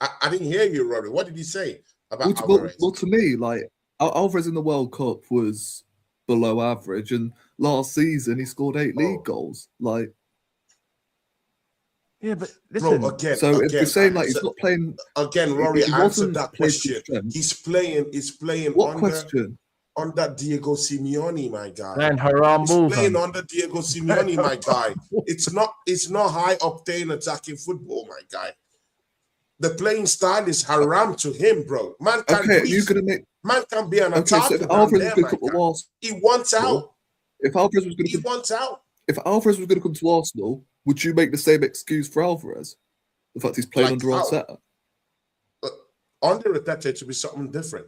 I didn't hear you, Rory. What did he say about Alvarez? Well, to me, like Alvarez in the World Cup was below average, and last season he scored 8 league goals. Like, yeah, but listen. Bro, again, if you're saying like he's not playing again, Rory, answered that question. He's playing. What question? Under Diego Simeone, my guy. And haram he's playing under Diego Simeone, my guy. It's not high octane attacking football, my guy. The playing style is haram to him, bro. Man can man can be an attacker. So if Alvarez was going to come to Arsenal, he wants out. If Alvarez was going to wants out. If Alvarez was going to come to Arsenal, would you make the same excuse for Alvarez? The fact he's playing under Arteta? Under Arteta, it should be something different.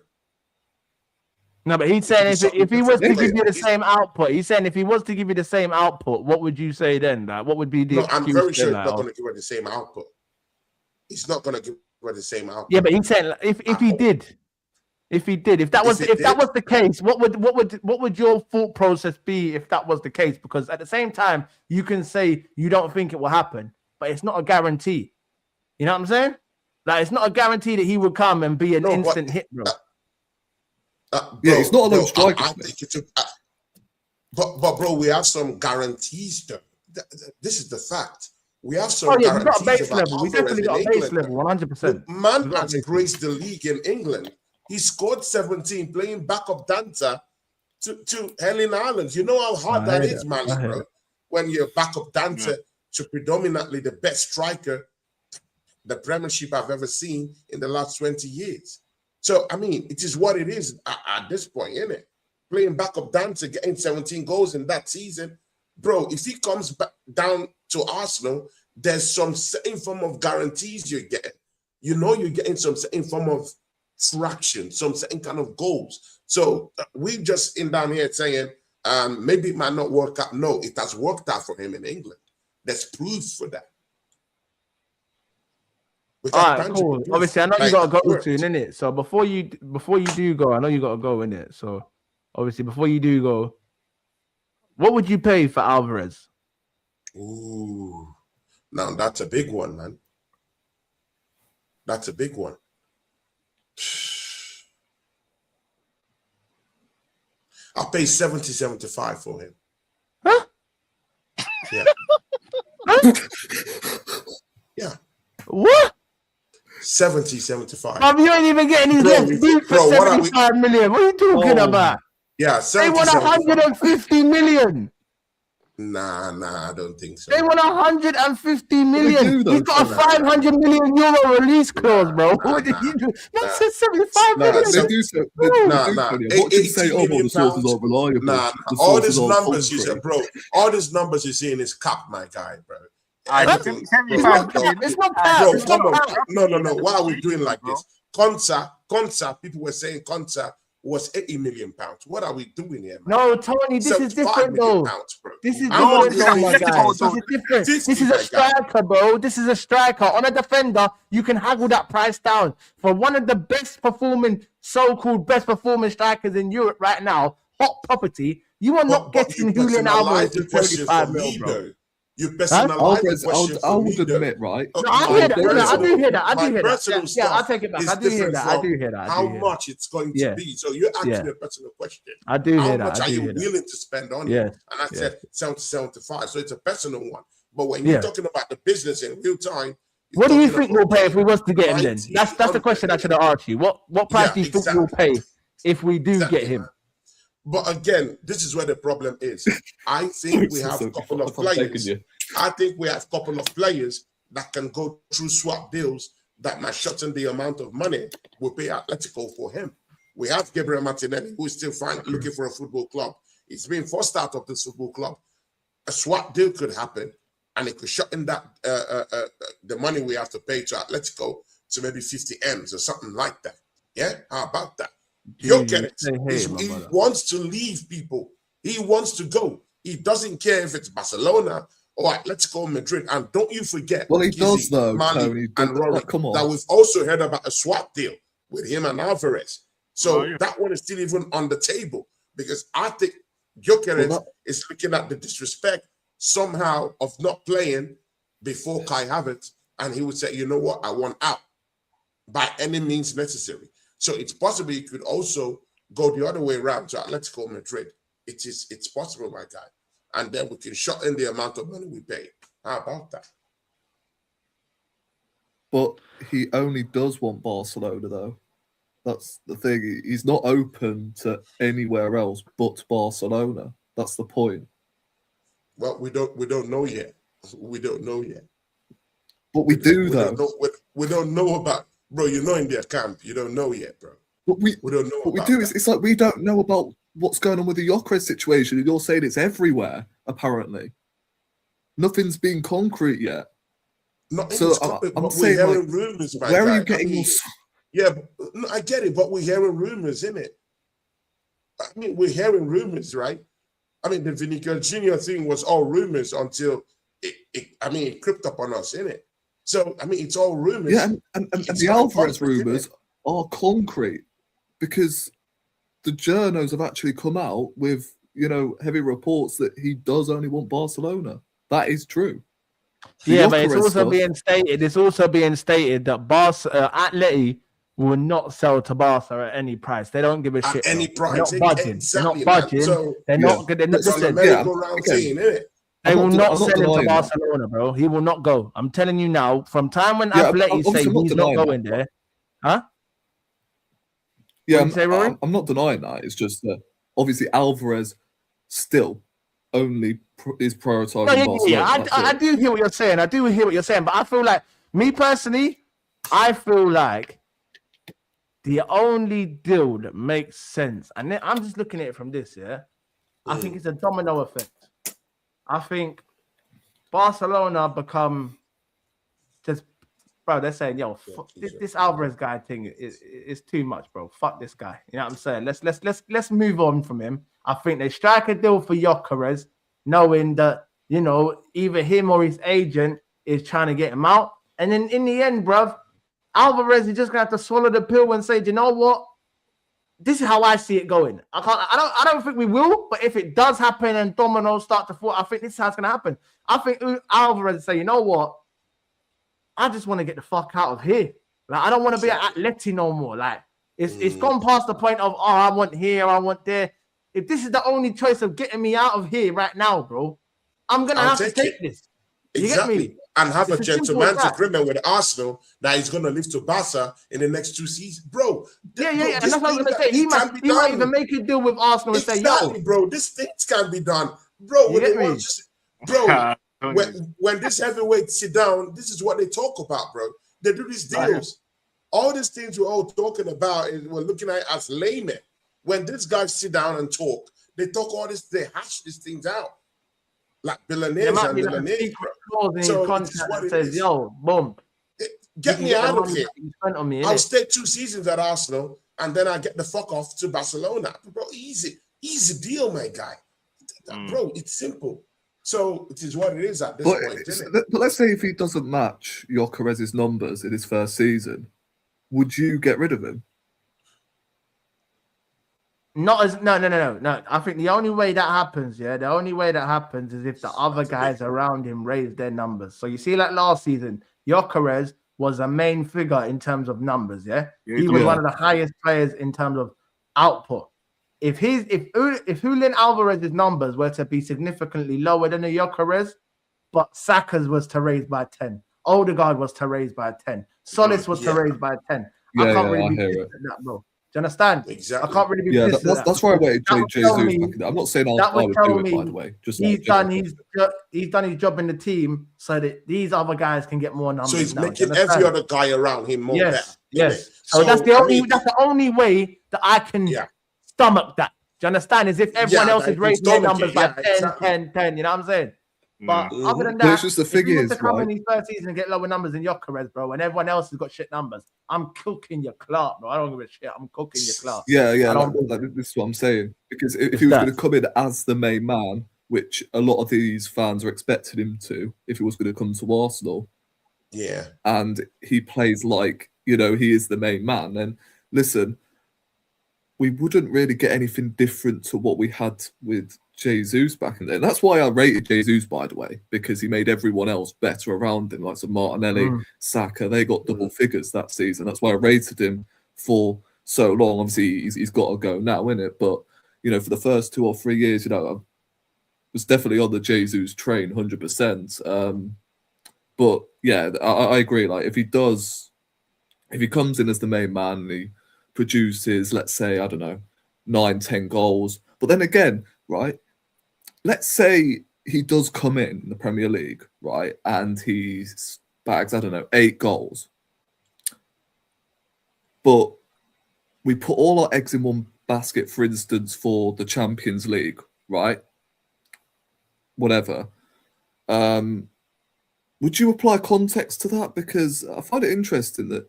No, but he's saying if he was to give you the same output, he's saying if he was to give you the same output, what would you say then? Like, what would be the excuse? I'm very sure he's not going to give her the same output. He's not going to give her the same output. Yeah, but he's saying if he did, if that was the case, what would your thought process be if that was the case? Because at the same time, you can say you don't think it will happen, but it's not a guarantee. You know what I'm saying? Like, it's not a guarantee that he would come and be an instant hit, bro. Yeah, it's not a low striker. I think it's but bro, we have some guarantees though. This is the fact. We have some guarantees. Got a base level. We definitely got a base level, 100%. Man has graced the league in England. He scored 17 playing backup dancer to Helen Ireland. You know how hard that is, man, bro. When you're backup dancer to predominantly the best striker the Premiership I've ever seen in the last 20 years. So, I mean, it is what it is at this point, isn't it? Playing backup dancer, getting 17 goals in that season. Bro, if he comes back down to Arsenal, there's some certain form of guarantees you're getting. You know you're getting some certain form of fraction, some certain kind of goals. So we just in down here saying maybe it might not work out. No, it has worked out for him in England. There's proof for that. All right, cool. Obviously, I know you got to go soon, innit? So before you do go, I know you got to go, innit? So obviously, before you do go, what would you pay for Alvarez? Ooh, now that's a big one, man. That's a big one. I'll pay 70, 75 for him. Huh? Yeah. Huh? Yeah. What? 70, 75. You ain't even getting his left deep for 75 million. What are you talking about? Yeah, 70, they want 150 million. Nah, I don't think so. They want 150 million. He's got a 500 million euro release clause, bro. What did you do? That says 75 million. They do so. What did you say? Oh, the sources are reliable. Nah, all these numbers you said, bro. All these numbers you're seeing is cap, my guy, bro. It's not cap. Bro, come on. No. Why are we doing like this? Konsa, people were saying Konsa was 80 million pounds. What are we doing here, man? No, Tony, this is different, though. This is different, my guy. This is different. This is a striker, bro. This is a striker. On a defender, you can haggle that price down. For one of the best performing, so-called best performing strikers in Europe right now, hot property, you are not getting Julian Alvarez for 35 mil, bro. You personalize the question I would admit, right? No, I do hear that. Yeah, I'll take it back. I do hear that. How much it's going to be. So you're asking me a personal question. I do hear that. How much are you willing to spend on it? And I said 70, 75. So it's a personal one. But when you're talking about the business in real time, what do you think we'll pay if we was to get him then? That's the question I should have asked you. What price do you think we'll pay if we do get him? But again, this is where the problem is. I think we have a couple of players. I think we have a couple of players that can go through swap deals that might shorten the amount of money we pay Atletico for him. We have Gabriel Martinelli, who is still looking for a football club He's being forced out of this football club. A swap deal could happen, and it could shut in that the money we have to pay to Atletico to maybe 50 M's or something like that. Yeah, how about that? You'll get it. He wants to leave, people. He wants to go. He doesn't care if it's Barcelona or Atletico Madrid. And don't you forget, well, he does though, Tony, and Rory, come on. that we've also heard about a swap deal with him and Alvarez. So that one is still even on the table, because I think Gyökeres is looking at the disrespect somehow of not playing before Kai Havertz, and he would say, you know what, I want out by any means necessary. So it's possible he could also go the other way around to Atletico Madrid. It's possible, my guy. And then we can shut in the amount of money we pay. How about that? But he only does want Barcelona, though. That's the thing. He's not open to anywhere else but Barcelona. That's the point. Well, we don't know yet. We don't know yet. But we do, though. We don't know about, bro. You're not in their camp. You don't know yet, bro. But we don't know. What we do is, it's like we don't know about what's going on with the Gyökeres situation, and you're saying it's everywhere. Apparently, nothing's been concrete yet. So I'm saying, we're hearing rumors. Where are you getting your? Yeah, I get it, but we're hearing rumors, innit? I mean, we're hearing rumors, right? I mean, the Vinicius Junior thing was all rumors until it crept up on us, innit? So, I mean, it's all rumors. Yeah, and the Alvarez rumors are concrete, because the journos have actually come out with, heavy reports that he does only want Barcelona. That is true. Yeah, but it's also being stated. It's also being stated that Atleti will not sell to Barca at any price. They don't give a shit. Any price. They're not budging. Exactly, they're not budging. So, they're not. They're not. They will not sell him to Barcelona, bro. He will not go. I'm telling you now. From time when Atleti say he's not going there, huh? Yeah, I'm not denying that. It's just that obviously Alvarez still only is prioritizing Barcelona. Yeah, I do hear what you're saying. But I feel like, me personally, I feel like the only deal that makes sense, and then I'm just looking at it from this, I think it's a domino effect. I think Barcelona become just, bro, they're saying, yo, this Alvarez guy thing is too much, bro. Fuck this guy. You know what I'm saying? Let's move on from him. I think they strike a deal for Gyökeres, knowing that, either him or his agent is trying to get him out. And then in the end, bruv, Alvarez is just gonna have to swallow the pill and say, do you know what? This is how I see it going. I don't think we will, but if it does happen and dominoes start to fall, I think this is how it's gonna happen. I think Alvarez will say, you know what? I just want to get the fuck out of here. Like, I don't want to be at Atleti no more. Like, it's gone past the point of, I want here, I want there. If this is the only choice of getting me out of here right now, bro, I'm gonna have to take this. You get me? And have a gentleman's agreement with Arsenal that he's gonna live to Barca in the next 2 seasons, bro. Yeah. And that's what I was gonna say. He might even make a deal with Arsenal and say, "Yo, bro, this things can be done, bro." When this heavyweight sit down, this is what they talk about, bro. They do these deals. All these things we're all talking about is we're looking at as laymen. When these guys sit down and talk, they talk all this. They hash these things out. Like billionaires and millionaires. So contract says, "Yo, boom, get me out of here. I'll stay 2 seasons at Arsenal, and then I get the fuck off to Barcelona, bro. Easy deal, my guy, bro. It's simple. So it is what it is at this point, isn't it? But let's say if he doesn't match Gyökeres' numbers in his first season, would you get rid of him? No. I think the only way that happens, is if the other guys around him raise their numbers. So you see, like last season, Gyökeres was a main figure in terms of numbers. He was one of the highest players in terms of output. If Julian Alvarez's numbers were to be significantly lower than the Gyökeres, but Saka's was to raise by 10, Odegaard was to raise by 10, Tzoliz was to raise by 10. I can't really be pissed at that, bro. Do you understand? Exactly. I can't really be pissed at that. That's why I waited Jesus back in there. I'm not saying I would do it, by the way. Just he's done his job in the team so that these other guys can get more numbers. So he's making every other guy around him more better. Yes. So that's the only way that I can stomach that. you understand? As if everyone else is rating their numbers by 10, exactly. 10, 10. You know what I'm saying? But other than But that, it's just the if thing you were is, to come right? in his first season and get lower numbers than Gyökeres, bro, and everyone else has got shit numbers, I'm cooking your Clark, bro. I don't give a shit. I'm cooking your Clark. Yeah, this is what I'm saying. Because if he was going to come in as the main man, which a lot of these fans are expecting him to, if he was going to come to Arsenal, yeah, and he plays like, you know, he is the main man, then listen, we wouldn't really get anything different to what we had with Jesus back in there. That's why I rated Jesus, by the way, because he made everyone else better around him, like some Martinelli, Saka. They got double figures that season. That's why I rated him for so long. Obviously, he's got to go now, innit? But, you know, for the first 2 or 3 years, you know, I was definitely on the Jesus train, 100%. But, yeah, I agree. Like, if he comes in as the main man and he produces, let's say, I don't know, 9, 10 goals. But then again, right, let's say he does come in the Premier League, right, and he bags, I don't know, 8 goals. But we put all our eggs in one basket, for instance, for the Champions League, right? Whatever. Would you apply context to that? Because I find it interesting that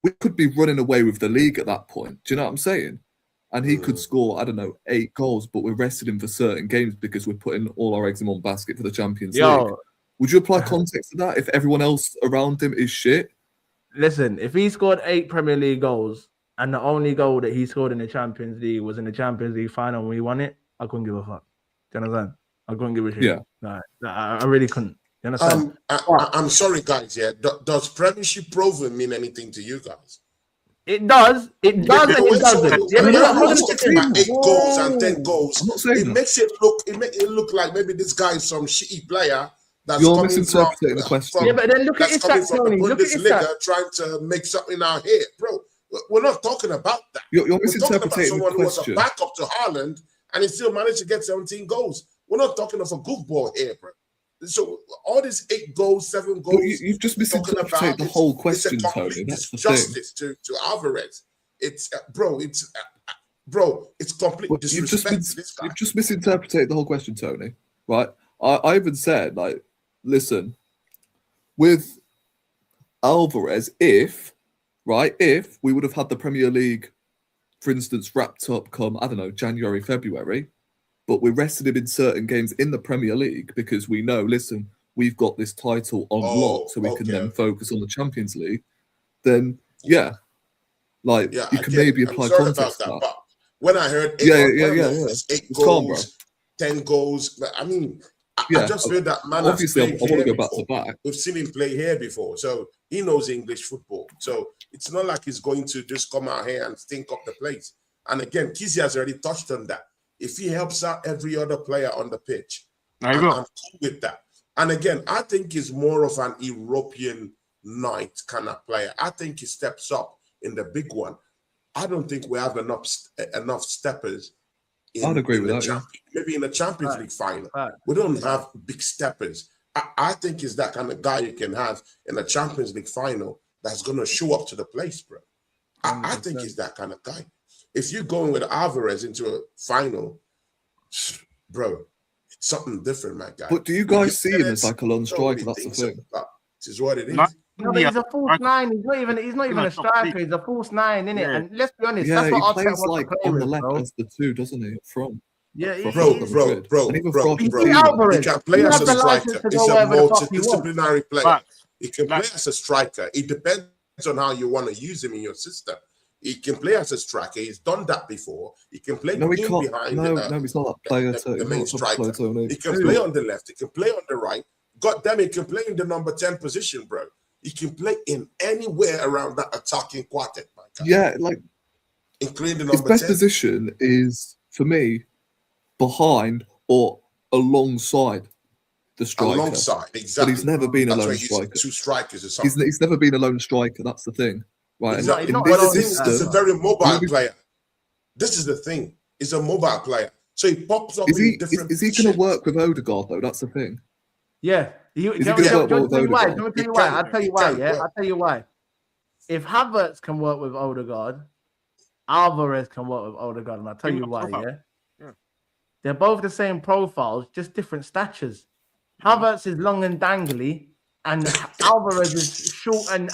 we could be running away with the league at that point. Do you know what I'm saying? And he could score, I don't know, 8 goals, but we're resting him for certain games because we're putting all our eggs in one basket for the Champions League. Would you apply context to that if everyone else around him is shit? Listen, if he scored 8 Premier League goals and the only goal that he scored in the Champions League was in the Champions League final when we won it, I couldn't give a fuck. Do you understand? I couldn't give a shit. Yeah. Nah, I really couldn't. You understand? I'm sorry, guys. Yeah, does Premiership Proven mean anything to you guys? It does. It does, and it doesn't. Yeah, I'm talking about 8 goals and 10 goals. It makes it look like maybe this guy is some shitty player that's You're coming misinterpreting the question. Yeah, but then look at his stats, Tony. Look at his stats. Trying to make something out here, bro. We're not talking about that. You're misinterpreting the question. We're talking about someone who was a question. backup to Haaland and he still managed to get 17 goals. We're not talking of a goofball here, bro. So all these 8 goals, 7 goals. But you've just misinterpreted the whole question, Tony. That's the justice to Alvarez. It's it's complete disrespect to this guy. You've just misinterpreted the whole question, Tony. Right? I even said, like, listen, with Alvarez, if we would have had the Premier League, for instance, wrapped up come, I don't know, January, February, but we rested him in certain games in the Premier League because we know, listen, we've got this title on lock, so we can then focus on the Champions League, then, you can maybe apply context to that. But when I heard 8 goals, 10 goals, I mean, I just feel that man. Obviously, I want to go back to back. We've seen him play here before, so he knows English football. So it's not like he's going to just come out here and stink up the place. And again, Kizzy has already touched on that. If he helps out every other player on the pitch, I'm cool with that. And again, I think he's more of an European night kind of player. I think he steps up in the big one. I don't think we have enough steppers. I'd agree with that. Maybe in the Champions League final. We don't have big steppers. I think he's that kind of guy you can have in a Champions League final that's going to show up to the place, bro. I think he's that kind of guy. If you're going with Alvarez into a final, bro, it's something different, my guy. But do you guys see him as like a lone striker? That's the thing. This is what it is. No, but he's a false 9. He's not even a striker. He's a false 9, isn't it? And let's be honest, that's what he plays like on the left as the 2, doesn't he? From bro. He can play as a striker. He's a multidisciplinary player. He can play as a striker. It depends on how you want to use him in your system. He can play as a striker. He's done that before. He can play behind he's not that player. The main striker. He can play on the left. He can play on the right. God damn it, he can play in the number 10 position, bro. He can play in anywhere around that attacking quartet, my guy. Yeah, like including the number 10. His best position is, for me, behind or alongside the striker. Alongside, exactly. But he's never been a lone striker. 2 strikers or something. He's never been a lone striker. That's the thing, right? Exactly. He's a very mobile player. This is the thing. He's a mobile player, so he pops up in different. Is he going to work with Odegaard though? That's the thing. Yeah. I'll tell you why. If Havertz can work with Odegaard, Alvarez can work with Odegaard, and I'll tell you why, yeah? They're both the same profiles, just different statures. Havertz is long and dangly, and Alvarez is short and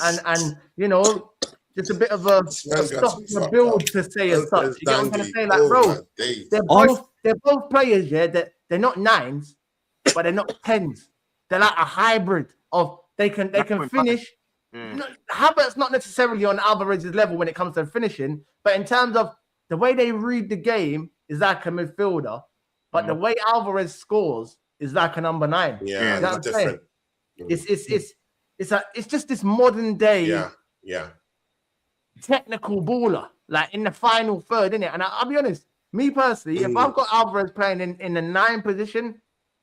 you know, just a bit of a softer build to say as such. You get what I'm trying to say? Like, bro, they're both players, yeah, that they're not 9s, but they're not 10s. They're like a hybrid of they can finish. Havertz not necessarily on Alvarez's level when it comes to finishing, but in terms of the way they read the game is like a midfielder, but the way Alvarez scores is like a number 9. Yeah, it's different. It's just this modern day technical baller, like in the final third, innit? And I'll be honest, me personally, if I've got Alvarez playing in the 9 position,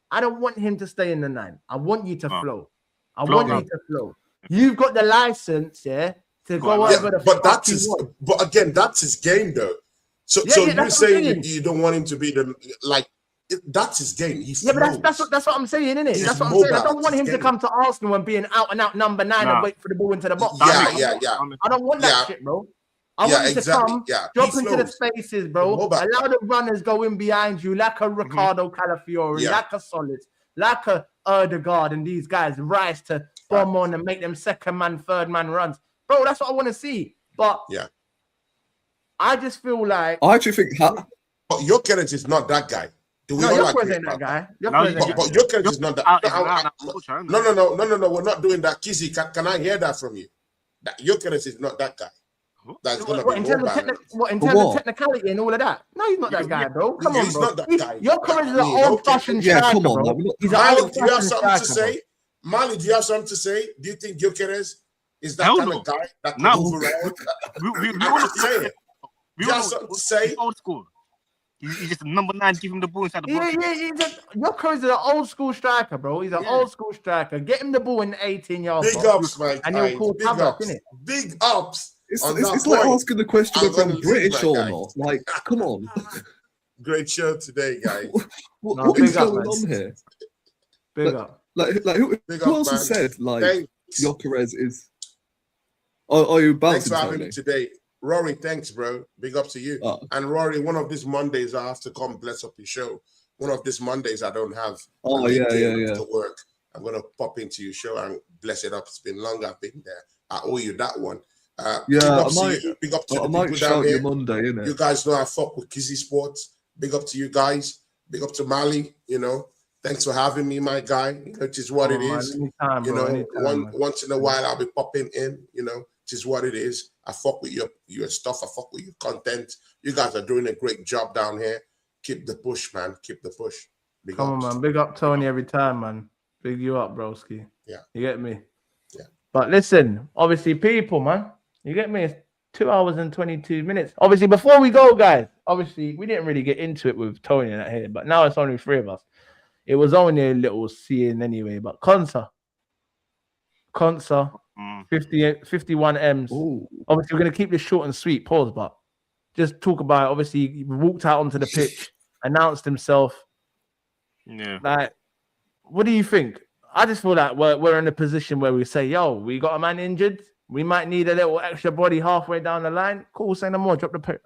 I don't want him to stay in the 9. I want you to flow. I want you to flow. You've got the license, to go over the. But again, that's his game, though. So you're saying you don't want him to be that's his game. But that's what I'm saying, isn't it? That's what I'm saying. I don't want him to come to Arsenal and be an out and out number 9 and wait for the ball into the box. Yeah. I don't want that shit, bro. I want you to come, drop into the spaces, bro. Allow the runners go in behind you, like a Ricardo Calafiori, like a Tzoliz, like a Erdegaard, and these guys rise to bomb on and make them second man, third man runs, bro. That's what I want to see. But I just feel like I actually think. But Gyökeres is not that guy. Gyökeres ain't that guy. But Gyökeres is not that. No. We're not doing that. Kizzy, can I hear that from you? That Gyökeres is not that guy. That's gonna be in terms of technicality and all of that. No, he's not that guy, bro. Come on, bro. Not that guy. Gyökeres is an old-fashioned striker, come on, bro. Mali, do you have something to say? Mali, do you have something to say? Do you think Gyökeres is that kind of guy that can move around? I'm just saying. Do you have something to say? Old school. He's just number 9, give him the ball inside the box. Gyökeres is an old school striker, bro. He's an old school striker. Get him the ball in the 18-yard box. Big ups, man. And he'll call havoc, innit? Big ups. It's like asking the question whether I'm British or not. Like, come on. Great show today, guys. What is going on here? Big up. Who else has said Gyökeres is? Are you bouncing? Thanks for having me today, Rory. Thanks, bro. Big up to you. And Rory, one of these Mondays I have to come bless up your show. One of these Mondays I don't have. To work. I'm gonna pop into your show and bless it up. It's been long I've been there. I owe you that one. Big up to the people down here. Monday, innit? You guys know I fuck with Kizzytalkzsport. Big up to you guys. Big up to Mali. Thanks for having me, my guy. It is what it is. Anytime, once in a while I'll be popping in. It is what it is. I fuck with your stuff. I fuck with your content. You guys are doing a great job down here. Keep the push, man. Keep the push. Come on, man. Big up Tony every time, man. Big you up, broski. Yeah. You get me? Yeah. But listen, obviously, people, man. You get me? It's 2 hours and 22 minutes. Obviously, before we go, guys, obviously, we didn't really get into it with Tony and that here, but now it's only 3 of us. It was only a little seeing anyway, but Consa, 51 M's. Ooh. Obviously, we're going to keep this short and sweet, pause, but just talk about it. Obviously, he walked out onto the pitch, announced himself. Yeah. Like, what do you think? I just feel like we're in a position where we say, yo, we got a man injured. We might need a little extra body halfway down the line. Cool, say no more. Drop the bread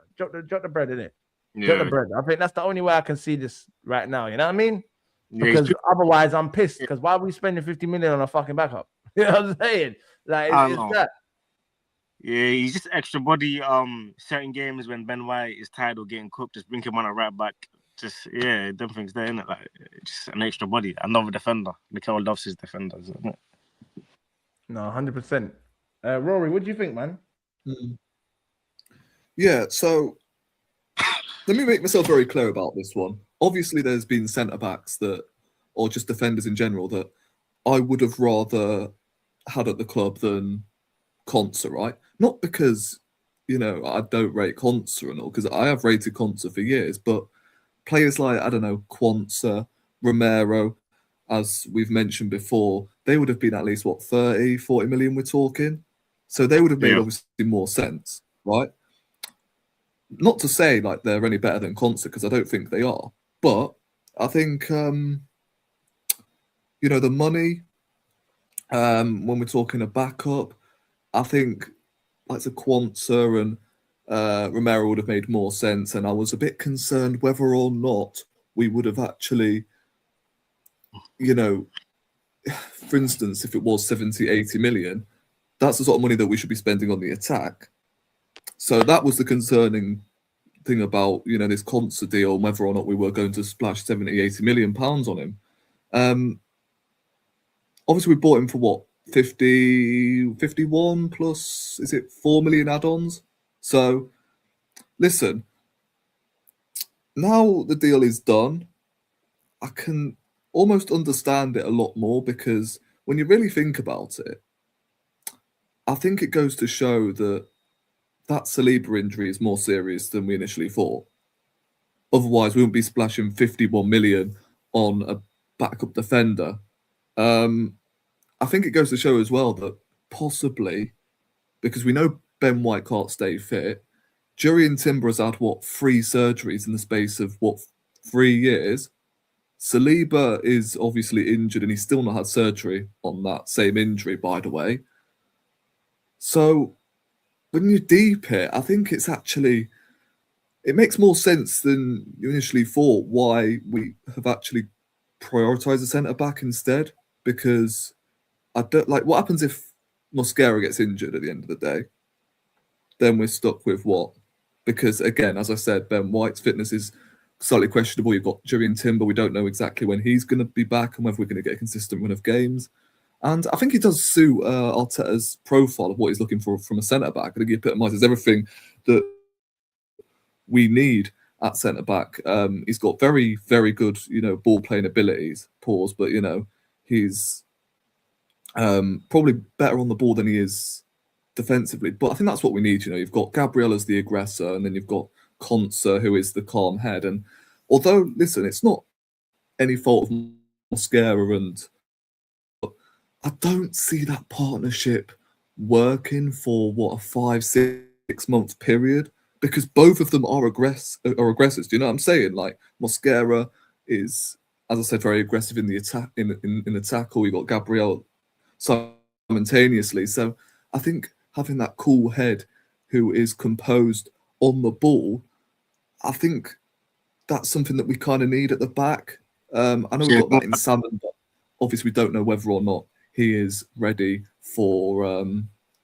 in it. Yeah. Drop the bread. I think that's the only way I can see this right now. You know what I mean? Because otherwise I'm pissed. Because why are we spending 50 million on a fucking backup? You know what I'm saying? Like, it's that. Yeah, he's just extra body. Certain games when Ben White is tired or getting cooked, just bring him on a right back. Just them things there, innit? Like, just an extra body, another defender. Mikel loves his defenders, isn't it? No, 100%. Rory, what do you think, man? Yeah, so let me make myself very clear about this one. Obviously, there's been centre-backs or just defenders in general, that I would have rather had at the club than Konsa, right? Not because, I don't rate Konsa and all, because I have rated Konsa for years, but players like, I don't know, Quansah, Romero, as we've mentioned before, they would have been at least, 30, 40 million we're talking? So they would have made obviously more sense, right? Not to say like they're any better than Konsa, because I don't think they are. But I think, the money, when we're talking a backup, I think like the Quansah and Romero would have made more sense. And I was a bit concerned whether or not we would have actually, you know, for instance, if it was 70, 80 million, that's the sort of money that we should be spending on the attack. So that was the concerning thing about, you know, this concert deal, whether or not we were going to splash 70, 80 million pounds on him. Obviously, we bought him for what, 50, 51 plus, is it 4 million add-ons? So, listen, now the deal is done, I can almost understand it a lot more, because when you really think about it, I think it goes to show that Saliba injury is more serious than we initially thought. Otherwise, we wouldn't be splashing 51 million on a backup defender. I think it goes to show as well that possibly, because we know Ben White can't stay fit, Jurrien Timber has had, 3 surgeries in the space of, 3 years? Saliba is obviously injured, and he's still not had surgery on that same injury, by the way. So when you deep it, I think it's actually, it makes more sense than you initially thought why we have actually prioritised the centre-back instead, because I don't like, what happens if Mosquera gets injured at the end of the day? Then we're stuck with what? Because again, as I said, Ben White's fitness is slightly questionable. You've got Jurrien Timber. We don't know exactly when he's going to be back and whether we're going to get a consistent run of games. And I think it does suit Arteta's profile of what he's looking for from a centre-back. I think he epitomises everything that we need at centre-back. He's got very, very good, you know, ball-playing abilities, but, you know, he's probably better on the ball than he is defensively. But I think that's what we need. You know, you've got Gabriel as the aggressor, and then you've got Konsa, who is the calm head. And although, listen, it's not any fault of Mosquera, and I don't see that partnership working for a 5-6 month period, because both of them are aggressors. Do you know what I'm saying? Like, Mosquera is, as I said, very aggressive in the attack, in the tackle. You've got Gabriel simultaneously. So I think having that cool head who is composed on the ball, I think that's something that we kind of need at the back. I know we've got that in Salmon, but obviously we don't know whether or not he is ready for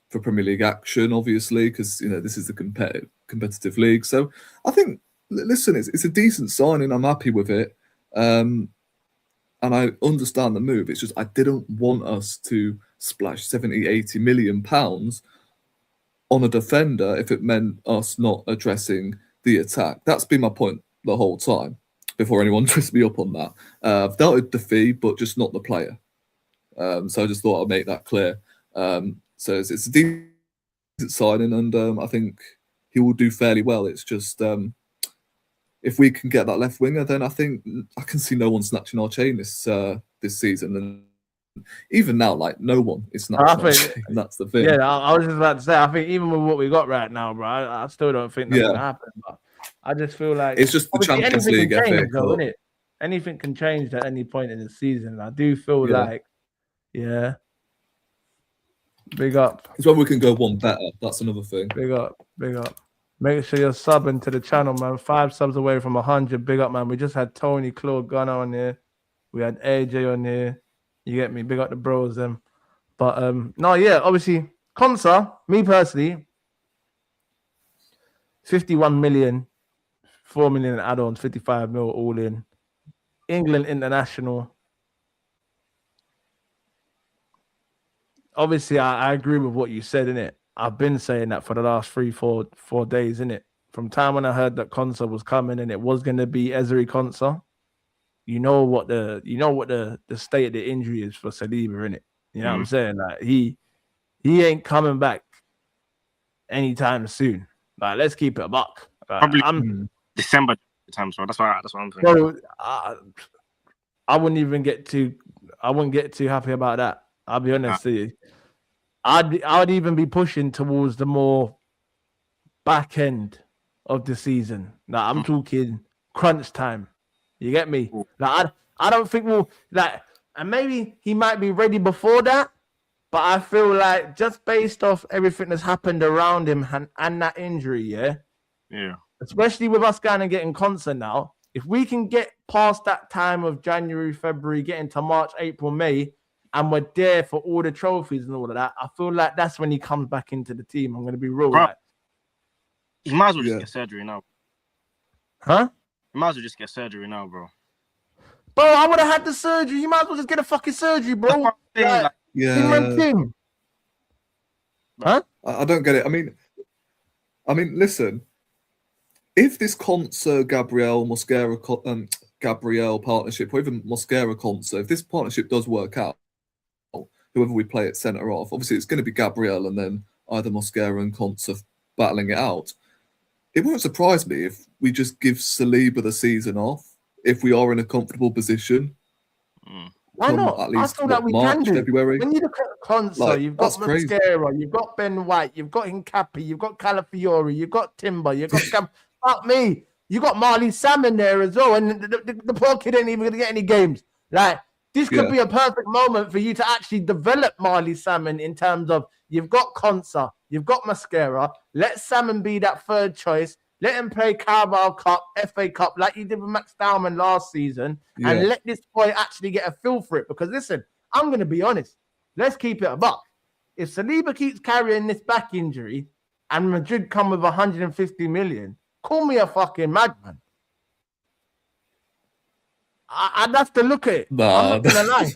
Premier League action, obviously, because, you know, this is a competitive league. So I think, listen, it's a decent signing. I'm happy with it. And I understand the move. It's just I didn't want us to splash 70, 80 million pounds on a defender if it meant us not addressing the attack. That's been my point the whole time, before anyone twists me up on that. I've dealt with the fee, but just not the player. So I just thought I'd make that clear. So it's a decent signing, and I think he will do fairly well. It's just if we can get that left winger, then I think I can see no one snatching our chain this season. And even now, like, no one is snatching our chain. That's the thing. Yeah, I was just about to say, I think even with what we got right now, bro, I still don't think that's going to happen. But I just feel like it's just the Champions League, isn't it? Anything can change at any point in the season. I do feel like, big up. It's when we can go one better. That's another thing. Big up. Make sure you're subbing to the channel, man. 5 subs away from 100. Big up, man. We just had Tony Claude Gunner on here. We had AJ on here. You get me? Big up the bros, them. But no, yeah, obviously, Konsa, me personally, 51 million, 4 million in add-ons, 55 mil all in. England international. Obviously, I agree with what you said, innit? I've been saying that for the last 3-4 days, innit? From time when I heard that Konsa was coming and it was going to be Ezri Konsa, you know what the state of the injury is for Saliba, innit? You know what I'm saying? Like, he ain't coming back anytime soon. Like, let's keep it a buck. Probably December time, so that's what I'm thinking. Bro, I wouldn't get too happy about that. I'll be honest with you. I'd even be pushing towards the more back end of the season. Like, I'm talking crunch time. You get me? Like, I don't think and maybe he might be ready before that, but I feel like just based off everything that's happened around him and that injury, yeah, especially with us going and getting Konsa now, If we can get past that time of January, February, get into March, April, May, and we're there for all the trophies and all of that, I feel like that's when he comes back into the team. I'm going to be real. Bro, like, you might as well just get surgery now. Huh? You might as well just get surgery now, bro. Bro, I would have had the surgery. You might as well just get a fucking surgery, bro. Like, yeah. Huh? I don't get it. I mean, listen. If this Konsa Gabriel Mosquera Gabriel partnership, or even Mosquera Konsa, if this partnership does work out, whoever we play at centre off, obviously it's going to be Gabriel and then either Mosquera and Konsa battling it out. It won't surprise me if we just give Saliba the season off if we are in a comfortable position. Why not? At least, I feel that we March, can do. February. When you look at Konsa, you've got Mosquera, you've got Ben White, you've got Hincapi, you've got Calafiori, you've got Timber, you've got fuck me. You got Marley Salmon there as well, and the poor kid ain't even gonna get any games. Like, this could be a perfect moment for you to actually develop Marley Salmon in terms of you've got Konsa, you've got Mosquera. Let Salmon be that third choice. Let him play Carabao Cup, FA Cup, like you did with Max Dowman last season, and let this boy actually get a feel for it. Because listen, I'm going to be honest. Let's keep it a buck. If Saliba keeps carrying this back injury and Madrid come with 150 million, call me a fucking madman. I'd have to look at it. I'm not going to lie.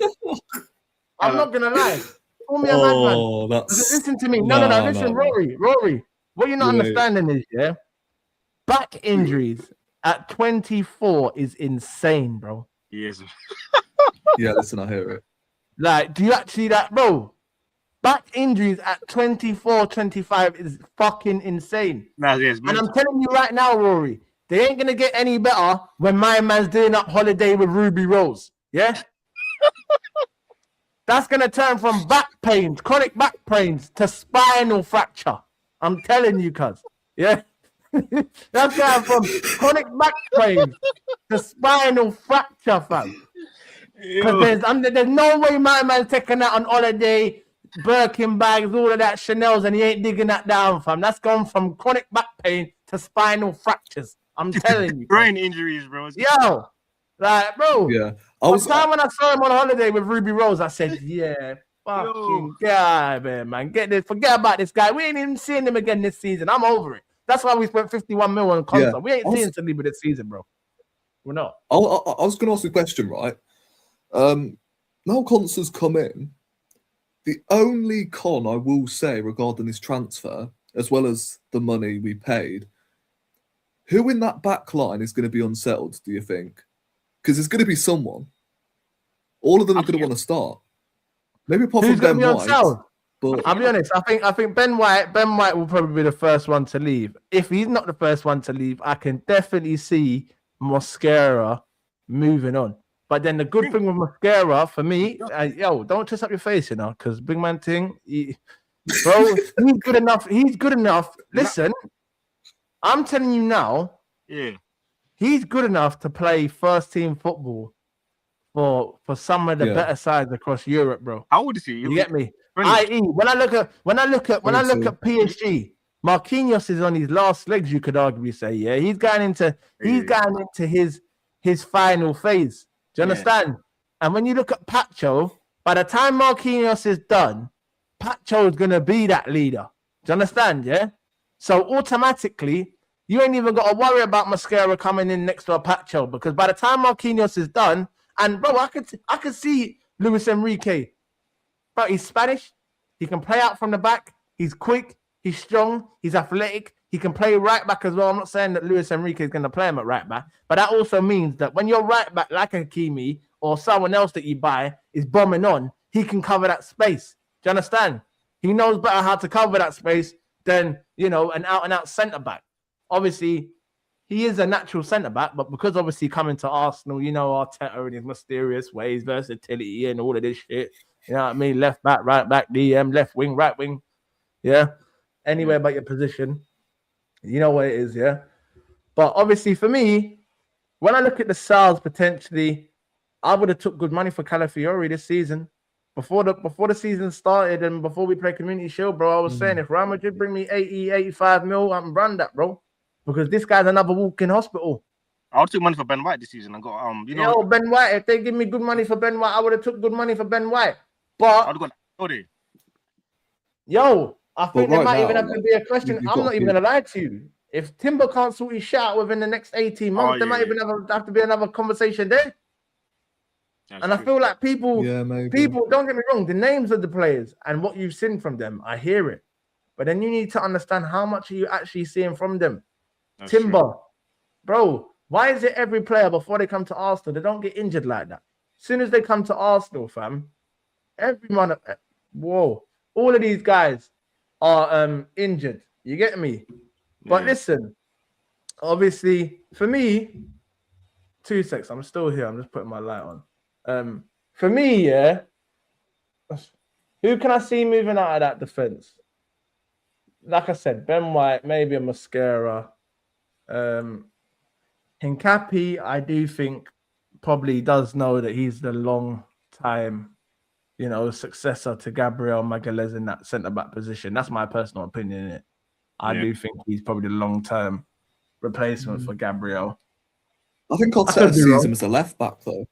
I'm not going to lie. Call me a madman. Listen to me. No. Listen, Rory. What you're not understanding is, back injuries at 24 is insane, bro. Yes. Yeah, listen, I hear it. Like, do you actually bro? Back injuries at 24, 25 is fucking insane. Yes, and I'm telling you right now, Rory, they ain't gonna get any better when my man's doing up holiday with Ruby Rose. Yeah? That's gonna turn from back pains, chronic back pains, to spinal fracture. I'm telling you, cuz. Yeah? That's going from chronic back pain to spinal fracture, fam. Because there's no way my man's taking that on holiday, Birkin bags, all of that, Chanel's, and he ain't digging that down, fam. That's gone from chronic back pain to spinal fractures. I'm telling you. Brain injuries, bro. Yo, like, bro. Yeah. When I saw him on holiday with Ruby Rose, I said, fucking God, man. Get this. Forget about this guy. We ain't even seeing him again this season. I'm over it. That's why we spent 51 mil on Konsa. We ain't seeing Saliba this season, bro. We're not. I was going to ask you a question, right? Now Konsa's come in. The only con I will say regarding this transfer, as well as the money we paid, who in that back line is going to be unsettled, do you think? Because there's going to be someone. All of them are going to want to start. Maybe apart from Ben White. But I'll be honest. I think Ben White will probably be the first one to leave. If he's not the first one to leave, I can definitely see Mosquera moving on. But then the good thing with Mosquera for me, don't twist up your face, because big man thing, bro, he's good enough. He's good enough. Listen, I'm telling you now, he's good enough to play first team football for some of the better sides across Europe, bro. How old is he? You get me? I.e., when I look at PSG, Marquinhos is on his last legs. You could arguably say, he's going into his final phase. Do you understand? And when you look at Pacho, by the time Marquinhos is done, Pacho is gonna be that leader. Do you understand? Yeah. So automatically, you ain't even got to worry about Mosquera coming in next to a Pacho, because by the time Marquinhos is done, and bro, I could see Luis Enrique. But he's Spanish. He can play out from the back. He's quick. He's strong. He's athletic. He can play right back as well. I'm not saying that Luis Enrique is going to play him at right back, but that also means that when your right back, like Hakimi or someone else that you buy, is bombing on, he can cover that space. Do you understand? He knows better how to cover that space than, an out-and-out centre-back. Obviously, he is a natural centre-back, but because obviously coming to Arsenal, Arteta and his mysterious ways, versatility and all of this shit, you know what I mean? Left back, right back, DM, left wing, right wing. Yeah. Anywhere but your position. You know what it is, yeah? But obviously for me, when I look at the sales potentially, I would have took good money for Calafiori this season. Before the season started and before we play Community Shield, bro, I was saying if Real Madrid bring me 80, 85 mil, I'm run that, bro. Because this guy's another walking hospital. I'll take money for Ben White this season. I got Yo, Ben White. If they give me good money for Ben White, I would have took good money for Ben White. But I'd got Cody. Yo, I think there might even have to like, be a question. I'm not even gonna lie to you. If Timber can't sort his shit out within the next 18 months, there might even have to be another conversation there. That's true. I feel like people don't get me wrong, the names of the players and what you've seen from them, I hear it. But then you need to understand how much are you actually seeing from them. That's Timber, true. Bro, why is it every player before they come to Arsenal, they don't get injured like that? As soon as they come to Arsenal, fam, everyone, all of these guys are injured. You get me? But listen, obviously, for me, 2 seconds, I'm still here. I'm just putting my light on. For me, who can I see moving out of that defense? Like I said, Ben White, maybe a Mascara. Hincapi, I do think probably does know that he's the long time, successor to Gabriel Magalhaes in that centre-back position. That's my personal opinion in it. I do think he's probably the long-term replacement for Gabriel. I think Arteta sees him as a left-back, though.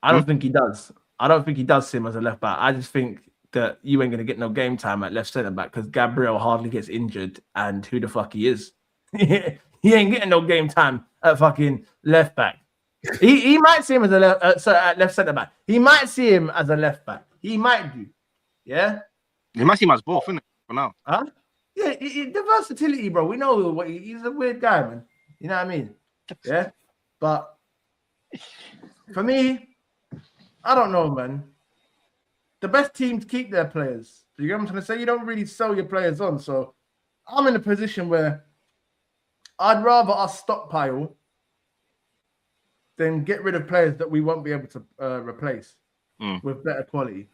I don't think he does. I don't think he does see him as a left-back. I just think that you ain't going to get no game time at left centre-back because Gabriel hardly gets injured, and who the fuck he is. He ain't getting no game time at fucking left-back. He might see him as a at left centre-back. He might see him as a left-back. He might do. Yeah? He might see him as both, innit? For now. Huh? Yeah, the versatility, bro. We know what he's a weird guy, man. You know what I mean? Yeah? But for me, I don't know, man. The best teams keep their players. You get what I'm trying to say? You don't really sell your players on. So I'm in a position where I'd rather us stockpile than get rid of players that we won't be able to replace with better quality.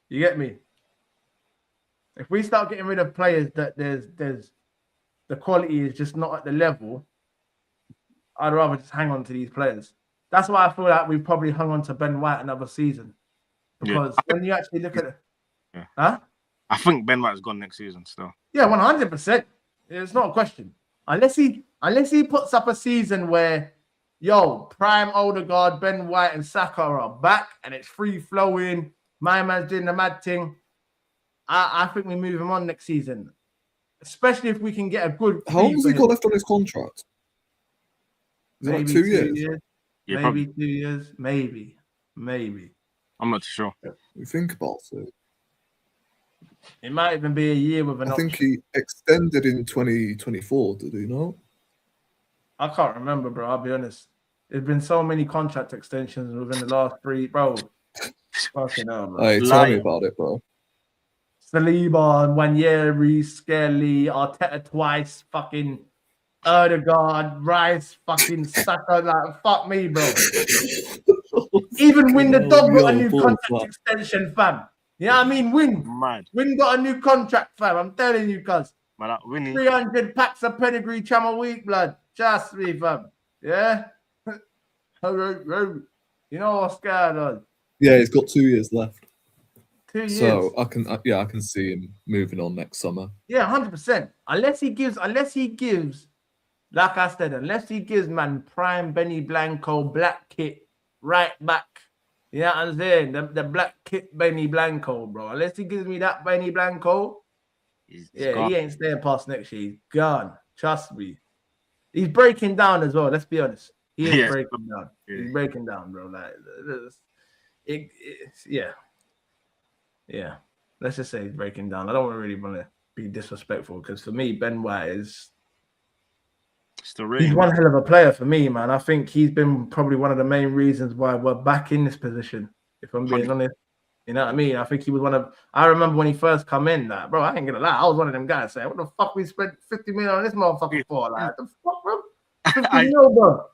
You get me? If we start getting rid of players that there's the quality is just not at the level, I'd rather just hang on to these players. That's why I feel like we've probably hung on to Ben White another season. Because when you actually look at it, I think Ben White's gone next season still. Yeah, 100%. It's not a question. Unless he puts up a season where, Prime Odegaard, Ben White, and Saka are back and it's free flowing. My man's doing the mad thing. I think we move him on next season, especially if we can get a good. How long has he got left on his contract? Is it like 2 years? Yeah, maybe 2 years. Maybe. I'm not too sure. You think about it. It might even be a year with an option. I think he extended in 2024. Did he not? I can't remember, bro. I'll be honest. There's been so many contract extensions within the last 3, bro. Fucking hell, bro. Hey, tell me about it, bro. Saliba, Wanyeri, Skelly, Arteta twice, fucking Odegaard, Rice, fucking Saka, like, fuck me, bro. Even Win the Dog got a new contract extension, fam. You know what I mean? Win got a new contract, fam. I'm telling you, cuz. 300 packs of pedigree chum a week, blood. Trust me, fam. Yeah? You know what's going on? Yeah, he's got 2 years left. 2 years. So I can see him moving on next summer. Yeah, 100%. Unless he gives, like I said, unless he gives man prime Benny Blanco, black kit, right back. You know what I'm saying? The black kit Benny Blanco, bro. Unless he gives me that Benny Blanco, he ain't staying past next year. He's gone. Trust me. He's breaking down as well. Let's be honest. He is breaking down. Yeah. He's breaking down, bro. Like, yeah. Let's just say he's breaking down. I don't really want to be disrespectful because for me, Ben White is he's one hell of a player for me, man. I think he's been probably one of the main reasons why we're back in this position, if I'm being honest. You know what I mean? I think he was I remember when he first come in, like, bro, I ain't gonna lie. I was one of them guys saying, what the fuck we spent 50 million on this motherfucker for? Like, the fuck, bro? 50 mil, bro.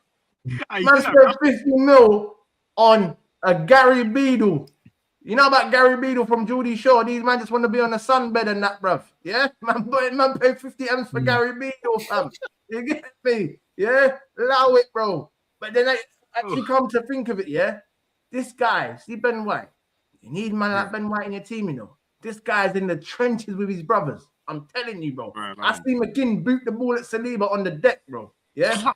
Man spent 50 mil on a Gary Beadle. You know about Gary Beadle from Geordie Shore? These man just want to be on the sunbed and that, bruv. Yeah? Man paid 50 M's for Gary Beadle, fam. You get me? Yeah? Allow it, bro. But then I actually come to think of it, yeah? This guy, see Ben White. You need man like Ben White in your team, you know. This guy's in the trenches with his brothers. I'm telling you, bro. Right, I see McGinn boot the ball at Saliba on the deck, bro. Yeah.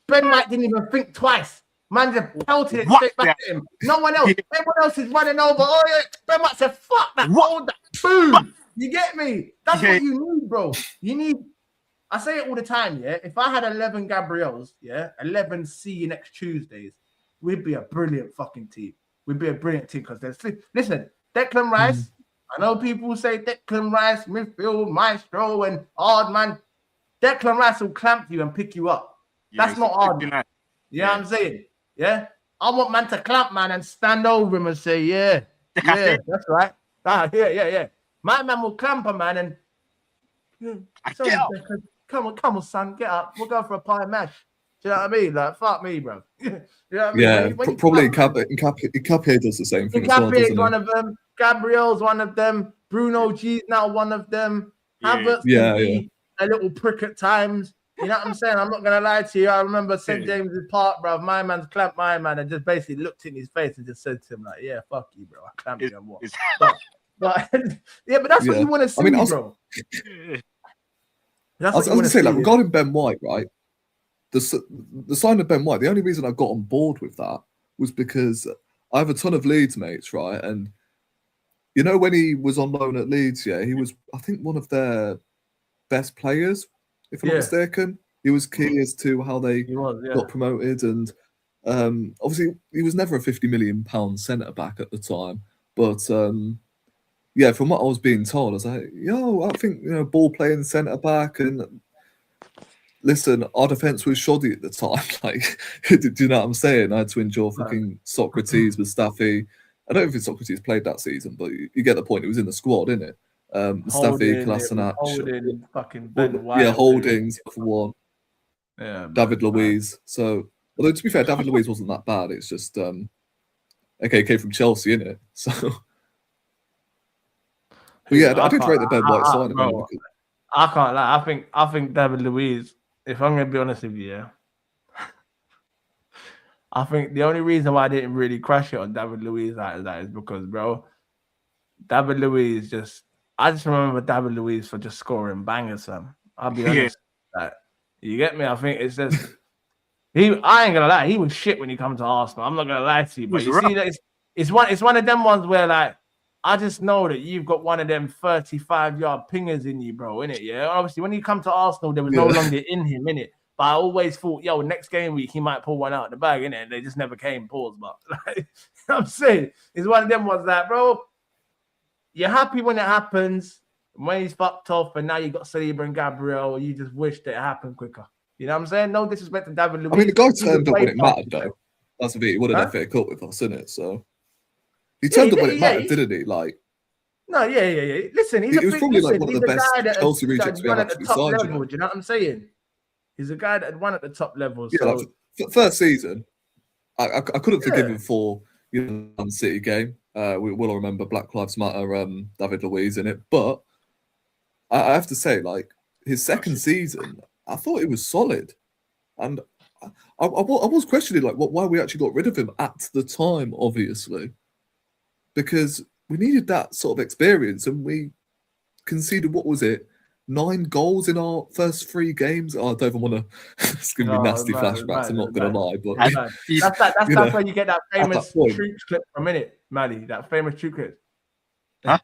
Ben White didn't even think twice. Man just pelted it straight back at him. No one else. Everyone else is running over. Oh, yeah. Ben White said, fuck that. Hold that. Boom. You get me? That's what you need, bro. You need, I say it all the time, yeah? If I had 11 Gabriels, yeah, 11 see you next Tuesdays, we'd be a brilliant fucking team. We'd be a brilliant team because there's, listen, Declan Rice, I know people say Declan Rice, midfield, maestro, and hard man. Declan Rice will clamp you and pick you up. That's not hard. You know what I'm saying? Yeah? I want man to clamp man and stand over him and say, yeah, that's right. Yeah. My man will clamp a man and come on, son, get up. We'll go for a pie mash. Do you know what I mean? Like, fuck me, bro. You know what I mean? Probably Nkapie does the same thing. Nkapie is one of them. Gabriel's one of them. Bruno G's now one of them. Havertz can be a little prick at times. You know what I'm saying? I'm not gonna lie to you. I remember St. James's Park, bro. My man's clamped my man and just basically looked in his face and just said to him, like, "Yeah, fuck you, bro. I clamped you and what?" But that's what you want to see, bro. I was going to say, like, regarding Ben White, right? The sign of Ben White, the only reason I got on board with that was because I have a ton of Leeds mates, right? And you know, when he was on loan at Leeds, he was, I think, one of their best players, if I'm not mistaken. He was key as to how they got promoted, and obviously he was never a £50 million centre back at the time, but from what I was being told, I was like, I think, ball playing centre back, and listen, our defence was shoddy at the time. Like, do you know what I'm saying? I had to endure fucking Socrates, Mustafi. I don't think Socrates played that season, but you get the point. He was in the squad, isn't it? Mustafi, Kolasinac, Holding, fucking Ben White. Holdings for one. Yeah, David Luiz. So, although to be fair, David Luiz wasn't that bad. It's just, he came from Chelsea, innit? So, but yeah, I did rate the Ben White signing. I can't lie. I think David Luiz, if I'm going to be honest with you, I think the only reason why I didn't really crash it on David Luiz like that is because, bro, David Luiz I just remember David Luiz for just scoring bangers, fam. I'll be honest. Like, you get me? I think it's just I ain't gonna lie, he was shit when he comes to Arsenal. I'm not gonna lie to you, but you see that it's one of them ones where, like, I just know that you've got one of them 35-yard pingers in you, bro, innit? Yeah. Obviously, when he come to Arsenal, there was no longer in him, innit? But I always thought, next game week he might pull one out of the bag, innit? And they just never came. Pause, but like, you know what I'm saying, it's one of them ones that, bro, you're happy when it happens. When he's fucked off, and now you got Saliba and Gabriel, you just wish that it happened quicker. You know what I'm saying? No disrespect to David Luiz. I mean, the guy turned up when it mattered, though. That's the bit. He wanted a fair cut with us, innit? So he turned up when it mattered, didn't he? Like, no, yeah. Listen, he was probably like one of the best Chelsea rejects we have actually signed. Do you know what I'm saying? He's a guy that won at the top level. Yeah, so. Like, first season, I couldn't forgive him for the Man City game. We will remember Black Lives Matter, David Luiz in it. But I have to say, like, his second season, I thought it was solid. And I was questioning, like, why we actually got rid of him at the time, obviously. Because we needed that sort of experience, and we conceded, 9 goals in our first 3 games. I don't even want to. It's going to be nasty flashbacks. I'm not going to lie, but that's where you get that famous Troops clip from, innit, Maddie? That famous Troop clip. Huh?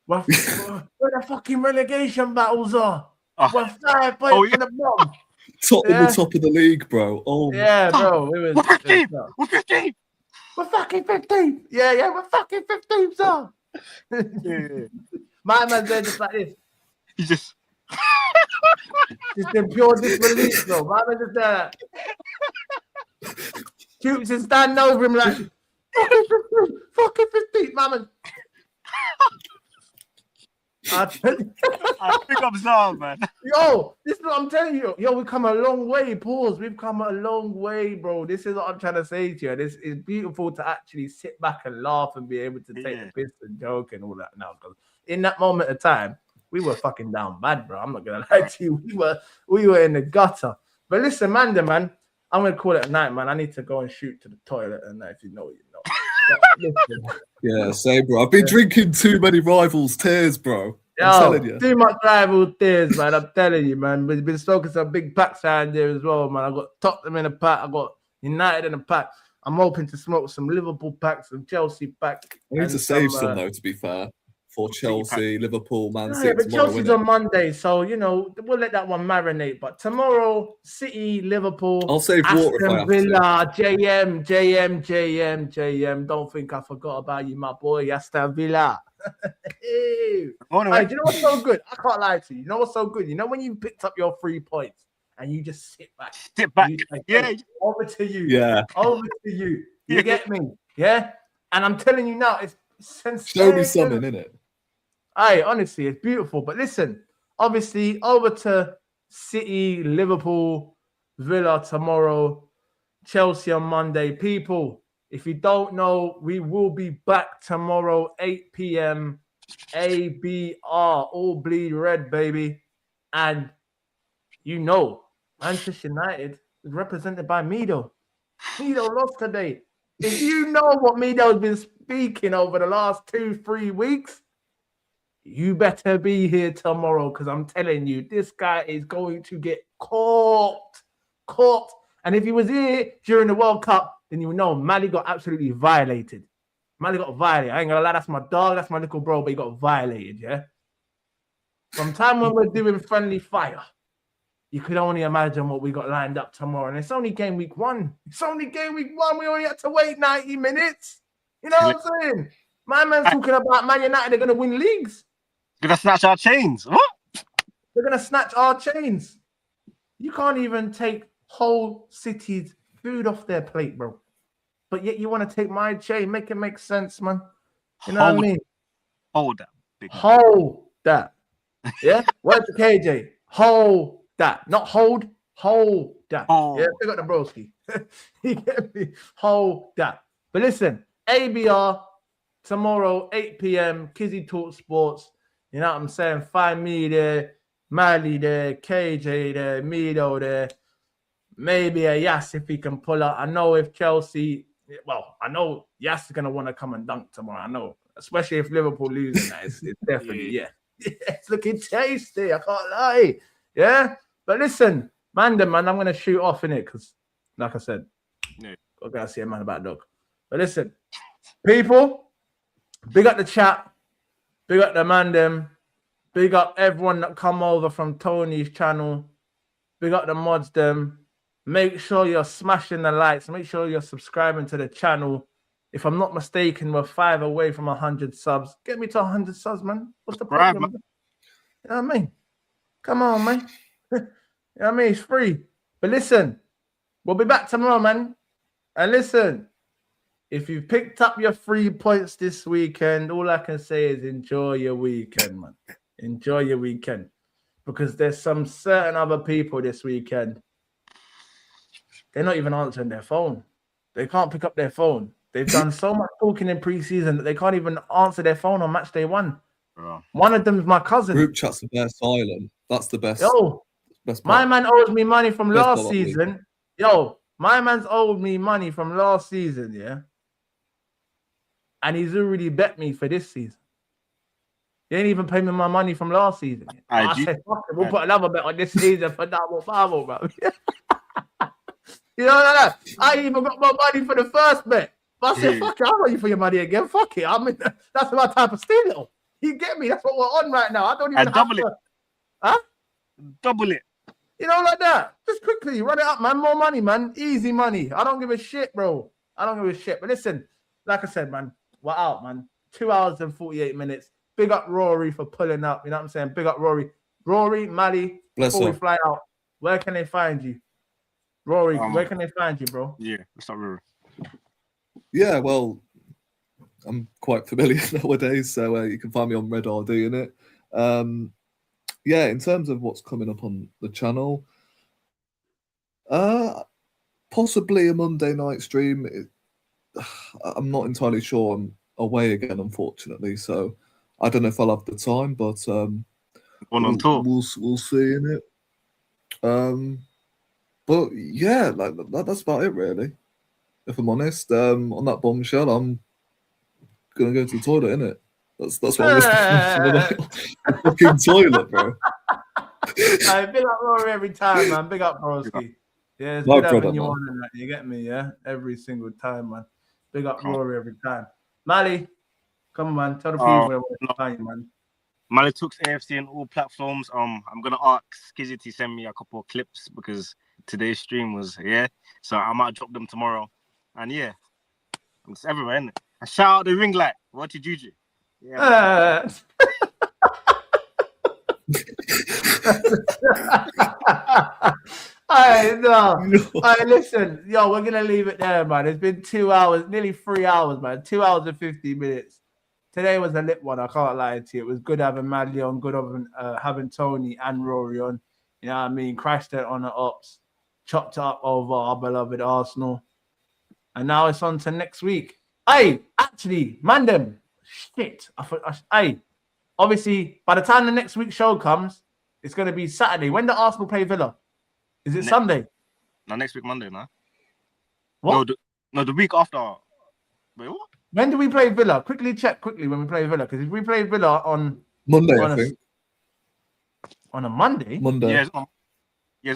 Where the fucking relegation battles are? We're 5 points from the bottom. Top of the league, bro. Oh, yeah, bro. We're 15. We're 15. We're fucking 15. Yeah, we're fucking 15, sir. My man's there just like this. He just in pure disbelief, bro. My man's just there. Troops is standing over him like, fucking 15, mama. I think I'm sorry, man. Yo, this is what I'm telling you. Yo, we've come a long way. Pause. We've come a long way, bro. This is what I'm trying to say to you. This is beautiful to actually sit back and laugh and be able to take the piss and joke and all that now. Because in that moment of time, we were fucking down bad, bro. I'm not gonna lie to you. We were in the gutter. But listen, man, I'm gonna call it a night, man. I need to go and shoot to the toilet at night. If you know, you know. Yeah, same, bro. I've been drinking too many Rivals tears, bro. I'm telling you. Too much rival tears, man. I'm telling you, man. We've been smoking some big packs around there as well, man. I got Tottenham in a pack. I got United in a pack. I'm hoping to smoke some Liverpool packs, some Chelsea packs. I need to save some, though, to be fair, for Chelsea, Liverpool, Man City. Yeah, but tomorrow, Chelsea's on Monday, so, you know, we'll let that one marinate. But tomorrow, City, Liverpool, I'll save water if I Aston have Villa, JM. Don't think I forgot about you, my boy, Aston Villa. Hey, do you know what's so good? I can't lie to you. You know what's so good? You know when you picked up your 3 points and you just sit back. Over to you. Yeah. Over to you. You get me? Yeah. And I'm telling you now, it's Show sensational. me something, innit? Hey, honestly, it's beautiful. But listen, obviously, over to City, Liverpool, Villa tomorrow, Chelsea on Monday. People, if you don't know, we will be back tomorrow, 8 p.m. ABR, all bleed red, baby. And you know, Manchester United is represented by Mido. Mido lost today. If you know what Mido's been speaking over the last 2-3 weeks, you better be here tomorrow, because I'm telling you, this guy is going to get caught. And if he was here during the World Cup, then you would know Mali got absolutely violated. Mali got violated. I ain't gonna lie, that's my dog, that's my little bro, but he got violated, yeah? From time when we're doing friendly fire, you could only imagine what we got lined up tomorrow. And it's only game week 1. It's only game week 1. We only had to wait 90 minutes. You know what I'm saying? My man's talking about Man United are going to win leagues. They're going to snatch our chains. What? They're going to snatch our chains. You can't even take whole cities' food off their plate, bro. But yet you want to take my chain. Make it make sense, man. You know what I mean? Hold that. Hold that. Yeah? Where's the KJ? Hold that. Not hold that. Oh. Yeah, we got the broski. You get me? Hold that. But listen, ABR tomorrow, 8 p.m. Kizzy Talk Sports. You know what I'm saying? Find me there, Mali there, KJ there, Mido there. Maybe a Yas if he can pull out. I know if Chelsea, well, I know Yas is gonna want to come and dunk tomorrow. I know, especially if Liverpool losing that. It's definitely yeah. It's looking tasty. I can't lie. Yeah. But listen, man, I'm going to shoot off in it because, like I said, I got to see a man about dog. But listen, people, big up the chat, big up the man, big up everyone that come over from Tony's channel, big up the mods, them. Make sure you're smashing the likes. Make sure you're subscribing to the channel. If I'm not mistaken, we're 5 away from 100 subs. Get me to 100 subs, man. What's the problem? You know what I mean? Come on, man. You know what I mean? It's free. But listen, we'll be back tomorrow, man. And listen, if you picked up your 3 points this weekend, all I can say is enjoy your weekend, man. Enjoy your weekend. Because there's some certain other people this weekend, they're not even answering their phone. They can't pick up their phone. They've done so much talking in preseason that they can't even answer their phone on match day 1. Bro. One of them is my cousin. Group chats are bare silent. That's the best. Best my man owes me money from last season. My man's owed me money from last season, yeah? And he's already bet me for this season. He ain't even paid me my money from last season. I said, fuck it, we'll put another bet on this season for double bubble, bro. You know what I mean? I even got my money for the first bet. But I said, fuck it, I want you for your money again. Fuck it. I mean, that's my type of steal. You get me? That's what we're on right now. I don't even have to. Huh? Double it. You know, like that. Just quickly, run it up, man. More money, man. Easy money. I don't give a shit, bro. I don't give a shit. But listen, like I said, man, we're out, man. 2 hours and 48 minutes. Big up Rory for pulling up. You know what I'm saying? Big up Rory. Rory, Mali, before we fly out, where can they find you? Rory, where can they find you, bro? Yeah, what's up, Rory? Yeah, well, I'm quite familiar nowadays, so you can find me on Red RD in it. Yeah, in terms of what's coming up on the channel, possibly a Monday night stream. I'm not entirely sure. I'm away again, unfortunately, so I don't know if I'll have the time, but on tour. We'll see in it. But yeah, like that's about it, really. If I'm honest, on that bombshell, I'm gonna go to the toilet, innit? That's why I was the fucking toilet, bro. Hey, big up Rory every time, man. Big up Broski. Yeah, it's My good brother, having you man. on and that. You get me, yeah? Every single time, man. Big up Rory every time. Mali, come on, man. Tell the people where to find you, man. Mali Talks AFC on all platforms. I'm gonna ask Kizzy to send me a couple of clips because today's stream was so I might drop them tomorrow. And it's everywhere, isn't it? And shout out the ring light. What did you do? Yeah. Alright, listen, yo, we're gonna leave it there, man. It's been 2 hours, nearly 3 hours, man. 2 hours and 50 minutes. Today was a lit one. I can't lie to you. It was good having Madley on, good having Tony and Rory on. You know what I mean? Crashed it on the ops, chopped up over our beloved Arsenal, and now it's on to next week. Hey, actually, man, shit. Obviously, by the time the next week's show comes, it's going to be Saturday. When the Arsenal play Villa? Is it Sunday? No, next week Monday, no? What? No, the week after. Wait, what? When do we play Villa? Quickly check when we play Villa. Because if we play Villa on Monday, I think. On a Monday? Monday. Yeah, it's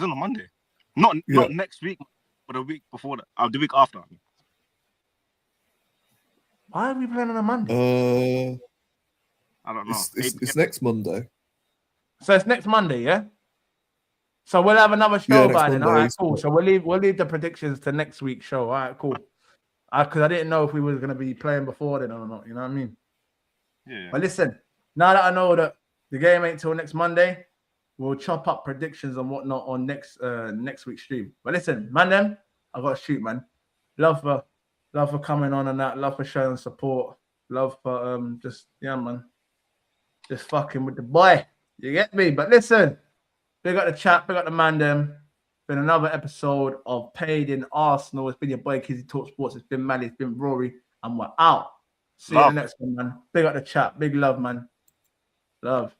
on a Monday. Not next week, but the week before that. The week after. Why are we playing on a Monday? I don't know. It's next Monday. So it's next Monday, yeah? So we'll have another show by then. All right, cool. So we'll leave the predictions to next week's show. All right, cool. Because I didn't know if we were going to be playing before then or not. You know what I mean? Yeah. But listen, now that I know that the game ain't till next Monday, we'll chop up predictions and whatnot on next week's stream. But listen, man, I got to shoot, man. Love for coming on and that. Love for showing support. Love for man. Just fucking with the boy. You get me? But listen, big up the chat, big up the man them. Been another episode of Paid in Arsenal. It's been your boy Kizzytalkzsport. It's been Mally, it's been Rory, and we're out. See you in the next one, man. Big up the chat. Big love, man. Love.